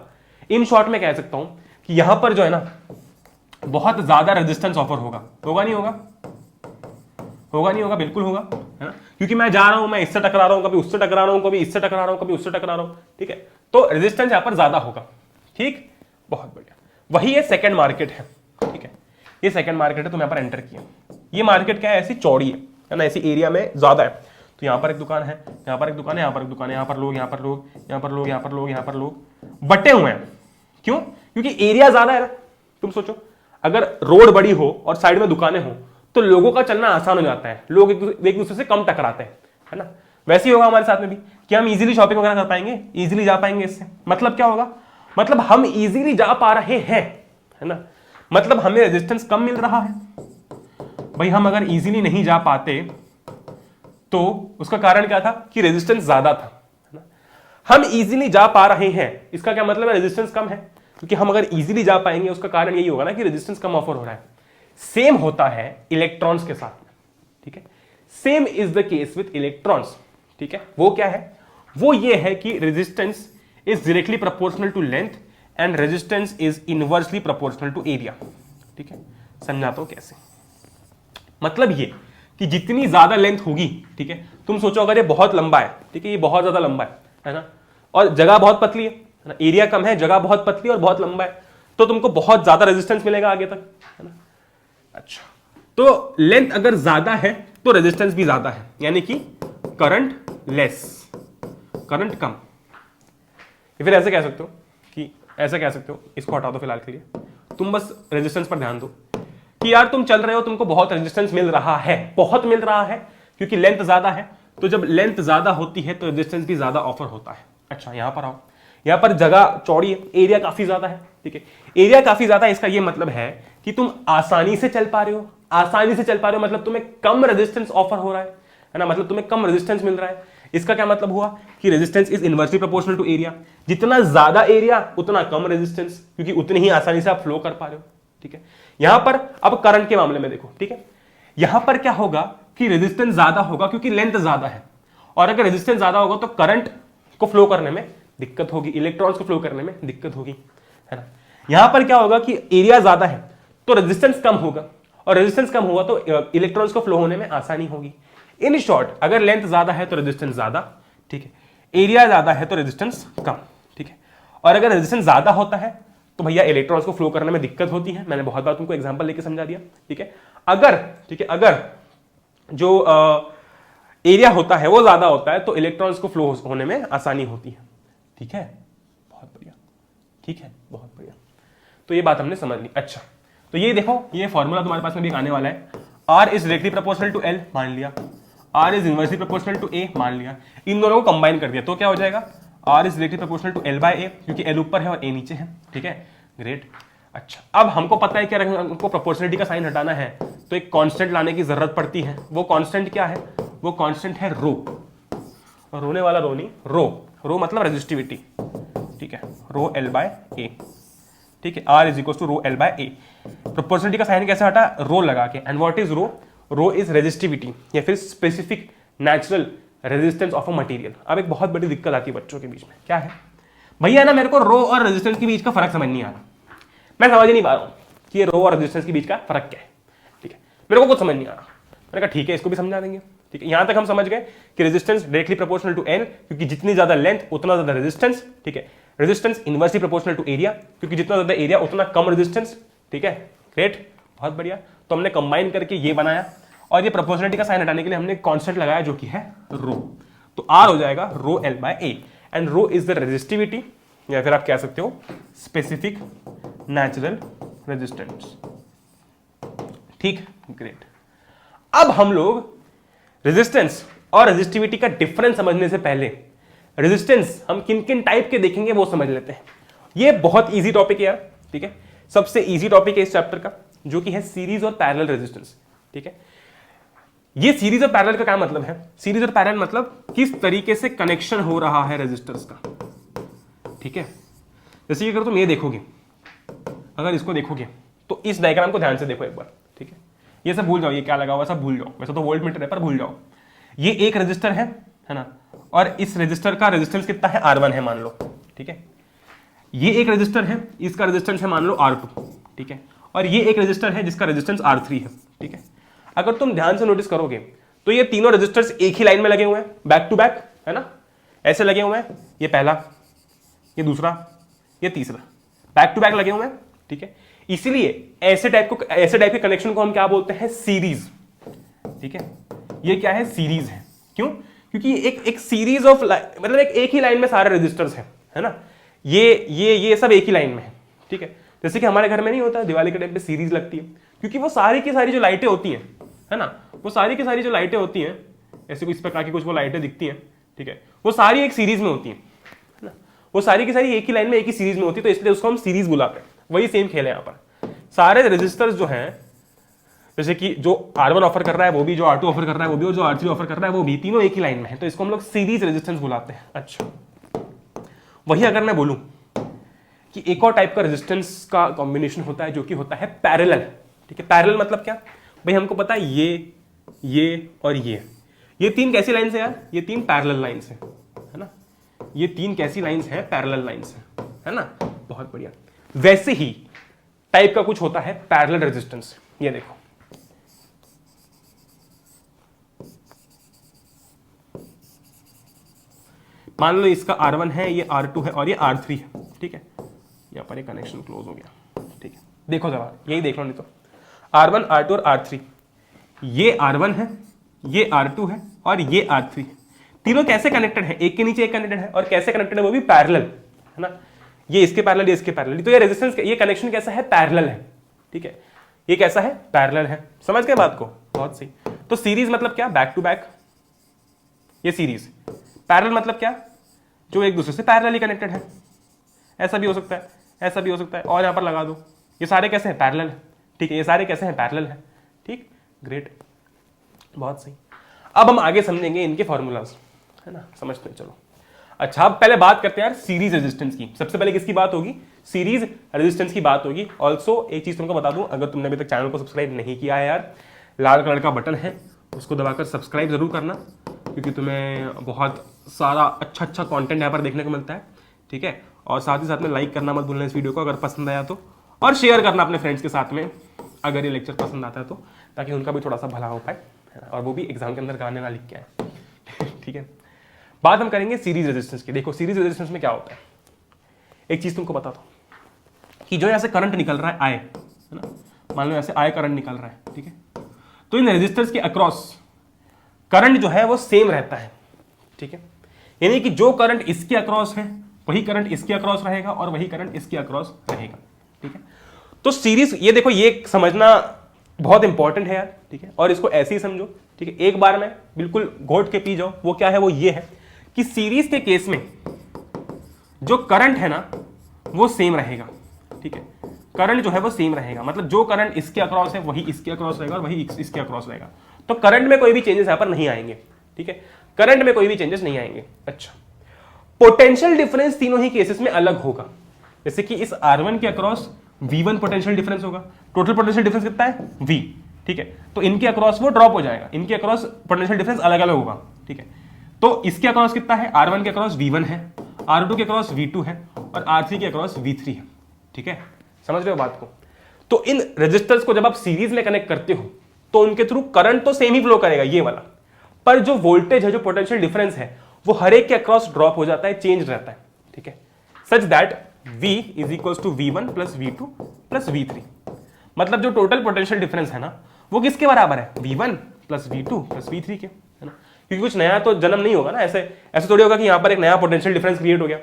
इन शॉर्ट में कह सकता हूं कि यहां पर जो है ना बहुत ज्यादा रेजिस्टेंस ऑफर होगा। होगा नहीं होगा? होगा नहीं होगा? बिल्कुल होगा, है ना। क्योंकि मैं जा रहा हूं, मैं इससे टकरा रहा हूं, कभी उससे टकरा रहा हूं, कभी इससे टकरा रहा हूं, कभी उससे टकरा रहा हूं, ठीक है। तो रेजिस्टेंस यहां पर ज्यादा होगा, ठीक, बहुत बढ़िया। वही ये सेकंड मार्केट है, ठीक है। ये सेकंड मार्केट है, तुम यहां पर एंटर किया। ये मार्केट क्या है? ऐसी चौड़ी है ना, ऐसी एरिया में ज्यादा है। तो यहां पर एक दुकान है, यहां पर एक दुकान है, यहां पर एक दुकान है, यहां पर लोग, यहां पर लोग, यहां पर लोग, यहां पर लोग, यहां पर लोग बटे हुए हैं। क्यों? क्योंकि एरिया ज्यादा है ना। तुम सोचो, अगर रोड बड़ी हो और साइड में दुकानें हो तो लोगों का चलना आसान हो जाता है, लोग एक दूसरे से कम टकराते हैं, है ना। वैसे ही होगा हमारे साथ में भी कि हम इजीली शॉपिंग वगैरह कर पाएंगे, इजीली जा पाएंगे इससे। मतलब क्या होगा? मतलब हम इजीली जा पा रहे हैं, है ना, मतलब हमें रेजिस्टेंस कम मिल रहा है। भाई हम अगर इजीली नहीं जा पाते तो उसका कारण क्या था? कि रेजिस्टेंस ज्यादा था, है ना। हम इजीली जा पा रहे हैं, इसका क्या मतलब है? रेजिस्टेंस कम है। क्योंकि हम अगर इजीली जा पाएंगे उसका कारण यही होगा ना कि रेजिस्टेंस कम ऑफर हो रहा है। सेम होता है इलेक्ट्रॉन्स के साथ में, ठीक है। Same is the case with electrons, ठीक है। वो क्या है? वो ये है कि resistance is directly proportional to length and resistance is inversely proportional to area, ठीक है। समझाता हूं कैसे। मतलब ये कि जितनी ज्यादा लेंथ होगी, ठीक है, तुम सोचो अगर ये बहुत लंबा है, ठीक है, ये बहुत ज्यादा लंबा है ना, और जगह बहुत पतली है ना, एरिया कम है, जगह बहुत पतली और बहुत लंबा है, तो तुमको बहुत ज्यादा रेजिस्टेंस मिलेगा आगे तक, है ना। अच्छा, तो लेंथ अगर ज्यादा है तो रेजिस्टेंस भी ज्यादा है, यानी कि करंट लेस, करंट कम। फिर ऐसे कह सकते हो कि ऐसे कह सकते हो, इसको हटा दो फिलहाल के लिए, तुम बस रेजिस्टेंस पर ध्यान दो कि यार तुम चल रहे हो, तुमको बहुत रेजिस्टेंस मिल रहा है, बहुत मिल रहा है, क्योंकि लेंथ ज्यादा है। तो जब लेंथ ज्यादा होती है तो रेजिस्टेंस भी ज्यादा ऑफर होता है। अच्छा, यहां पर आओ, यहां पर जगह चौड़ी है, एरिया काफी ज्यादा है, ठीक है, एरिया काफी ज्यादा है, इसका ये मतलब है कि तुम आसानी से चल पा रहे हो, आसानी से चल पा रहे हो मतलब तुम्हें कम रेजिस्टेंस ऑफर हो रहा है ना, मतलब तुम्हें कम रेजिस्टेंस मिल रहा है। इसका क्या मतलब हुआ कि resistance is inversely proportional to area, जितना ज्यादा एरिया उतना कम रेजिस्टेंस, क्योंकि उतनी ही आसानी से आप फ्लो कर पा रहे हो, ठीक है। यहां पर अब करंट के मामले में देखो, ठीक है, यहां पर क्या होगा कि रेजिस्टेंस ज्यादा होगा क्योंकि लेंथ ज्यादा है, और अगर रेजिस्टेंस ज्यादा होगा तो करंट को फ्लो करने में दिक्कत होगी, इलेक्ट्रॉन्स को फ्लो करने में दिक्कत होगी, है ना। यहां पर क्या होगा कि एरिया ज्यादा है तो रेजिस्टेंस कम होगा, और रेजिस्टेंस कम होगा तो इलेक्ट्रॉन्स को फ्लो होने में आसानी होगी। इन शॉर्ट, अगर लेंथ ज्यादा है तो रेजिस्टेंस ज्यादा, ठीक है, एरिया ज्यादा है तो रेजिस्टेंस कम, ठीक है, और अगर रेजिस्टेंस ज्यादा होता है तो भैया इलेक्ट्रॉन्स को फ्लो करने में दिक्कत होती है। मैंने बहुत बार तुमको एग्जांपल लेके समझा दिया, ठीक है। अगर जो एरिया होता है वो ज्यादा होता है तो इलेक्ट्रॉन्स को फ्लो होने में आसानी होती है, ठीक है, बहुत बढ़िया, ठीक है, बहुत बढ़िया। तो ये बात हमने समझ ली। अच्छा, तो ये देखो, ये फॉर्मूला तुम्हारे पास में भी आने वाला है, R is directly proportional to L मान लिया, R is inversely proportional to A मान लिया, इन दोनों को कंबाइन कर दिया तो क्या हो जाएगा, R is directly proportional to L by A, क्योंकि L ऊपर है और A नीचे है, ठीक है, ग्रेट। अच्छा, अब हमको पता है कि अगर हमको प्रोपोर्शनलिटी का साइन हटाना है तो एक कांस्टेंट लाने की जरूरत पड़ती है। वो कांस्टेंट क्या है, वो कांस्टेंट है रो, रोने वाला रो नहीं, रो मतलब रेजिस्टिविटी, ठीक है, रो L बाय A, ठीक है, R is equal to rho L by A। Proportionality का साइन कैसे हटा, रो लगा के, and what is rho is resistivity या फिर specific natural resistance of a material. अब एक बहुत बड़ी दिक्कत आती है बच्चों के बीच में, क्या है भैया ना, मेरे को रो और रेजिस्टेंस के बीच का फर्क समझ नहीं आ रहा, मैं समझ ही नहीं पा रहा हूं कि ये रो और रेजिस्टेंस के बीच का फर्क क्या है, ठीक है, मेरे को कुछ समझ नहीं आ रहा। मैंने कहा ठीक है, इसको भी समझा देंगे, ठीक है। यहां तक हम समझ गए कि resistance directly proportional to N, क्योंकि जितनी ज्यादा लेंथ उतना ज्यादा रेजिस्टेंस, ठीक है। Resistance inversely proportional to area, क्योंकि जितना ज्यादा एरिया उतना कम रेजिस्टेंस, ठीक है, ग्रेट, बहुत बढ़िया। तो हमने कंबाइन करके ये बनाया, और ये प्रोपोर्शनलिटी का साइन हटाने के लिए हमने कांस्टेंट लगाया जो कि है रो, तो R हो जाएगा rho L by A, and rho is the resistivity या फिर आप कह सकते हो स्पेसिफिक नेचुरल रेजिस्टेंस, ठीक, ग्रेट। अब हम लोग रेजिस्टेंस और रेजिस्टिविटी का डिफरेंस समझने से पहले रेजिस्टेंस हम किन किन टाइप के देखेंगे वो समझ लेते हैं। ये बहुत इजी टॉपिक है यार, ठीक है, सबसे इजी टॉपिक है इस चैप्टर का, जो कि है सीरीज और पैरेलल रेजिस्टेंस, ठीक है। ये सीरीज और पैरेलल का क्या मतलब है, सीरीज और पैरेलल मतलब किस तरीके से कनेक्शन हो रहा है रेजिस्टर्स का, ठीक है। जैसे कि अगर तुम ये देखोगे, अगर इसको देखोगे तो इस डायग्राम को ध्यान से देखो एक बार, ठीक है, ये सब भूल जाओ, ये क्या लगा हुआ सब भूल जाओ, वैसे तो वोल्ट मीटर है पर भूल जाओ। ये एक रजिस्टर है ना, और इस रजिस्टर का रेजिस्टेंस कितना है, R1 है मान लो, ठीक है। ये एक रजिस्टर है, इसका रेजिस्टेंस है मान लो R2, ठीक है, और ये एक रजिस्टर है जिसका रेजिस्टेंस R3 है, ठीक है। अगर तुम ध्यान से नोटिस करोगे तो ये तीनों रजिस्टर्स एक ही लाइन में लगे हुए हैं, बैक टू बैक, है ना, ऐसे लगे हुए हैं, ये पहला, ये दूसरा, ये तीसरा, बैक टू बैक लगे हुए हैं, ठीक है। इसलिए ऐसे टाइप के कनेक्शन को हम क्या बोलते हैं, सीरीज, ठीक है। ये क्या है, सीरीज है, क्यों, क्योंकि एक सीरीज ऑफ मतलब एक ही लाइन में सारे रजिस्टर्स हैं, है ना, ये सब एक ही लाइन में है, ठीक है। जैसे कि हमारे घर में नहीं होता, दिवाली के टाइम पे सीरीज लगती है, क्योंकि वो सारी की सारी जो लाइटें होती हैं, है ना, वो सारी की सारी जो लाइटें होती हैं, ऐसे कुछ प्रकार की कुछ वो लाइटें दिखती हैं, ठीक है, वो सारी एक सीरीज में होती हैं, है ना, वो सारी की सारी एक ही लाइन में एक ही सीरीज में होती है, तो इसलिए उसको हम सीरीज बुलाते हैं। वही सेम खेल है यहाँ पर, सारे रजिस्टर्स जो हैं, जैसे कि जो R1 ऑफर कर रहा है वो भी, जो R2 ऑफर कर रहा है वो भी, और जो R3 ऑफर कर रहा है वो भी, तीनों एक ही लाइन में है, तो इसको हम लोग सीरीज रेजिस्टेंस बुलाते हैं। अच्छा, वही अगर मैं बोलूं कि एक और टाइप का रेजिस्टेंस का कॉम्बिनेशन होता है जो कि होता है पैरेलल, ठीक है। पैरेलल मतलब क्या भाई, हमको पता है ये और ये तीन कैसी लाइन्स है यार, ये तीन पैरेलल लाइन्स है ना, ये तीन कैसी लाइन्स हैं, पैरेलल लाइन्स है ना, बहुत बढ़िया। वैसे ही टाइप का कुछ होता है पैरेलल रेजिस्टेंस, ये देखो, मान लो इसका R1 है, ये R2 है और ये R3 है, ठीक है। यहां पर ये कनेक्शन क्लोज हो गया, ठीक है, देखो जरा, यही देख लो, नहीं तो R1, R2 और R3, ये R1 है, ये R2 है और ये R3, तीनों कैसे कनेक्टेड है, एक के नीचे एक कनेक्टेड है, और कैसे कनेक्टेड है वो भी पैरेलल, है ना, ये इसके पैरेलल, ये इसके पैरेलल, तो ये रेजिस्टेंस, ये कनेक्शन कैसा है, पैरेलल है, ठीक है। ये कैसा है, पैरेलल है, समझ गए बात को, बहुत सही। तो सीरीज मतलब क्या, बैक टू बैक, ये सीरीज। पैरेलल मतलब क्या, जो एक दूसरे से पैरेलली कनेक्टेड है, ऐसा भी हो सकता है, ऐसा भी हो सकता है, और यहाँ पर लगा दो। ये सारे कैसे हैं? पैरेलल है, ठीक है, ये सारे कैसे हैं? पैरेलल है, ठीक, ग्रेट, बहुत सही। अब हम आगे समझेंगे इनके फॉर्मूलाज, है ना, समझते हैं, चलो। अच्छा, अब पहले बात करते हैं यार सीरीज रेजिस्टेंस की। सबसे पहले किसकी बात होगी? सीरीज रेजिस्टेंस की बात होगी। ऑल्सो एक चीज तुमको बता दूं, अगर तुमने अभी तक चैनल को सब्सक्राइब नहीं किया है यार, लाल कलर का बटन है, उसको दबाकर सब्सक्राइब जरूर करना, क्योंकि तुम्हें बहुत सारा अच्छा अच्छा कंटेंट यहाँ पर देखने को मिलता है, ठीक है। और साथ ही साथ में लाइक करना मत भूलना इस वीडियो को अगर पसंद आया तो, और शेयर करना अपने फ्रेंड्स के साथ में अगर ये लेक्चर पसंद आता है तो, ताकि उनका भी थोड़ा सा भला हो पाए, और वो भी एग्जाम के अंदर गाने ना लिख के आए ठीक है। बात हम करेंगे सीरीज रेजिस्टेंस की। देखो सीरीज रेजिस्टेंस में क्या होता है, एक चीज तुमको बताता हूं कि जो यहां से करंट निकल रहा है आई, है ना, मान लो ऐसे आई करंट निकल रहा है, ठीक है, तो इन रेजिस्टर्स के अक्रॉस करंट जो है वो सेम रहता है, ठीक है, यानी कि जो करंट इसके अक्रॉस है वही करंट इसके अक्रॉस रहेगा और वही करंट इसके अक्रॉस रहेगा, ठीक है। तो सीरीज, ये देखो, ये समझना बहुत इंपॉर्टेंट है यार, ठीक है, और इसको ऐसे ही समझो, ठीक है, एक बार में बिल्कुल घोट के पी जाओ। वो क्या है? वो ये है कि सीरीज के केस में जो करंट है ना वो सेम रहेगा, ठीक है, करंट जो है वो सेम रहेगा, मतलब जो करंट इसके अक्रॉस है वही इसके अक्रॉस रहेगा और वही इसके अक्रॉस रहेगा। तो करंट में कोई भी चेंजेस यहां पर नहीं आएंगे, ठीक है, करंट में कोई भी चेंजेस नहीं आएंगे। अच्छा, पोटेंशियल डिफरेंस तीनों ही केसेस में अलग होगा। जैसे कि इस R1 के अक्रॉस V1 पोटेंशियल डिफरेंस होगा, टोटल पोटेंशियल डिफरेंस कितना है? V, ठीक है, तो इनके अक्रॉस वो ड्रॉप हो जाएगा, इनके अक्रॉस पोटेंशियल डिफरेंस अलग अलग होगा, ठीक है। तो इसके अक्रॉस कितना है? R1 के अक्रॉस V1 है, R2 के अक्रॉस V2 है और R3 के अक्रॉस V3 है, ठीक है, समझ रहे हो बात को? तो इन रेजिस्टर्स को जब आप सीरीज में कनेक्ट करते हो तो उनके थ्रू करंट तो सेम ही फ्लो करेगा, ये वाला, पर जो वोल्टेज है, जो पोटेंशियल डिफरेंस है, वो हर एक के अक्रॉस ड्रॉप हो जाता है, चेंज रहता है, ठीक है, such that V is equal to V1 plus V2 plus V3। मतलब जो टोटल पोटेंशियल डिफरेंस है ना वो किसके बराबर है? V1 plus V2 plus V3 के, है ना, क्योंकि कुछ नया तो जन्म नहीं होगा ना, ऐसे ऐसे थोड़ी होगा कि यहां पर एक नया पोटेंशियल डिफरेंस क्रिएट हो गया,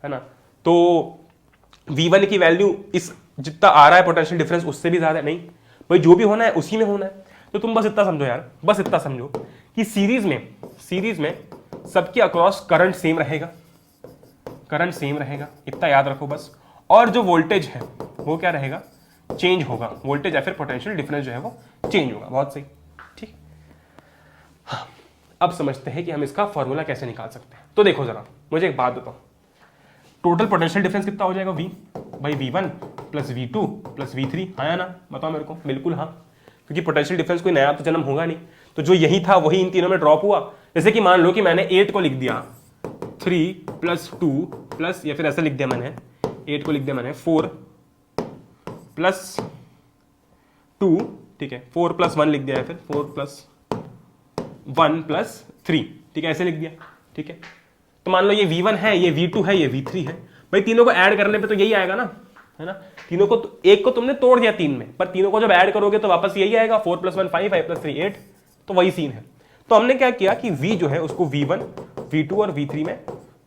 है ना। तो V1 की वैल्यू इस जितना आ रहा है पोटेंशियल डिफरेंस उससे भी ज्यादा नहीं, भाई जो भी होना है उसी में होना है। तो तुम बस इतना समझो यार, बस इतना समझो कि सीरीज में सबके अक्रॉस करंट सेम रहेगा, करंट सेम रहेगा, इतना याद रखो बस। और जो वोल्टेज है वो क्या रहेगा? चेंज होगा, वोल्टेज या फिर पोटेंशियल डिफरेंस जो है वो चेंज होगा, बहुत सही, ठीक। हाँ, अब समझते हैं कि हम इसका फॉर्मूला कैसे निकाल सकते हैं। तो देखो जरा, मुझे एक बात बताओ, टोटल पोटेंशियल डिफरेंस कितना हो जाएगा? V, भाई V1 plus V2 plus V3, हाँ या ना? बताओ मेरे को। बिल्कुल हाँ, क्योंकि पोटेंशियल डिफरेंस कोई नया तो जन्म होगा नहीं, तो जो यही था वही इन तीनों में ड्रॉप हुआ। जैसे कि मान लो कि मैंने 8 को लिख दिया 3 प्लस 2 प्लस, या फिर ऐसा लिख दिया मैंने 8 को लिख दिया मैंने 4 प्लस 2, ठीक है, 4 प्लस 1 लिख दिया है, फिर 4 प्लस 1 प्लस 3, ठीक है, ऐसे लिख दिया, ठीक है। तो मान लो ये V1 है, ये V2 है, ये V3 है, भाई तीनों को ऐड करने पे तो यही आएगा ना, है ना। तीनों को एक को तुमने तोड़ दिया 3 में, पर तीनों को जब ऐड करोगे तो वापस यही आएगा, 4 प्लस 1 5, 5 प्लस 3 8, तो वही सीन है। तो हमने क्या किया कि V जो है उसको V1 V2 और V3 में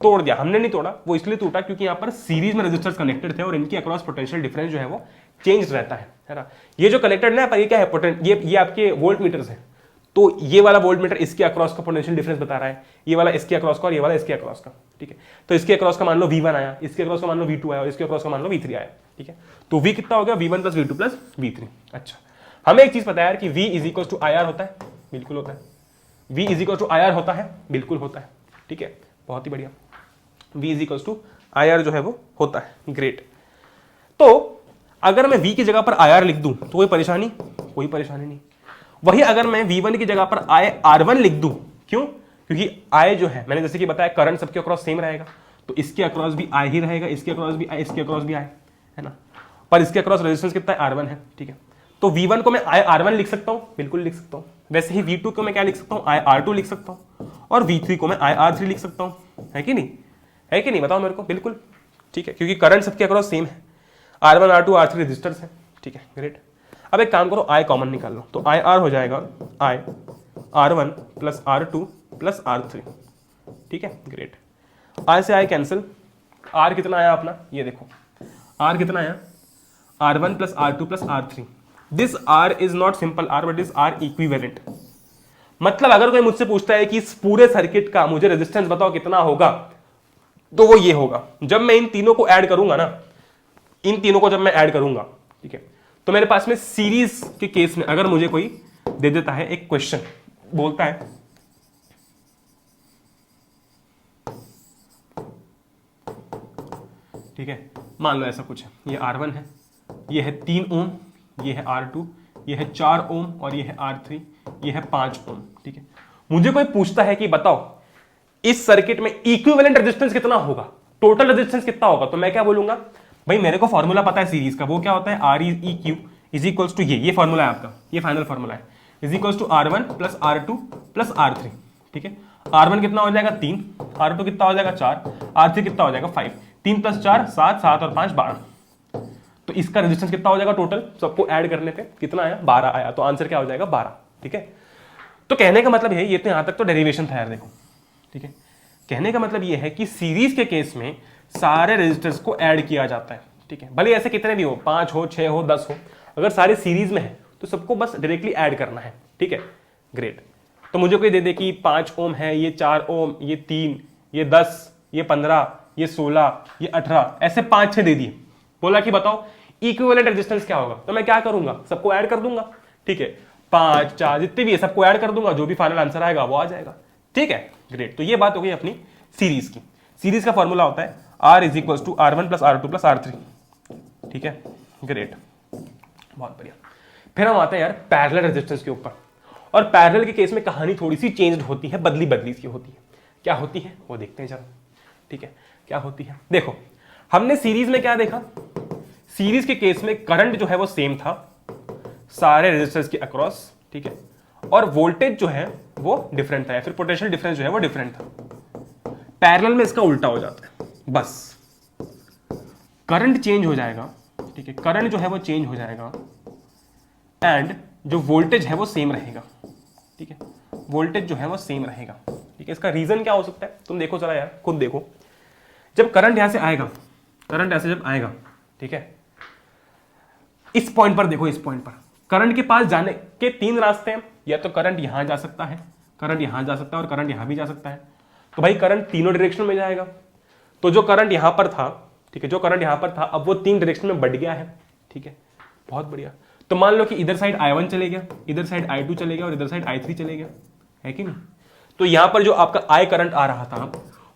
तोड़ दिया। हमने नहीं तोड़ा, वो इसलिए टूटा क्योंकि यहाँ पर सीरीज में रेजिस्टर्स कनेक्टेड थे और इनके अक्रॉस पोटेंशियल डिफरेंस जो है वो चेंज रहता है ना। ये जो कनेक्टेड ना, पर ये क्या है? ये आपके वोल्ट मीटर्स है, तो ये वाला वोल्ट मीटर इसके अक्रॉस का पोटेंशियल डिफरेंस बता रहा है, ये वाला इसके अक्रॉस का और ये वाला इसके अक्रॉस का, ठीक है। तो इसके अक्रॉस का मान लो V1 आया, इसके अक्रॉस का मान लो V2 आया और इसके अक्रॉस का मान लो V3 आया, ठीक है। तो V कितना हो गया? V1 plus V2 plus V3। अच्छा, हमें एक चीज पता है यार कि V is equal to IR होता है, बिल्कुल होता है। V is equal to IR होता है, बिल्कुल होता है, ठीक है, बहुत ही बढ़िया। V is equal to IR जो है वो होता है, ग्रेट। तो अगर मैं V की जगह पर IR लिख दूं तो कोई परेशानी? कोई परेशानी नहीं। वही अगर मैं V1 की जगह पर R1 लिख दूं, क्यों? क्योंकि I जो है, मैंने जैसे कि बताया, करंट सबके अक्रॉस सेम रहेगा, तो इसके अक्रॉस भी I ही रहेगा, इसके अक्रॉस भी I, इसके अक्रॉस भी I, है ना। पर इसके अक्रॉस रेजिस्टेंस कितना है? R1 है, ठीक है। तो V1 को मैं R1 लिख सकता हूं, बिल्कुल लिख सकता हूं। वैसे ही V2 को मैं क्या लिख सकता हूं? R2 लिख सकता हूं, और V3 को मैं R3 लिख सकता हूं, है कि नहीं? है कि नहीं? बताओ मेरे को। बिल्कुल ठीक है, क्योंकि करंट सबके अक्रॉस सेम है, R1 R2 R3 रजिस्टर्स है, ठीक है, ग्रेट। अब एक काम करो, I कॉमन निकाल लो, तो IR हो जाएगा I R1 plus R2 plus R3, ठीक है, ग्रेट। I से I कैंसिल, R कितना आया अपना? ये देखो R कितना आया? R1 plus R2 plus R3। This R is not simple R but is R equivalent. मतलब अगर कोई मुझसे पूछता है कि इस पूरे सर्किट का मुझे रेजिस्टेंस बताओ कितना होगा, तो वो ये होगा, जब मैं इन तीनों को ऐड करूंगा ना, इन तीनों को जब मैं ऐड करूंगा, ठीक है, तो मेरे पास में सीरीज के केस में अगर मुझे कोई दे देता है एक क्वेश्चन, बोलता है ठीक है, मान लो ऐसा कुछ है, ये R1 है, ये है 3 ओम, ये है R2, ये है 4 ओम और ये है R3, ये है 5 ओम, ठीक है। मुझे कोई पूछता है कि बताओ इस सर्किट में इक्विवेलेंट रेजिस्टेंस कितना होगा, टोटल रेजिस्टेंस कितना होगा, तो मैं क्या बोलूंगा, भाई मेरे को फॉर्मूला पता है सीरीज का, वो क्या होता है, ReQ इज इक्वल्स टू ये फॉर्मूला है आपका, ये फाइनल फॉर्मूला है, is equals to R1 plus R2 plus R3, ठीक है। R1 कितना हो जाएगा 3, R2 कितना हो जाएगा 4, R3 कितना हो जाएगा 5, 3 प्लस 4 7, 7 और 5 12, तो इसका रेजिस्टेंस कितना हो जाएगा टोटल, सबको ऐड करने पे कितना आया, 12 आया, तो आंसर क्या हो जाएगा 12, ठीक है। तो कहने का मतलब ये तो यहां तक तो डेरिवेशन था यार, देखो, ठीक है। कहने का मतलब ये है कि सीरीज के केस में सारे रेजिस्टर्स को ऐड किया जाता है, ठीक है, भले ऐसे कितने भी हो, 5 हो 6 हो 10 हो, अगर सारे सीरीज में है तो सबको बस डायरेक्टली ऐड करना है, ठीक है, ग्रेट। तो मुझे कोई दे दे कि 5 ओम है, ये 4 ओम, ये 3, ये 10, ये 15, ये 16, ये 18, ऐसे 5-6 दे दिए, बोला कि बताओ इक्विवेलेंट रेजिस्टेंस क्या होगा, तो मैं क्या करूंगा, सबको ऐड कर दूंगा, ठीक है, 5 4 जितने भी है सबको ऐड कर दूंगा, जो भी फाइनल आंसर आएगा वो आ जाएगा, ठीक है, ग्रेट। तो ये बात हो गई अपनी सीरीज की। सीरीज का फॉर्मूला होता है R is equal to R1 plus R2 plus R3, ठीक है, ग्रेट, बहुत बढ़िया। फिर हम आते हैं यार पैरेलल रेजिस्टेंस के ऊपर, और पैरेलल के केस में कहानी थोड़ी सी चेंज होती है, बदली बदली सी होती है। क्या होती है वो देखते हैं जरा, ठीक है, क्या होती है। देखो हमने सीरीज में क्या देखा, सीरीज के केस में करंट जो है वो सेम था सारे रेजिस्टर्स के अक्रॉस, ठीक है, और वोल्टेज जो है वो डिफरेंट था, या फिर पोटेंशियल डिफरेंस जो है वो डिफरेंट था। पैरेलल में इसका उल्टा हो जाता है, बस करंट चेंज हो जाएगा, ठीक है, करंट जो है वो चेंज हो जाएगा एंड जो वोल्टेज है वो सेम रहेगा, ठीक है, वोल्टेज जो है वो सेम रहेगा, ठीक है। इसका रीजन क्या हो सकता है, तुम देखो जरा यार, खुद देखो, जब करंट यहां से आएगा, करंट ऐसे जब आएगा, ठीक है, इस पॉइंट पर देखो, इस पॉइंट पर करंट के पास जाने के 3 रास्ते हैं, या तो करंट यहां जा सकता है, करंट यहां जा सकता है और करंट यहां भी जा सकता है, तो भाई करंट तीनों डायरेक्शन में जाएगा। तो जो करंट यहां पर था, ठीक है, जो करंट यहां पर था अब वो 3 डायरेक्शन में बढ़ गया है, ठीक है, बहुत बढ़िया। तो मान लो कि इधर साइड I1 चले गया, इधर साइड I2 चले गया और इधर साइड I3 चले गया, है कि नहीं। तो यहां पर जो आपका I करंट आ रहा था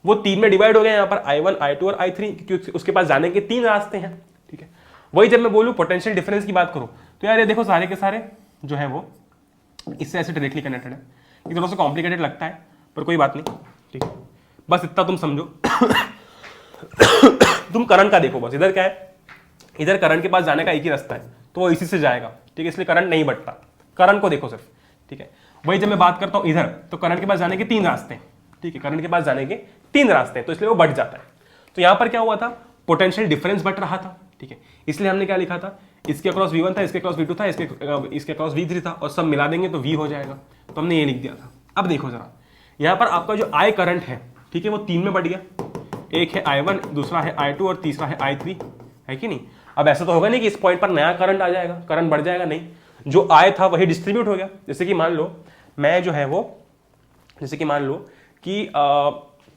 वो 3 में डिवाइड हो गया, यहां पर I1 I2 और I3, क्योंकि उसके पास जाने के 3 रास्ते हैं, ठीक है। वही जब मैं बोलूं पोटेंशियल डिफरेंस की बात करूं, तो यार ये देखो सारे के सारे जो है वो इससे ऐसे डायरेक्टली कनेक्टेड है। ये थोड़ा सा कॉम्प्लिकेटेड लगता है पर कोई बात नहीं, ठीक है, बस इतना तुम समझो। तुम करंट का देखो बस, इधर क्या है, इधर करंट के पास जाने का एक ही रास्ता है, तो वो इसी से जाएगा, ठीक है, इसलिए करंट नहीं बढ़ता, करंट को देखो सिर्फ, ठीक है। वही जब मैं बात करता हूं इधर, तो करंट के पास जाने के 3 रास्ते हैं, ठीक है, करंट के पास जाने के 3 रास्ते हैं, तो इसलिए वो बढ़ जाता है। तो यहां पर क्या हुआ था, पोटेंशियल डिफरेंस बढ़ रहा था, ठीक है, इसलिए हमने क्या लिखा था, इसके अक्रॉस V1 था, इसके अक्रॉस V2 था, इसके अक्रॉस V3 था, और सब मिला देंगे तो V हो जाएगा, तो हमने ये लिख दिया था। अब देखो जरा, यहां पर आपका जो I करंट है, ठीक है, वो 3 में बढ़ गया, एक है I1, दूसरा है I2 और तीसरा है I3, है कि नहीं। अब ऐसा तो होगा नहीं कि इस पॉइंट पर नया करंट आ जाएगा, करंट बढ़ जाएगा, नहीं, जो I था वही डिस्ट्रीब्यूट हो गया। जैसे कि मान लो मैं जो है वो, जैसे कि मान लो कि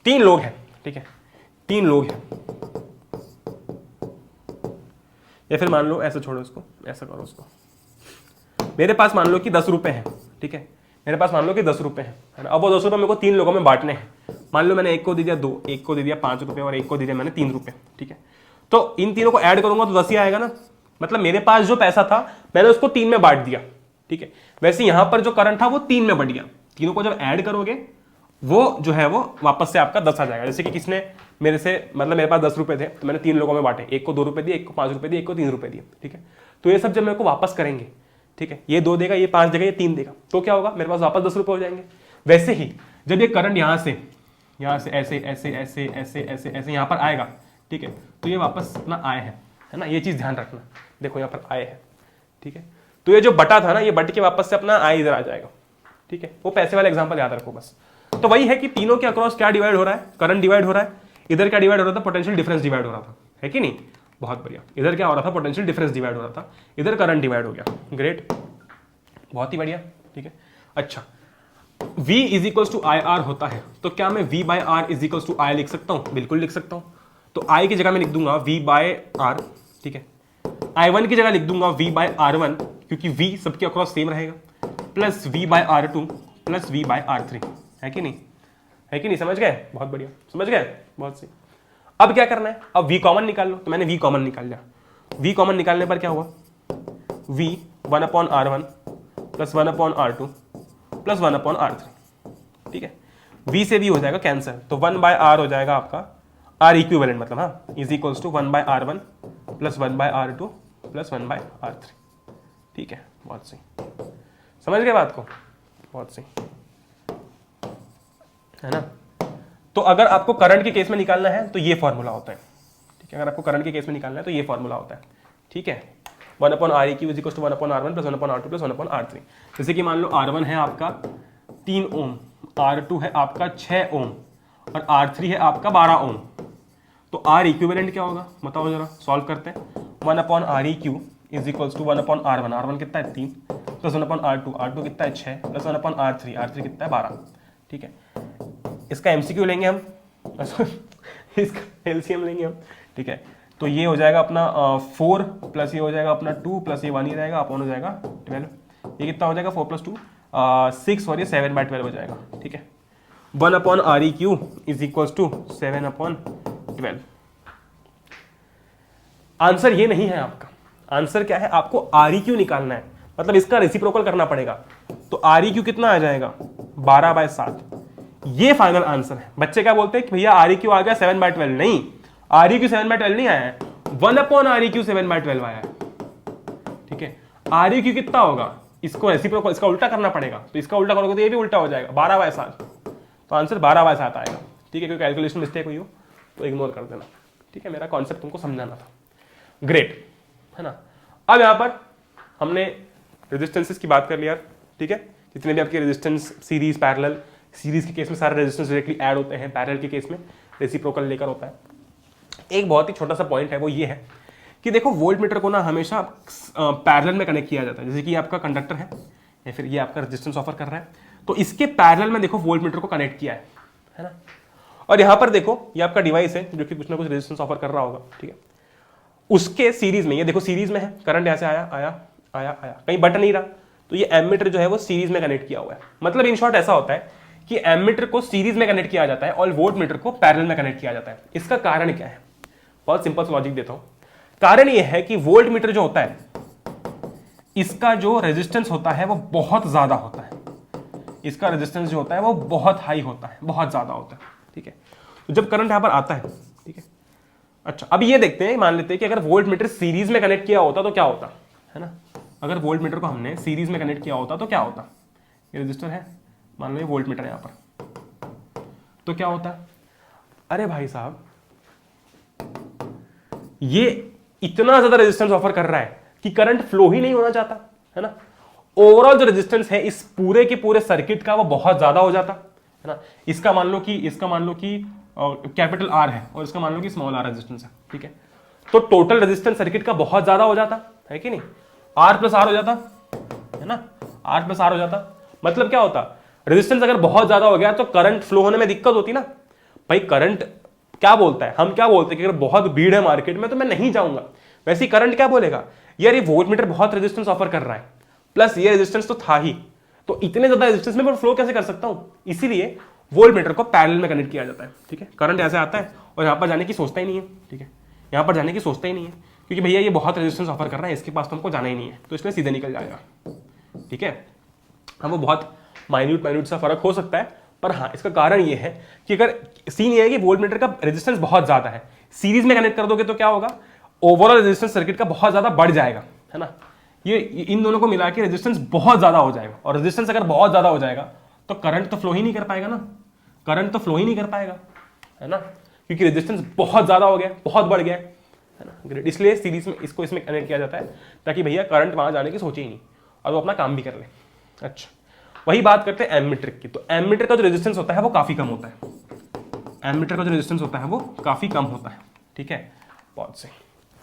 3 लोग हैं, ठीक है, 3 लोग हैं, या फिर मान लो ऐसा छोड़ो इसको, ऐसा करो उसको, मेरे पास मान लो कि 10 रुपए हैं, ठीक है, मेरे पास मान लो कि 10 रुपए हैं, है ना। अब वो 10 रुपए मेरे को 3 लोगों में बांटने हैं, मान लो मैंने एक को दे दिया 2, एक को दे दिया 5 रुपए और एक को दे दिया मैंने 3 रुपए, ठीक है। तो इन तीनों को ऐड करूंगा तो 10 ही आएगा ना, मतलब मेरे पास जो पैसा था मैंने उसको 3 में बांट दिया, ठीक है। वैसे यहां पर जो करंट था वो 3 में बढ़ गया, तीनों को जब ऐड करोगे वो जो है वो वापस से आपका 10 आ जाएगा। जैसे कि किसने मेरे से, मतलब मेरे पास 10 रुपए थे तो मैंने 3 लोगों में बांटे, एक को 2 रुपए दिए, एक को 5 रुपए दिए, एक को 3 रुपए दिए, ठीक है। तो ये सब जब मेरे को वापस करेंगे, ठीक है, ये 2 देगा, ये 5 देगा, ये 3 देगा, तो क्या होगा, मेरे पास वापस 10 रुपए हो जाएंगे। वैसे ही जब ये करंट यहां से ऐसे ऐसे ऐसे ऐसे ऐसे ऐसे यहां पर आएगा, ठीक है, तो ये वापस अपना आय है ना, ये चीज ध्यान रखना, देखो यहाँ पर आय है, ठीक है। तो ये जो बटा था ना, ये बट के वापस से अपना आय इधर आ जाएगा, ठीक है। वो पैसे वाला एग्जांपल याद रखो बस। तो वही है कि तीनों के अक्रॉस क्या डिवाइड हो रहा है, करंट डिवाइड हो रहा है, इधर क्या डिवाइड हो रहा था, पोटेंशियल डिफरेंस डिवाइड हो रहा था, है कि नहीं, बहुत बढ़िया। इधर क्या हो रहा था, पोटेंशियल डिफरेंस डिवाइड हो रहा था, इधर करंट डिवाइड हो गया, ग्रेट, बहुत ही बढ़िया, ठीक है। अच्छा V is equal to I R होता है, तो क्या मैं V by R is equal to I लिख सकता हूं? बिल्कुल लिख सकता हूं। तो I की जगह मैं लिख दूंगा V बाय आर, ठीक है। I1 की जगह लिख दूंगा V बाय R1, क्योंकि V सबके अक्रॉस सेम रहेगा, plus V by R2 plus V by R3, है कि नहीं? है कि नहीं? समझ गए? बहुत बढ़िया, समझ गए? बहुत सही। अब क्या करना है? अब V कॉमन निकाल लो। तो मैंने V कॉमन निकाल लिया। V कॉमन निकालने पर क्या हुआ? V 1/R1 plus 1/R2 plus 1/R3, ठीक है। V से V हो जाएगा कैंसिल, तो 1/R हो जाएगा आपका R इक्विवेलेंट, मतलब हाँ, is equals to 1/R1 plus 1/R2 plus 1/R3, ठीक है। बहुत सही, समझ गए बात को? बहुत सही, है ना? तो अगर आपको करंट के केस में निकालना है तो ये फॉर्मूला होता है, ठीक है। अगर आपको करंट के केस में निकालना है तो ये फॉर्मूला होता है, ठीक है। 1/Req is equal to 1/R1 plus 1/R2 plus 1/R3। जैसे कि मान लो R1 है आपका 3 ओम, R2 है आपका 6 ओम और R3 है आपका 12 ओम। तो R इक्विवेलेंट क्या होगा बताओ जरा, सॉल्व करते हैं। 1/Req is equal to 1/R1, R1 कितना है 3 प्लस 1/R2, R2 कितना है 6 प्लस 1/R3, R3 कितना है 12, ठीक है। इसका एमसीक्यू लेंगे हम, इसका एलसीएम लेंगे हम, ठीक है। तो ये हो जाएगा अपना 4 प्लस ये हो जाएगा अपना 2 प्लस ये 1 ही रहेगा, अपॉन हो जाएगा 12। ये कितना हो जाएगा 4 + 2 6 और ये 7/12 हो जाएगा, ठीक है। 1/Req is equal to 7/12। Answer ये नहीं है आपका, आंसर क्या है? आपको Req निकालना है, मतलब इसका रेसिप्रोकल करना पड़ेगा। तो Req कितना आ जाएगा 12/7, ये फाइनल आंसर है। बच्चे क्या बोलते हैं कि भैया Req आ गया 7/12, नहीं, Req 7/12 नहीं आया है, 1/Req 7/12 आया है, ठीक है। Req कितना होगा? इसको रेसिप्रोकल, इसका उल्टा करना पड़ेगा, तो इसका उल्टा करोगे तो ये भी उल्टा हो जाएगा 12/7, तो आंसर 12/7 आएगा, ठीक है। कोई कैलकुलेशन मिस्टेक हुई हो तो इग्नोर कर देना, ठीक है। मेरा कॉन्सेप्ट तुमको समझाना था, ग्रेट, है ना। अब यहां पर हमने रेजिस्टेंसेस की बात कर लिया, ठीक है। जितने भी आपके रेजिस्टेंस सीरीज पैरेलल, सीरीज के केस में सारे रेजिस्टेंस डायरेक्टली ऐड होते हैं, पैरेलल के केस में रेसिप्रोकल लेकर होता है। एक बहुत ही छोटा सा पॉइंट है, वो ये है कि देखो वोल्ट मीटर को ना हमेशा पैरेलल में कनेक्ट किया जाता है। जैसे कि आपका कंडक्टर है या फिर ये आपका रेजिस्टेंस ऑफर कर रहा है, तो इसके पैरेलल में देखो वोल्ट मीटर को कनेक्ट किया है ना। और यहां पर देखो ये आपका डिवाइस है जो कि कुछ ना कुछ रेजिस्टेंस ऑफर कर रहा होगा, ठीक है। उसके सीरीज में, ये देखो सीरीज में है, करंट ऐसे आया आया आया आया, कहीं बट नहीं रहा, तो ये एमीटर जो है वो सीरीज में कनेक्ट किया हुआ है। मतलब इन शॉर्ट ऐसा होता है कि एमीटर को सीरीज में कनेक्ट किया जाता है और वोल्ट मीटर को पैरेलल में कनेक्ट किया जाता है। इसका कारण क्या है? बहुत सिंपल सा लॉजिक देता हूं। कारण यह है कि वोल्ट मीटर जो होता है इसका जो रेजिस्टेंस होता है वो बहुत ज्यादा होता है, इसका रेजिस्टेंस जो होता है वो बहुत हाई होता है, बहुत ज्यादा होता है, ठीक है। तो जब करंट यहां पर आता है, ठीक है। अच्छा, अब ये देखते हैं, मान लेते हैं कि अगर वोल्ट मीटर सीरीज में कनेक्ट किया होता तो क्या होता, है ना। अगर वोल्ट मीटर को हमने सीरीज में कनेक्ट किया होता तो क्या होता? ये रजिस्टर है, मान लो ये वोल्ट मीटर है यहां पर, तो क्या होता? अरे भाई साहब, ये इतना ज्यादा रेजिस्टेंस ऑफर कर रहा है कि करंट फ्लो ही नहीं होना चाहता, है ना। ओवरऑल जो रेजिस्टेंस है इस पूरे के पूरे सर्किट का वो बहुत ज्यादा हो जाता, है ना। इसका मान लो कि कैपिटल आर है और इसका मान लो कि स्मॉल आर रेजिस्टेंस है, ठीक है। तो टोटल रेजिस्टेंस सर्किट का बहुत ज्यादा हो जाता है कि नहीं, आर प्लस आर हो जाता, है ना, आर प्लस आर हो जाता। मतलब क्या होता, रेजिस्टेंस अगर बहुत ज्यादा हो गया तो करंट फ्लो होने में दिक्कत होती ना। भाई करंट क्या बोलता है, हम क्या बोलते हैं कि अगर बहुत भीड़ है मार्केट में तो मैं नहीं जाऊंगा। वैसे ही करंट क्या बोलेगा, यार ये वोल्ट मीटर बहुत रेजिस्टेंस ऑफर कर रहा है, प्लस ये रेजिस्टेंस तो था ही, तो इतने ज्यादा रेजिस्टेंस में मैं फ्लो कैसे कर सकता हूं। इसीलिए वोल्ट मीटर को पैरेलल में कनेक्ट किया जाता है, ठीक है। करंट ऐसे आता है और यहां पर जाने की सोचता ही नहीं है, ठीक है, यहां पर जाने की सोचता ही नहीं है, क्योंकि भैया ये बहुत रेजिस्टेंस ऑफर कर रहा है, इसके पास तो हमको जाना ही नहीं है, तो इसलिए सीधे निकल जाएगा, ठीक है। हाँ, वो बहुत माइन्यूट सा फर्क हो सकता है, पर हाँ इसका कारण ये है कि अगर सीन ये है कि वोल्ट मीटर का रेजिस्टेंस बहुत ज्यादा है, सीरीज में कनेक्ट कर दोगे तो क्या होगा, ओवरऑल रेजिस्टेंस सर्किट का बहुत ज्यादा बढ़ जाएगा, है ना। ये इन दोनों को मिला के रेजिस्टेंस बहुत ज्यादा हो जाएगा, और रेजिस्टेंस अगर बहुत ज्यादा हो जाएगा तो करंट तो फ्लो ही नहीं कर पाएगा ना, करंट तो फ्लो ही नहीं कर पाएगा, है ना, क्योंकि रेजिस्टेंस बहुत ज्यादा हो गया, बहुत बढ़ गया, है ना। ग्रेट, इसलिए सीरीज में इसको इसमें कनेक्ट किया जाता है ताकि भैया करंट वहां जाने की सोचे ही नहीं और वो अपना काम भी कर ले। अच्छा, वही बात करते हैं एमीटर की। तो एमीटर का जो रेजिस्टेंस होता है वो काफी कम होता है, एमीटर का जो रेजिस्टेंस होता है वो काफी कम होता है, ठीक है। बहुत सही।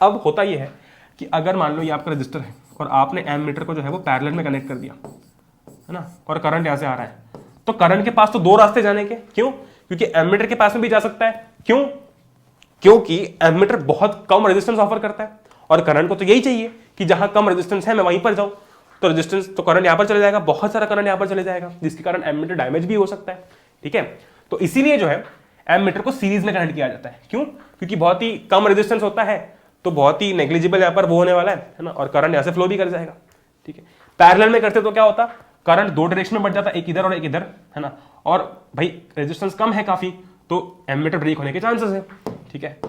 अब होता ये है कि अगर मान लो ये आपका रजिस्टर है और आपने एमीटर को जो है वो पैरेलल में कनेक्ट कर दिया, है ना, और करंट यहां से आ रहा है, तो तो करंट के पास तो दो रास्ते जाने के, क्यों? क्योंकि एमीटर के पास में भी जा सकता है। क्यों? क्योंकि एमीटर बहुत कम रेजिस्टेंस ऑफर करता है और करंट को तो यही चाहिए कि जहां कम रेजिस्टेंस है मैं वहीं पर जाऊं। तो रेजिस्टेंस तो करंट यहां पर चले जाएगा, बहुत सारा करंट यहां पर चले जाएगा, जिसके कारण एमीटर डैमेज भी हो सकता है। ठीक है, तो इसीलिए जो है एमीटर को सीरीज में कनेक्ट किया जाता है। क्यों? क्योंकि बहुत ही कम रेजिस्टेंस होता है तो बहुत ही नेग्लिजिबल यहां पर वो होने वाला है ना, और करंट यहां से फ्लो भी कर जाएगा। ठीक है, पैरेलल में करते तो क्या होता, करंट दो डायरेक्शन में बढ़ जाता, एक इधर और एक इधर, है ना, और भाई रेजिस्टेंस कम है काफी तो एमीटर ब्रेक होने के चांसेस है। ठीक है,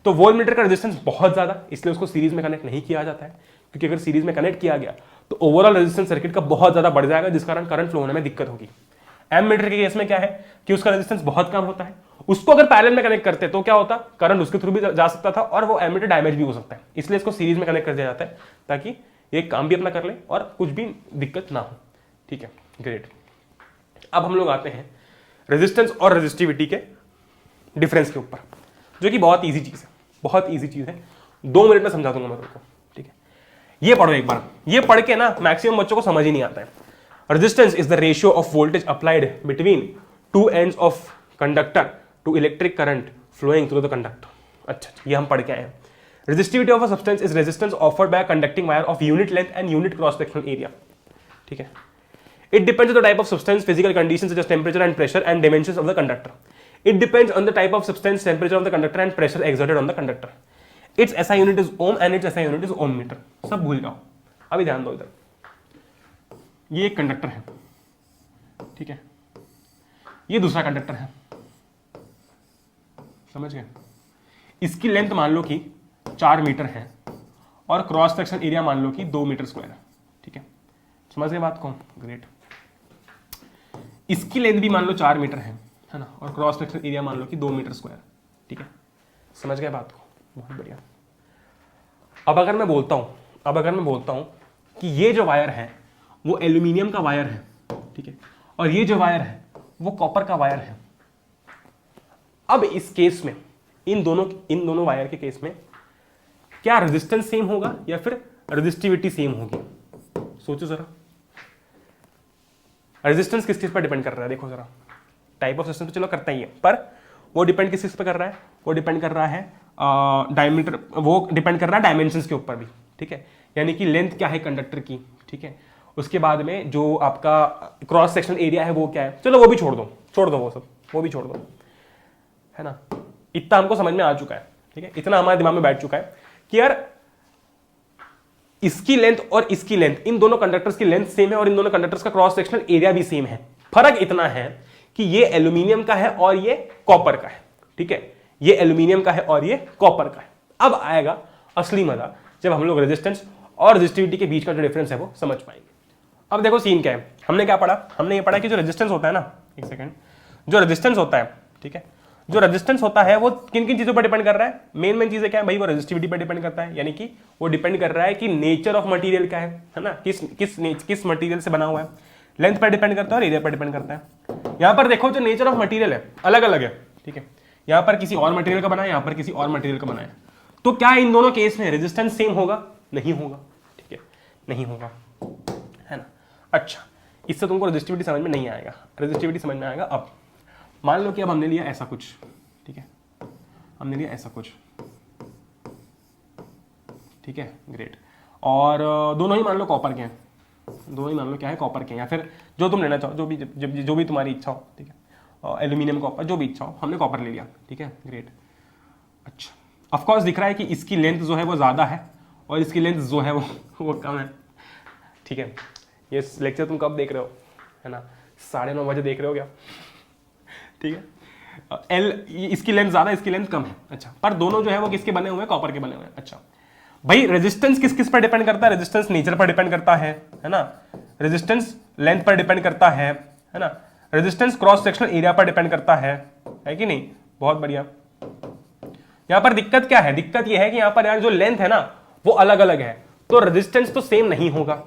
तो वोल्टमीटर का रेजिस्टेंस बहुत ज्यादा, इसलिए उसको सीरीज में कनेक्ट नहीं किया जाता है, क्योंकि अगर सीरीज में कनेक्ट किया गया तो ओवरऑल रेजिस्टेंस सर्किट का बहुत ज्यादा बढ़ जाएगा, जिस कारण करंट फ्लो होने में दिक्कत होगी। एमीटर के केस में क्या है कि उसका रेजिस्टेंस बहुत कम होता है, उसको अगर पैरेलल में कनेक्ट करते तो क्या होता, करंट उसके थ्रू भी जा सकता था और वो एमीटर डैमेज भी हो सकता है, इसलिए इसको सीरीज में कनेक्ट कर दिया जाता है ताकि ये काम भी अपना कर ले और कुछ भी दिक्कत ना हो। ठीक है, ग्रेट। अब हम लोग आते हैं रेजिस्टेंस और रेजिस्टिविटी के डिफरेंस के ऊपर, जो कि बहुत ईजी चीज है, बहुत ईजी चीज है, 2 मिनट में समझा दूंगा मैं तुमको। ठीक है, ये पढ़ो एक बार, ये पढ़ के ना मैक्सिमम बच्चों को समझ ही नहीं आता है। Resistance is the ratio of voltage applied between two ends of conductor to electric current flowing through the conductor. अच्छा, ये हम पढ़ के आए हैं। Resistivity of a substance is resistance offered by conducting wire of unit length and unit cross sectional area. ठीक है, it depends on the type of substance, physical conditions such as temperature and pressure and dimensions of the conductor. It depends on the type of substance, temperature of the conductor and pressure exerted on the conductor. Its SI unit is ohm and its SI unit is ohm meter. सब भूल जाओ, अभी ध्यान दो इधर। ये एक conductor है, ठीक है, ये दूसरा कंडक्टर है, समझ गए? इसकी लेंथ मान लो कि 4 मीटर है और क्रॉस सेक्शन एरिया मान लो कि 2 मीटर स्क्वायर है। ठीक है, समझ गए बात को? ग्रेट। इसकी लेंथ भी मान लो 4 मीटर है ना, और क्रॉस सेक्शन एरिया मान लो कि 2 मीटर स्क्वायर। ठीक है, समझ गए बात को? बहुत बढ़िया। अब अगर मैं बोलता हूं कि ये जो वायर है वो एल्यूमिनियम का वायर है, ठीक है, और ये जो वायर है वो कॉपर का वायर है। अब इस केस में इन दोनों वायर के केस में क्या रेजिस्टेंस सेम होगा या फिर रेजिस्टिविटी सेम होगी? सोचो जरा। रेजिस्टेंस किस चीज पर डिपेंड कर रहा है? देखो जरा, टाइप ऑफ सिस्टम तो चलो करता ही है, पर वो डिपेंड किस चीज पर कर रहा है? वो डिपेंड कर रहा है डायमीटर, वो डिपेंड कर रहा है डायमेंशंस के ऊपर भी। ठीक है, यानी कि लेंथ क्या है कंडक्टर की, ठीक है, उसके बाद में जो आपका क्रॉस सेक्शन एरिया है वो क्या है, चलो वो भी छोड़ दो वो सब, वो भी छोड़ दो, है ना। इतना हमको समझ में आ चुका है, ठीक है, इतना हमारे दिमाग में बैठ चुका है कि यार इसकी लेंथ और इसकी लेंथ, इन दोनों कंडक्टर्स की लेंथ सेम है और इन दोनों कंडक्टर्स का क्रॉस सेक्शनल एरिया भी सेम है। फर्क इतना है कि ये एल्यूमिनियम का है और ये कॉपर का है। ठीक है, ये एल्यूमिनियम का है और ये कॉपर का है। अब आएगा असली मजा, जब हम लोग रेजिस्टेंस और रेजिस्टिविटी के बीच का जो डिफरेंस है वो समझ पाएंगे। अब देखो सीन क्या है, हमने क्या पढ़ा? हमने ये पढ़ा कि जो रेजिस्टेंस होता है ना, एक सेकेंड, जो रेजिस्टेंस होता है, ठीक है, जो रेजिस्टेंस होता है वो किन किन चीजों पर डिपेंड कर रहा है? मेन चीजें क्या है भाई? वो रेजिस्टिविटी पर डिपेंड करता है, यानी कि वो डिपेंड कर रहा है कि नेचर ऑफ मटेरियल क्या है ना, किस मटेरियल से बना हुआ है। लेंथ पर डिपेंड करता है और एरिया पर डिपेंड करता है। यहां पर देखो जो नेचर ऑफ मटेरियल है अलग अलग है, ठीक है, यहां पर किसी और मटेरियल का बना है, यहां पर किसी और मटेरियल का बना है। तो क्या इन दोनों केस में रेजिस्टेंस सेम होगा? नहीं होगा, ठीक है, नहीं होगा, है ना। अच्छा, इससे तुमको रेजिस्टिविटी समझ में नहीं आएगा, रेजिस्टिविटी समझ में आएगा अब। मान लो कि अब हमने लिया ऐसा कुछ, ठीक है, हमने लिया ऐसा कुछ, ठीक है, ग्रेट, और दोनों ही मान लो कॉपर के हैं, दोनों ही मान लो क्या है? कॉपर के हैं, या फिर जो तुम लेना चाहो, जो भी तुम्हारी इच्छा हो, ठीक है, एल्यूमिनियम, कॉपर, जो भी इच्छा हो, हमने कॉपर ले लिया, ठीक है, ग्रेट। अच्छा, ऑफ कोर्स दिख रहा है कि इसकी लेंथ जो है वो ज्यादा है और इसकी लेंथ जो है वो कम है, ठीक है। ये लेक्चर तुम कब देख रहे हो, है ना? 9:30 बजे देख रहे हो क्या? ठीक है, इसकी लेंथ ज्यादा, इसकी लेंथ कम है। अच्छा, पर दोनों जो है वो किसके बने हुए हैं? कॉपर के बने हुए हैं। अच्छा भाई, रेजिस्टेंस किस किस पर डिपेंड करता है? रेजिस्टेंस नेचर पर डिपेंड करता है ना, रेजिस्टेंस लेंथ पर डिपेंड करता है ना, रेजिस्टेंस क्रॉस सेक्शनल एरिया पर डिपेंड करता है कि नहीं? बहुत बढ़िया। यहां पर दिक्कत क्या है? दिक्कत यह है कि यहां पर यार जो लेंथ है ना वो अलग अलग है, तो रेजिस्टेंस तो सेम नहीं होगा,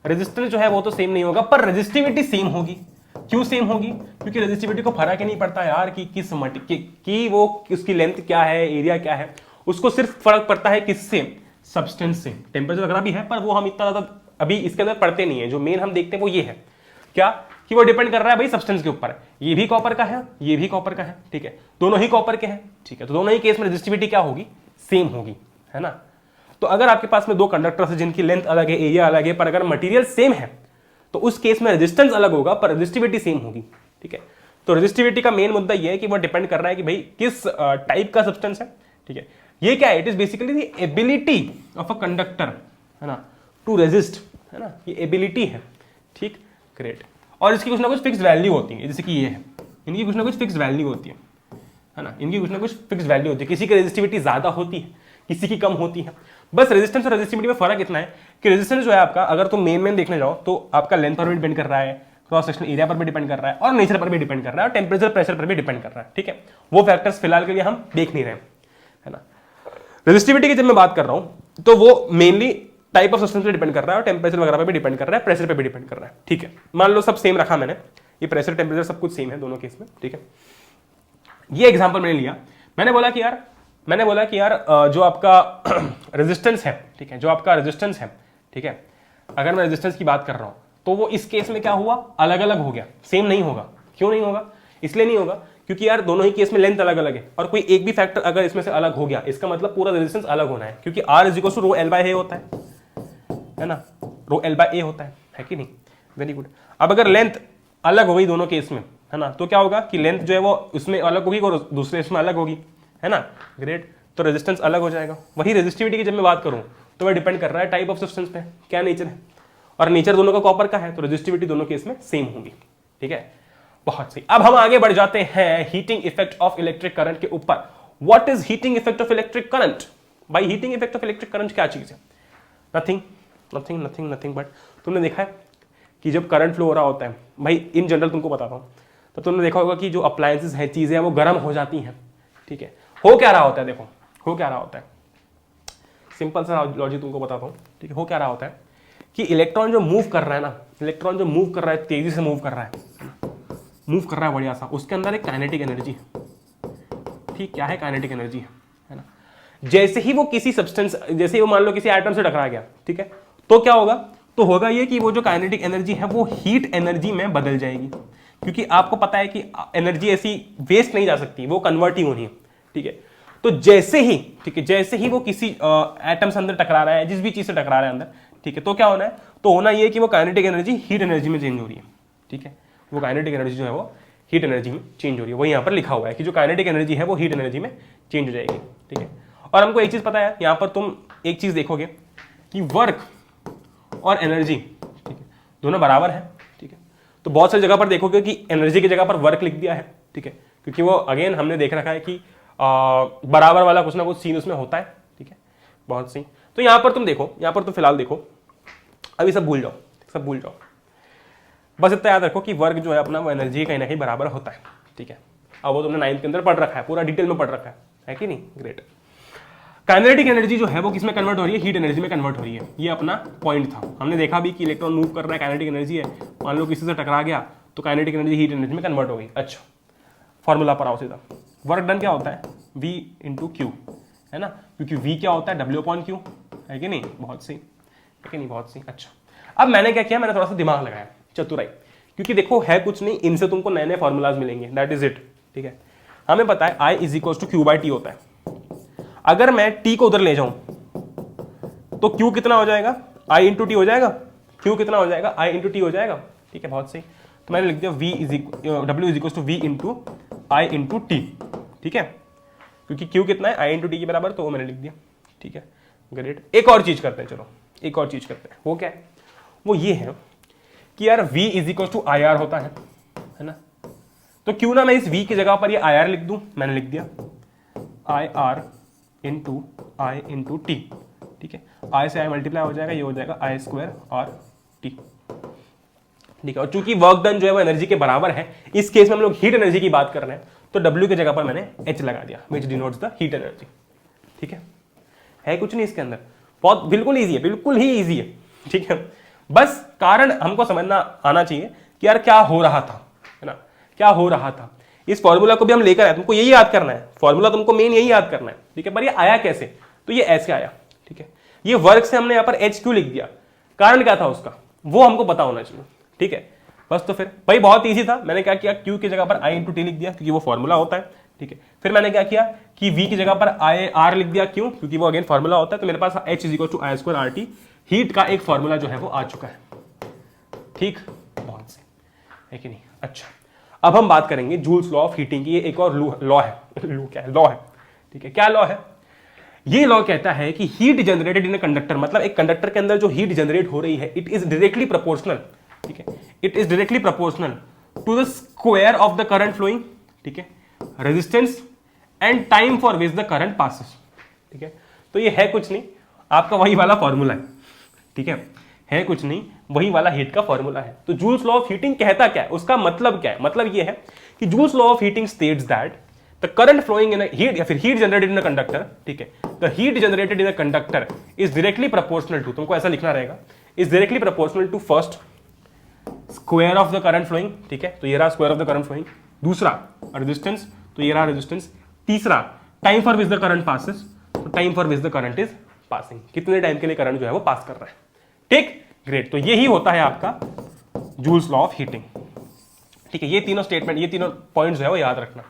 रेजिस्टेंस जो है वो तो सेम नहीं होगा, पर रेजिस्टिविटी सेम होगी। क्यों सेम होगी? क्योंकि रेजिस्टिविटी को फर्क ही नहीं पड़ता यार कि किस की वो उसकी लेंथ क्या है, एरिया क्या है, उसको सिर्फ फर्क पड़ता है किससे? सब्सटेंस से। टेम्परेचर वगैरह भी है पर वो हम इतना ज्यादा अभी इसके अंदर पढ़ते नहीं है, जो मेन हम देखते हैं वो ये है क्या कि वो डिपेंड कर रहा है भाई सब्सटेंस के ऊपर, ये भी कॉपर का है, ये भी कॉपर का है, ठीक है, दोनों ही कॉपर के हैं, ठीक है, तो दोनों ही केस में रेजिस्टिविटी क्या होगी, सेम होगी, है ना। तो अगर आपके पास में दो कंडक्टर्स है जिनकी लेंथ अलग है, एरिया अलग है, पर अगर मटेरियल सेम है तो उस केस में रेजिस्टेंस अलग होगा पर रेजिस्टिविटी सेम होगी, ठीक है। तो रेजिस्टिविटी का मेन मुद्दा यह है कि वो डिपेंड कर रहा है कि भाई किस टाइप का सब्सटेंस है, ठीक है। ये क्या है, it is basically the ability of a conductor, है ना, टू रेजिस्ट, है ना, ये एबिलिटी है, ठीक, ग्रेट। और इसकी कुछ ना कुछ फिक्स वैल्यू होती है, जैसे कि ये है, इनकी कुछ ना कुछ फिक्स वैल्यू होती है ना, इनकी कुछ ना कुछ फिक्स वैल्यू होती है, किसी की रेजिस्टिविटी ज्यादा होती है, किसी की कम होती है। बस रेजिस्टेंस और रेजिस्टिविटी में फर्क इतना है कि रेजिस्टेंस जो है आपका, अगर तुम मेन देखने जाओ तो आपका लेंथ पर भी डिपेंड कर रहा है, क्रॉस सेक्शन एरिया पर भी डिपेंड कर रहा है, और नेचर पर भी डिपेंड कर रहा है, और टेम्परेचर प्रेशर पर भी डिपेंड कर रहा है, ठीक है। वो फैक्टर्स फिलहाल के लिए हम देख नहीं रहे, है ना। रेजिस्टिविटी की जब मैं बात कर रहा हूं तो वो मेनली टाइप ऑफ सब्सटेंस पे डिपेंड कर रहा है, और टेम्परेचर वगैरह पे भी डिपेंड कर रहा है, प्रेशर पे भी डिपेंड कर रहा है, ठीक है। मान लो सब सेम रखा मैंने, ये प्रेशर टेम्परेचर सब कुछ सेम है दोनों केस में, ठीक है। ये एग्जांपल मैंने लिया, मैंने बोला कि यार जो आपका रेजिस्टेंस है, ठीक है, जो आपका रेजिस्टेंस है, ठीक है, अगर मैं रेजिस्टेंस की बात कर रहा हूं तो वो इस केस में क्या हुआ, अलग अलग हो गया, सेम नहीं होगा। क्यों नहीं होगा, इसलिए नहीं होगा क्योंकि यार दोनों ही केस में लेंथ अलग अलग है, और कोई एक भी फैक्टर अगर इसमें से अलग हो गया इसका मतलब पूरा रेजिस्टेंस अलग होना है, क्योंकि R is equal to rho L by A होता है ना, रो L बाय A होता है कि नहीं, वेरी गुड। अब अगर लेंथ अलग हो गई दोनों केस में, है ना, तो क्या होगा कि लेंथ जो है वो उसमें अलग होगी और दूसरे इसमें अलग होगी, है ना, ग्रेट। तो रेजिस्टेंस अलग हो जाएगा। वही रेजिस्टिविटी की जब मैं बात करूं तो वह डिपेंड कर रहा है टाइप ऑफ सब्सटेंस पे, क्या नेचर है, और नेचर दोनों का कॉपर का है, तो रेजिस्टिविटी दोनों केस में सेम होगी, ठीक है, बहुत सही। अब हम आगे बढ़ जाते हैं heating effect of electric current के ऊपर। What is heating effect of electric current? भाई heating effect of electric current क्या चीज है? नथिंग बट तुमने देखा है कि जब करंट फ्लो हो रहा होता है, भाई इन जनरल तुमको बताता हूं, तो तुमने देखा होगा कि जो अप्लायंसेस है, चीजें हैं, वो गर्म हो जाती हैं, ठीक है। हो क्या रहा होता है, देखो हो क्या रहा होता है, सिंपल सा लॉजिक तुमको बताता हूं, ठीक है। हो क्या रहा होता है कि इलेक्ट्रॉन जो मूव कर रहा है ना, इलेक्ट्रॉन जो मूव कर रहा है, तेजी से मूव कर रहा है बढ़िया सा, उसके अंदर एक काइनेटिक एनर्जी है, ठीक, क्या है, काइनेटिक एनर्जी है ना। जैसे ही वो किसी सब्सटेंस, जैसे ही वो मान लो किसी एटम से टकरा गया, ठीक है, तो क्या होगा, तो होगा ये कि वो जो काइनेटिक एनर्जी है वो हीट एनर्जी में बदल जाएगी, क्योंकि आपको पता है कि एनर्जी ऐसी वेस्ट नहीं जा सकती, वो कन्वर्ट ही होनी है, ठीक है। तो जैसे ही, ठीक है, जैसे ही वो किसी एटम से अंदर टकरा रहा है, जिस भी चीज से टकरा रहा है अंदर, ठीक है, तो क्या होना है, तो होना ये कि वो काइनेटिक एनर्जी हीट एनर्जी में चेंज हो रही है, ठीक है। वो काइनेटिक एनर्जी जो है वो हीट एनर्जी में चेंज हो रही है, वो यहाँ पर लिखा हुआ है कि जो काइनेटिक एनर्जी है वो हीट एनर्जी में चेंज हो जाएगी, ठीक है। और हमको एक चीज पता है, यहाँ पर तुम एक चीज देखोगे कि वर्क और एनर्जी, ठीक है, दोनों बराबर है, ठीक है। तो बहुत सारी जगह पर देखोगे कि एनर्जी की जगह पर वर्क लिख दिया है, ठीक है, क्योंकि वो अगेन हमने देख रखा है कि बराबर वाला कुछ ना कुछ सीन उसमें होता है, ठीक है, बहुत सही। तो यहाँ पर तुम देखो, यहाँ पर तुम फिलहाल देखो, अभी सब भूल जाओ, बस इतना याद रखो कि वर्क जो है अपना वो एनर्जी कहीं ना कहीं बराबर होता है, ठीक है। अब वो तुमने 9th के अंदर पढ़ रखा है, पूरा डिटेल में पढ़ रखा है कि नहीं, ग्रेट। काइनेटिक एनर्जी जो है वो किसमें कन्वर्ट हो रही है, हीट एनर्जी में कन्वर्ट हो रही है, ये अपना पॉइंट था। हमने देखा भी कि इलेक्ट्रॉन मूव कर रहा है, काइनेटिक एनर्जी है, मान लो किसी से टकरा गया तो काइनेटिक एनर्जी हीट एनर्जी में कन्वर्ट हो गई। अच्छा, फॉर्मूला पर आओ सीधा, वर्क डन क्या होता है, V इंटू क्यू, है ना, क्योंकि V क्या होता है, W अपॉन क्यू, है कि नहीं, बहुत सही, है कि नहीं, बहुत सही। अच्छा, अब मैंने क्या किया, मैंने थोड़ा सा दिमाग लगाया, चतुराई, क्योंकि देखो है कुछ नहीं, इनसे तुमको नए नए फॉर्मूलाज मिलेंगे, दैट इज इट, ठीक है। हमें पता है I is equal to Q by T होता है। अगर मैं T को उधर ले जाऊं तो Q कितना हो जाएगा, I इंटू टी हो जाएगा, Q कितना हो जाएगा, I इंटू टी हो जाएगा, ठीक है, बहुत सही। तो मैंने लिख दिया W is equal to V into I into T, ठीक है, क्योंकि Q कितना है, I इंटू टी के बराबर, तो वो मैंने लिख दिया, ठीक है, ग्रेट। एक और चीज करते हैं, चलो एक और चीज करते हैं, वो क्या है, वो ये है कि यार V is equal to I R होता है ना, तो क्यों ना मैं इस V की जगह पर ये आई आर लिख दूं, मैंने लिख दिया I R into I into T, ठीक है, आई से आई मल्टीप्लाई हो जाएगा, ये हो जाएगा आई स्क्वायर और टी, ठीक है। और चूंकि वर्क डन जो है वो एनर्जी के बराबर है, इस केस में हम लोग हीट एनर्जी की बात कर रहे हैं, तो W की जगह पर मैंने H लगा दिया, विच डिनोट्स द हीट एनर्जी, ठीक है कुछ नहीं इसके अंदर, बहुत बिल्कुल ईजी है, बिल्कुल ही ईजी है, ठीक है। बस कारण हमको समझना आना चाहिए कि यार क्या हो रहा था, है ना, क्या हो रहा था। इस फॉर्मूला को भी हम लेकर आए, तुमको यही याद करना है, फॉर्मूला तुमको मेन यही याद करना है, ठीक है। पर ये आया कैसे, तो ये ऐसे आया, ठीक है। ये वर्क से हमने यहाँ पर H क्यों लिख दिया, कारण क्या था उसका, वो हमको पता होना चाहिए, ठीक है। बस। तो फिर भाई बहुत ईजी था, मैंने क्या किया, Q की जगह पर I इंटू टी लिख दिया क्योंकि वो फॉर्मूला होता है, ठीक है। फिर मैंने क्या किया कि V की जगह पर I R लिख दिया, क्यों, क्योंकि वो अगेन फॉर्मूला होता है। तो मेरे पास H is equal to I square RT, heat का एक फॉर्मूला जो है वो आ चुका है, ठीक, बहुत से है कि नहीं। अच्छा, अब हम बात करेंगे जूल्स लॉ ऑफ हीटिंग की। ये एक और लॉ है, लॉ है, ठीक है। क्या लॉ है? ये लॉ कहता है कि heat generated in a conductor, मतलब एक कंडक्टर के अंदर जो हीट जनरेट हो रही है, इट इज डायरेक्टली प्रोपोर्शनल, ठीक है, it is directly proportional to the square of the current flowing, ठीक है, resistance and time for which the current passes, ठीक है। तो ये है कुछ नहीं, आपका वही वाला फॉर्मूला है, ठीक है कुछ नहीं, वही वाला हीट का फॉर्मूला है। तो जूल्स लॉ ऑफ हीटिंग कहता क्या है, उसका मतलब क्या है? मतलब ये है कि Joule's law of heating states that the current flowing in heat, या फिर heat generated in a conductor, ठीक है, the heat generated in a conductor is directly proportional to, तुमको ऐसा लिखना रहेगा, is directly proportional to first square of the current flowing, ठीक है, तो ये रहा square of the current flowing, दूसरा रेजिस्टेंस, तो ये रहा रेजिस्टेंस, तीसरा time for which the current passes, तो time for which the current is passing, कितने टाइम के लिए करंट जो है वो पास कर रहा है, ठीक, ग्रेट। तो यही होता है आपका जूल्स लॉ ऑफ हीटिंग, ठीक है। ये तीनों स्टेटमेंट, ये तीनों पॉइंट्स है वो याद रखना,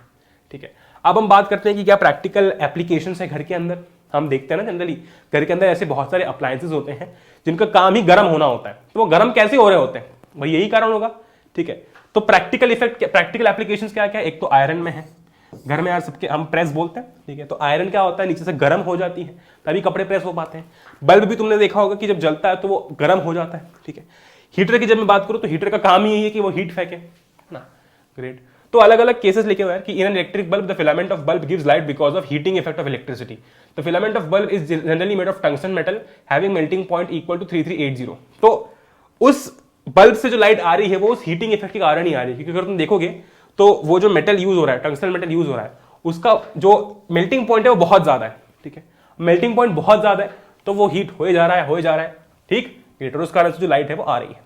ठीक है। अब हम बात करते हैं कि क्या प्रैक्टिकल एप्लीकेशंस है घर के अंदर। हम देखते हैं ना जनरली घर के अंदर ऐसे बहुत सारे अप्लायंसेस होते हैं जिनका काम ही गर्म होना होता है, तो वो गर्म कैसे हो रहे होते हैं, भाई यही कारण होगा, ठीक है। तो प्रैक्टिकल इफेक्ट, प्रैक्टिकल एप्लीकेशंस क्या क्या, एक तो आयरन में है, घर में यार सबके हम प्रेस बोलते हैं, ठीक है, तो आयरन क्या होता है, नीचे से गर्म हो जाती है तभी कपड़े प्रेस हो पाते हैं। बल्ब भी तुमने देखा होगा कि जब जलता है तो वो गर्म हो जाता है, ठीक है। हीटर की जब मैं बात करूं तो हीटर का काम ही यही है कि वो हीट फेंके ना, ग्रेट। तो अलग अलग केसेस लिखे हुए हैं कि in an electric bulb the filament of bulb gives light because of heating effect of electricity. The filament of bulb is generally made of tungsten metal having melting point equal to 3380। तो उस bulb से जो light आ रही है वो उस heating effect के कारण ही आ रही है, क्योंकि अगर तुम देखोगे तो वो जो मेटल यूज हो रहा है, टंगस्टन मेटल यूज हो रहा है, उसका जो मेल्टिंग पॉइंट है वो बहुत ज्यादा है, ठीक है, मेल्टिंग पॉइंट बहुत ज्यादा है, तो वो हीट हो जा रहा है, ठीक, ग्रेट, और उस कारण से जो लाइट है वो आ रही है।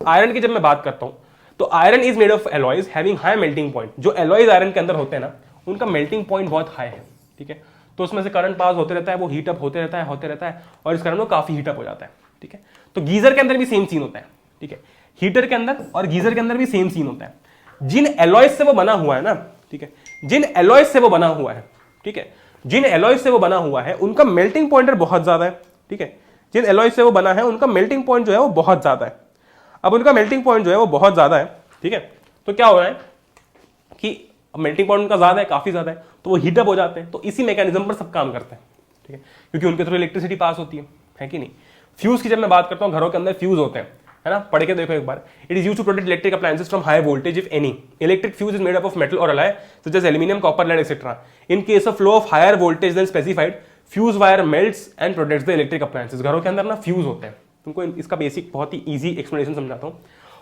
आयरन की जब मैं बात करता हूं तो iron is made of alloys having high melting point. जो एलॉयज आयरन के अंदर होते हैं ना, उनका मेल्टिंग पॉइंट बहुत हाई है, ठीक है, तो उसमें से करंट पास होते रहता है, वो हीट अप होते रहता है और इस कारण वो काफी हीट अप हो जाता है, ठीक है। तो गीजर के अंदर भी सेम सीन होता है, ठीक है, हीटर के अंदर और गीजर के अंदर भी सेम सीन होता है। जिन एलॉयज से वो बना हुआ है ना, ठीक है, जिन एलॉयज से वो बना हुआ है, ठीक है, जिन एलॉयज से वो बना हुआ है उनका मेल्टिंग पॉइंट बहुत ज्यादा है, ठीक है, जिन एलॉयज से वो बना है उनका मेल्टिंग पॉइंट जो है वो बहुत ज्यादा है। अब उनका मेल्टिंग पॉइंट जो है वो बहुत ज्यादा है, ठीक है, तो क्या हो रहा है कि मेल्टिंग पॉइंट उनका ज्यादा है, काफी ज्यादा है, तो वो हीटअप हो जाते हैं। तो इसी मैकेनिज्म पर सब काम करते हैं, ठीक है, क्योंकि उनके थ्रू इलेक्ट्रिसिटी पास होती है कि नहीं। फ्यूज की जब मैं बात करता हूँ, घरों के अंदर फ्यूज होते हैं, है ना, पढ़ के देखो एक बार। It is used to protect electric appliances from high voltage if any. Electric fuse is made up of metal और alloy such as aluminum, copper, lead, etc. In case of flow of higher voltage than specified, fuse wire melts and protects the electric appliances. घरों के अंदर ना fuse होते हैं, तुमको इसका basic बहुत ही इजी एक्सप्लेनेशन समझाता हूँ।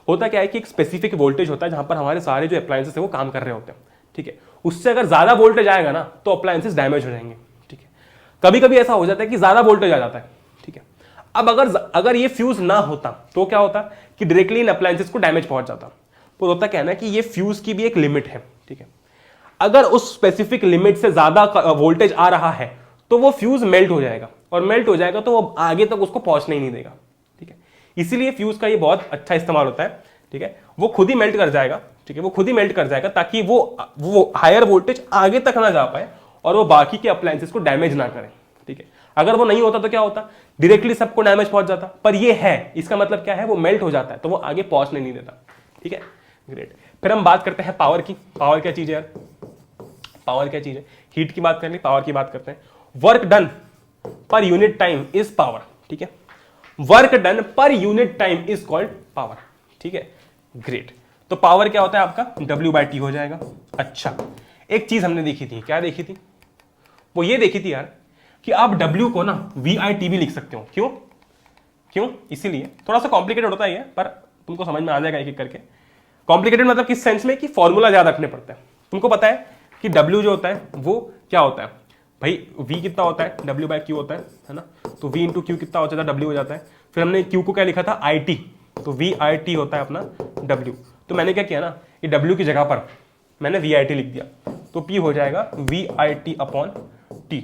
होता क्या है कि एक स्पेसिफिक वोल्टेज होता है जहां पर हमारे सारे जो अप्लायंसेस है वो काम कर रहे होते हैं, ठीक है। उससे अगर ज्यादा वोल्टेज आएगा ना तो अप्लायंसेस डैमेज हो जाएंगे, ठीक है। कभी कभी ऐसा हो जाता है कि ज्यादा वोल्टेज आ जाता है, ठीक है। अब अगर ये फ्यूज ना होता तो क्या होता कि डायरेक्टली इन अप्लायंसेस को डैमेज पहुंच जाता। तो होता क्या है ना कि ये फ्यूज की भी एक लिमिट है, ठीक है। अगर उस स्पेसिफिक लिमिट से ज्यादा वोल्टेज आ रहा है तो वो फ्यूज मेल्ट हो जाएगा, और मेल्ट हो जाएगा तो वो आगे तक उसको पहुंचने ही नहीं देगा, ठीक है। इसीलिए फ्यूज का ये बहुत अच्छा इस्तेमाल होता है, ठीक है। वो खुद ही मेल्ट कर जाएगा, ठीक है, वो खुद ही मेल्ट कर जाएगा ताकि वो हायर वोल्टेज आगे तक ना जा पाए और वो बाकी के अप्लायंसेस को डैमेज ना करे, ठीक है। अगर वो नहीं होता तो क्या होता, डायरेक्टली सबको डैमेज पहुंच जाता। पर ये है, इसका मतलब क्या है, वो मेल्ट हो जाता है तो वो आगे पहुंचने नहीं देता, ठीक है, ग्रेट। फिर हम बात करते हैं पावर की। पावर क्या चीज है यार, पावर क्या चीज है, हीट की बात कर ली, पावर की बात करते हैं। Work done per unit time is power, ठीक है, work done per unit time is called power, ठीक है, ग्रेट। तो पावर क्या होता है आपका, W/T हो जाएगा। अच्छा, एक चीज हमने देखी थी, क्या देखी थी, वो ये देखी थी यार कि आप W को ना VIT भी लिख सकते हो। क्यों इसीलिए थोड़ा सा कॉम्प्लिकेटेड होता है पर तुमको समझ में आ जाएगा एक एक करके। कॉम्प्लिकेटेड मतलब किस सेंस में कि फॉर्मूला याद रखने पड़ते हैं। तुमको पता है कि W जो होता है वो क्या होता है भाई, V कितना होता है, W/Q होता है ना, तो V इंटू Q कितना हो जाता है, W हो जाता है। फिर हमने Q को क्या लिखा था, IT, तो VIT होता है अपना W। तो मैंने क्या किया ना, ये W की जगह पर मैंने VIT लिख दिया, तो P हो जाएगा VIT अपॉन T,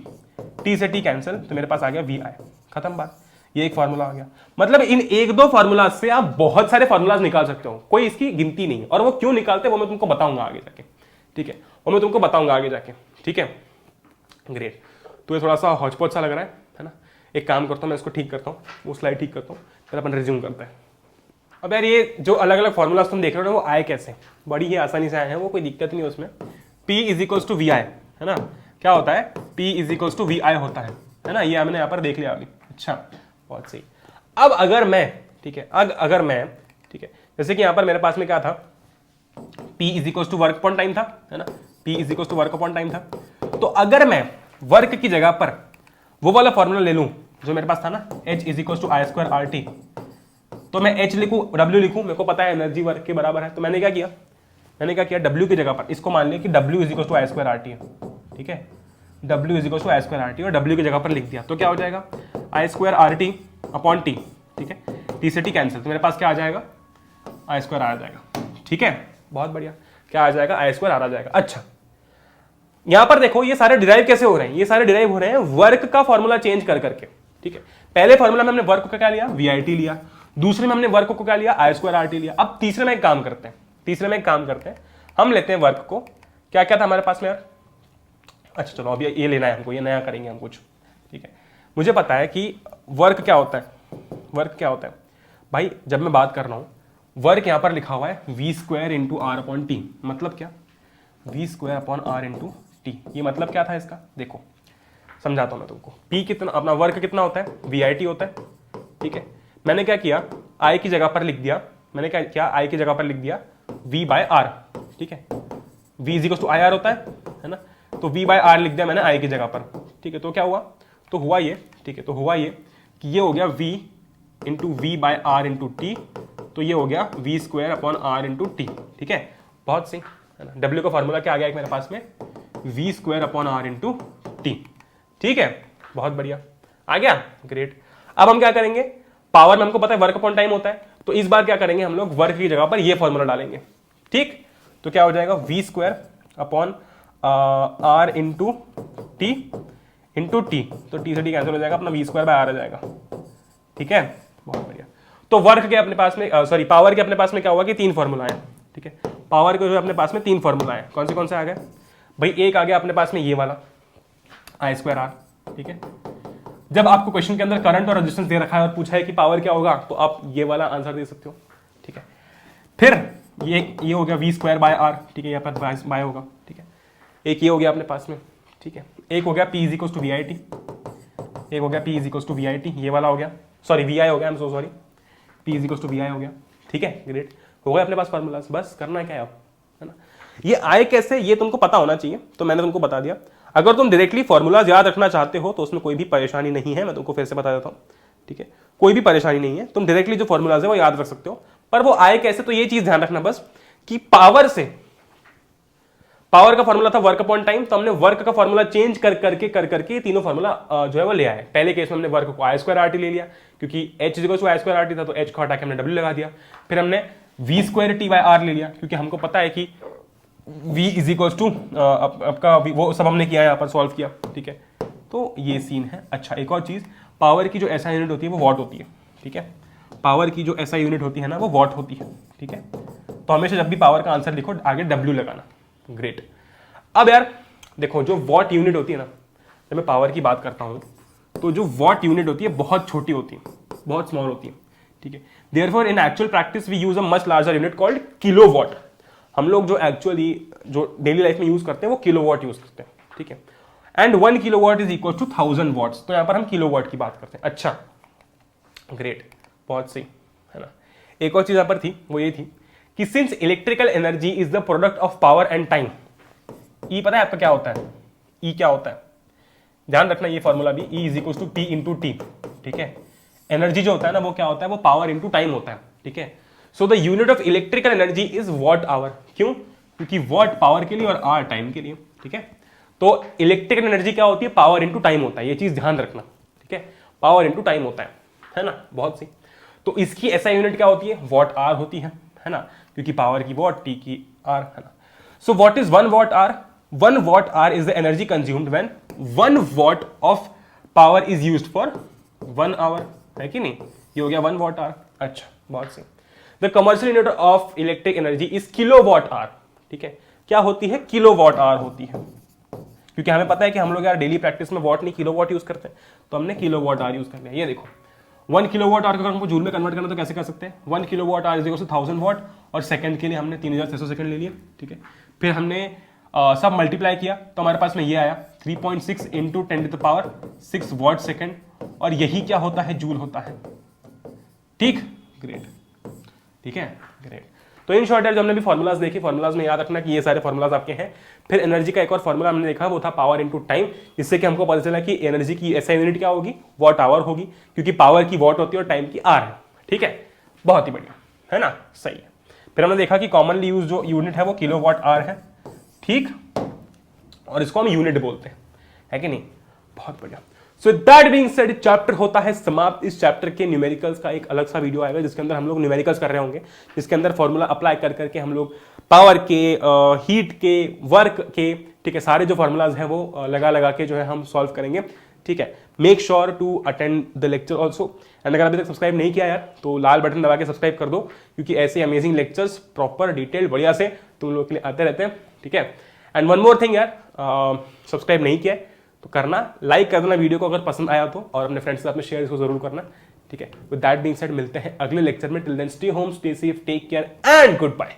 T से T कैंसिल, तो मेरे पास आ गया VI, खत्म बात। ये एक फार्मूला आ गया। मतलब इन एक दो फार्मूला से आप बहुत सारे फार्मूलाज निकाल सकते हो, कोई इसकी गिनती नहीं है। और वो क्यों निकालते हैं वो मैं तुमको बताऊंगा आगे जाके, ठीक है, वो मैं तुमको बताऊंगा आगे जाके, ठीक है। ग्रेट। तो ये थोड़ा सा हौच-पौच सा लग रहा है ना। एक काम करता हूँ, मैं इसको ठीक करता हूँ, वो स्लाइड ठीक करता हूँ, फिर अपन रिज्यूम करते हैं। अब यार ये जो अलग अलग फार्मूलाज तुम देख रहे हो ना, वो आए कैसे? बड़ी ही आसानी से आए हैं, वो कोई दिक्कत नहीं है उसमें। P is equals to V I, है ना। क्या होता है? P is equals to V I होता है ना। ये हमने यहाँ पर देख लिया अभी। अच्छा, बहुत सही। अब अगर मैं, ठीक है, अगर मैं, ठीक है, जैसे कि यहाँ पर मेरे पास में क्या था, P is equals to work upon time था, है ना। P is equals to work upon time था। तो अगर मैं वर्क की जगह पर वो वाला फॉर्मूला ले लूं जो मेरे पास था ना, H is equals to I square R T, तो मैं H लिखूं, W लिखूं, मेरे को पता है एनर्जी वर्क के बराबर है। तो मैंने क्या किया, W की जगह पर इसको मान लिया कि W is equals to I square R T है, ठीक है। W is equals to I square R T और W की जगह पर लिख दिया, तो क्या हो जाएगा, I square R T upon T, ठीक है। टी से टी कैंसिल, तो मेरे पास क्या आ जाएगा, आई स्क्वायर आ जाएगा, ठीक है। बहुत बढ़िया, क्या आ जाएगा, आई स्क्वायर आ जाएगा। अच्छा, यहां पर देखो ये सारे डिराइव कैसे हो रहे हैं, ये सारे डिराइव हो रहे हैं वर्क का फॉर्मूला चेंज कर करके, ठीक है। पहले फॉर्मूला में हमने वर्क का क्या लिया, वीआईटी लिया, दूसरे में हमने वर्क को क्या लिया, आई स्क्वायर आर टी लिया। अब तीसरे में एक काम करते हैं, हम लेते हैं वर्क को, क्या क्या था हमारे पास में यार, अच्छा चलो अब ये लेना है हमको, ये नया करेंगे हम कुछ, ठीक है। मुझे पता है कि वर्क क्या होता है, भाई जब मैं बात कर रहा हूं वर्क यहां पर लिखा हुआ है V square into R upon T, मतलब क्या, V square upon R into T. ये मतलब क्या था इसका, देखो समझाता हूं मैं तुमको। पी कितना, अपना वर्क कितना होता है, वी आई टी होता है, ठीक है। मैंने क्या किया, आई की जगह पर लिख दिया, वी बाय आर, ठीक है। V is equals to I R होता है ना, तो वी बाय आर लिख दिया मैंने आई की जगह पर, ठीक है। तो क्या हुआ, तो हुआ ये, ठीक है, तो हुआ ये कि ये हो गया v into V by R into T, तो ये हो गया V square upon R into T, ठीक है। बहुत सही, है ना। डब्ल्यू का फॉर्मूला क्या आ गया मेरे पास में, V square upon R into T, ठीक है। बहुत बढ़िया, आ गया, ग्रेट। अब हम क्या करेंगे, पावर में हमको पता है वर्क अपॉन टाइम होता है, तो इस बार क्या करेंगे हम लोग, वर्क की जगह पर ये फॉर्मूला डालेंगे, ठीक। तो क्या हो जाएगा, V square upon R into T, तो टी से टी कैंसिल हो जाएगा, अपना वी स्क्वायर बाय आर आ जाएगा, ठीक है। बहुत बढ़िया। तो वर्क के अपने पास में, सॉरी पावर के अपने पास में क्या हुआ कि तीन फॉर्मूला है, ठीक है। पावर के जो अपने पास में तीन फॉर्मूला है, कौन से आ गए भाई, एक आ गया अपने पास में ये वाला आई स्क्वायर आर, ठीक है। जब आपको क्वेश्चन के अंदर करंट और रेजिस्टेंस दे रखा है और पूछा है कि पावर क्या होगा, तो आप ये वाला आंसर दे सकते हो, ठीक है। फिर ये हो गया वी स्क्वायर बाय आर, ठीक है, यहाँ पर बाय होगा, ठीक है। एक ये हो गया अपने पास में, ठीक है। एक हो गया P is equals to V I T, ये वाला हो गया, सॉरी वी आई हो गया, I am so sorry, P is equals to V I हो गया, ठीक है। ग्रेट, हो गया अपने पास फार्मूलाज, बस करना क्या है आप, है ना। ये आए कैसे ये तुमको पता होना चाहिए, तो मैंने तुमको बता दिया। अगर तुम डायरेक्टली फॉर्मूलाज याद रखना चाहते हो तो उसमें कोई भी परेशानी नहीं है, मैं तुमको फिर से बता देता हूँ, ठीक है। कोई भी परेशानी नहीं है, तुम डायरेक्टली जो फॉर्मूलाज है वो याद रख सकते हो, पर वो आए कैसे, तो ये चीज ध्यान रखना बस कि पावर का फॉर्मूला था वर्क अपॉन टाइम, तो हमने वर्क का फॉर्मूला चेंज कर करके तीनों फॉर्मूला जो है वो ले आए। पहले केस में हमने वर्क को आई स्क्वायर आर टी ले लिया, क्योंकि H is equal to I square R T था, तो एच को हटा के हमने डब्ल्यू लगा दिया। फिर हमने V square T by R ले लिया, क्योंकि हमको पता है कि v इज इक्वल टू आपका वो सब हमने किया, यहाँ पर सॉल्व किया, ठीक है। तो ये सीन है। अच्छा, एक और चीज, पावर की जो एसआई यूनिट होती है वो वॉट होती है, ठीक है। पावर की जो एसआई यूनिट होती है ना वो वॉट होती है, ठीक है। तो हमेशा जब भी पावर का आंसर लिखो आगे डब्ल्यू लगाना। ग्रेट। अब यार देखो, जो वॉट यूनिट होती है ना, जब मैं पावर की बात करता हूं तो जो वॉट यूनिट होती है बहुत छोटी होती है, बहुत स्मॉल होती है, ठीक है। Therefore in actual practice we use a much larger unit called kilowatt. हम लोग जो एक्चुअली जो डेली लाइफ में यूज करते हैं वो किलोवॉट यूज करते हैं, ठीक है। And 1 kilowatt is equal to 1000 watts, तो यहां पर हम किलोवॉट की बात करते हैं। अच्छा, ग्रेट, बहुत सही, है ना। एक और चीज यहां पर थी, वो ये थी कि since electrical energy is the product of power and time, E पता है आपका क्या होता है, ई क्या होता है, ध्यान रखना ये फॉर्मूला भी, E is equal to P into T, ठीक है। एनर्जी जो होता है ना वो क्या होता है, वो पावर इंटू टाइम होता है, ठीक है। So the unit of electrical energy is watt hour, क्यों, क्योंकि वॉट पावर के लिए और आवर टाइम के लिए, ठीक है। तो इलेक्ट्रिकल एनर्जी क्या होती है, पावर इंटू टाइम होता है, ये चीज ध्यान रखना, ठीक है। पावर इंटू टाइम होता है ना, बहुत सही। तो इसकी एसआई यूनिट क्या होती है, वॉट आर होती है ना, क्योंकि पावर की वॉट, टी की आर, है ना। So what is 1 watt hour, 1 watt hour is the energy consumed when 1 watt of power is used for 1 hour, है कि नहीं, ये हो गया 1 वॉट आवर। अच्छा बहुत सही। The commercial unit of electric energy is kilo watt hour. ठीक है, क्या होती है, किलो वॉट आवर होती है, क्योंकि हमें पता है कि हम लोग यार डेली प्रैक्टिस में वॉट नहीं किलो वॉट यूज करते हैं, तो हमने किलो वॉट आवर यूज कर लिया। ये देखो 1 किलो वॉट आवर का अगर हमको जूल में कन्वर्ट करना तो कैसे कर सकते हैं, 1 kilo watt hour is equal to 1000 watt, और सेकंड के लिए हमने 3600 सेकंड ले लिया। ठीक है, फिर हमने सब मल्टीप्लाई किया तो हमारे पास में ये आया 3.6 इंटू 10⁻6 वॉट सेकंड, और यही क्या होता है, जूल होता है। ठीक, ग्रेट। ठीक है, ग्रेट। तो इन शॉर्ट यार जो हमने भी फॉर्मुलाज देखे, फॉर्मुलाज में याद रखना कि ये सारे फॉर्मुलाज आपके हैं। फिर एनर्जी का एक और फॉर्मुला हमने देखा, वो था पावर इनटू टाइम, जिससे कि हमको पता चला कि एनर्जी की ऐसा यूनिट क्या होगी, वॉट आवर होगी, क्योंकि पावर की वॉट होती है और टाइम की आर है। ठीक है, बहुत ही बढ़िया, है ना, सही है। फिर हमने देखा कि कॉमनली यूज जो यूनिट है वो किलो वॉट आवर है। ठीक, और इसको हम यूनिट बोलते हैं, है कि नहीं, बहुत बढ़िया। So that being said chapter होता है समाप्त। इस चैप्टर के न्यूमेरिकल्स का एक अलग सा वीडियो आएगा जिसके अंदर हम लोग न्यूमेरिकल्स कर रहे होंगे, जिसके अंदर फॉर्मूला अप्लाई कर करके हम लोग पावर के, हीट के, वर्क के, ठीक है, सारे जो फॉर्मूलाज हैं वो लगा लगा के जो है हम सॉल्व करेंगे। ठीक है, make sure to attend the lecture also, and अगर अभी तक सब्सक्राइब नहीं किया यार तो लाल बटन दबा के सब्सक्राइब कर दो, क्योंकि ऐसे अमेजिंग लेक्चर्स प्रॉपर डिटेल बढ़िया से तुम लोग के लिए आते रहते हैं। ठीक है, एंड वन मोर थिंग यार, सब्सक्राइब नहीं किया है तो करना, लाइक कर देना वीडियो को अगर पसंद आया तो, और अपने फ्रेंड्स के साथ में शेयर इसको जरूर करना। ठीक है, विद दैट बीइंग सेड मिलते हैं अगले लेक्चर में। Till then stay home, stay safe, take care and good bye.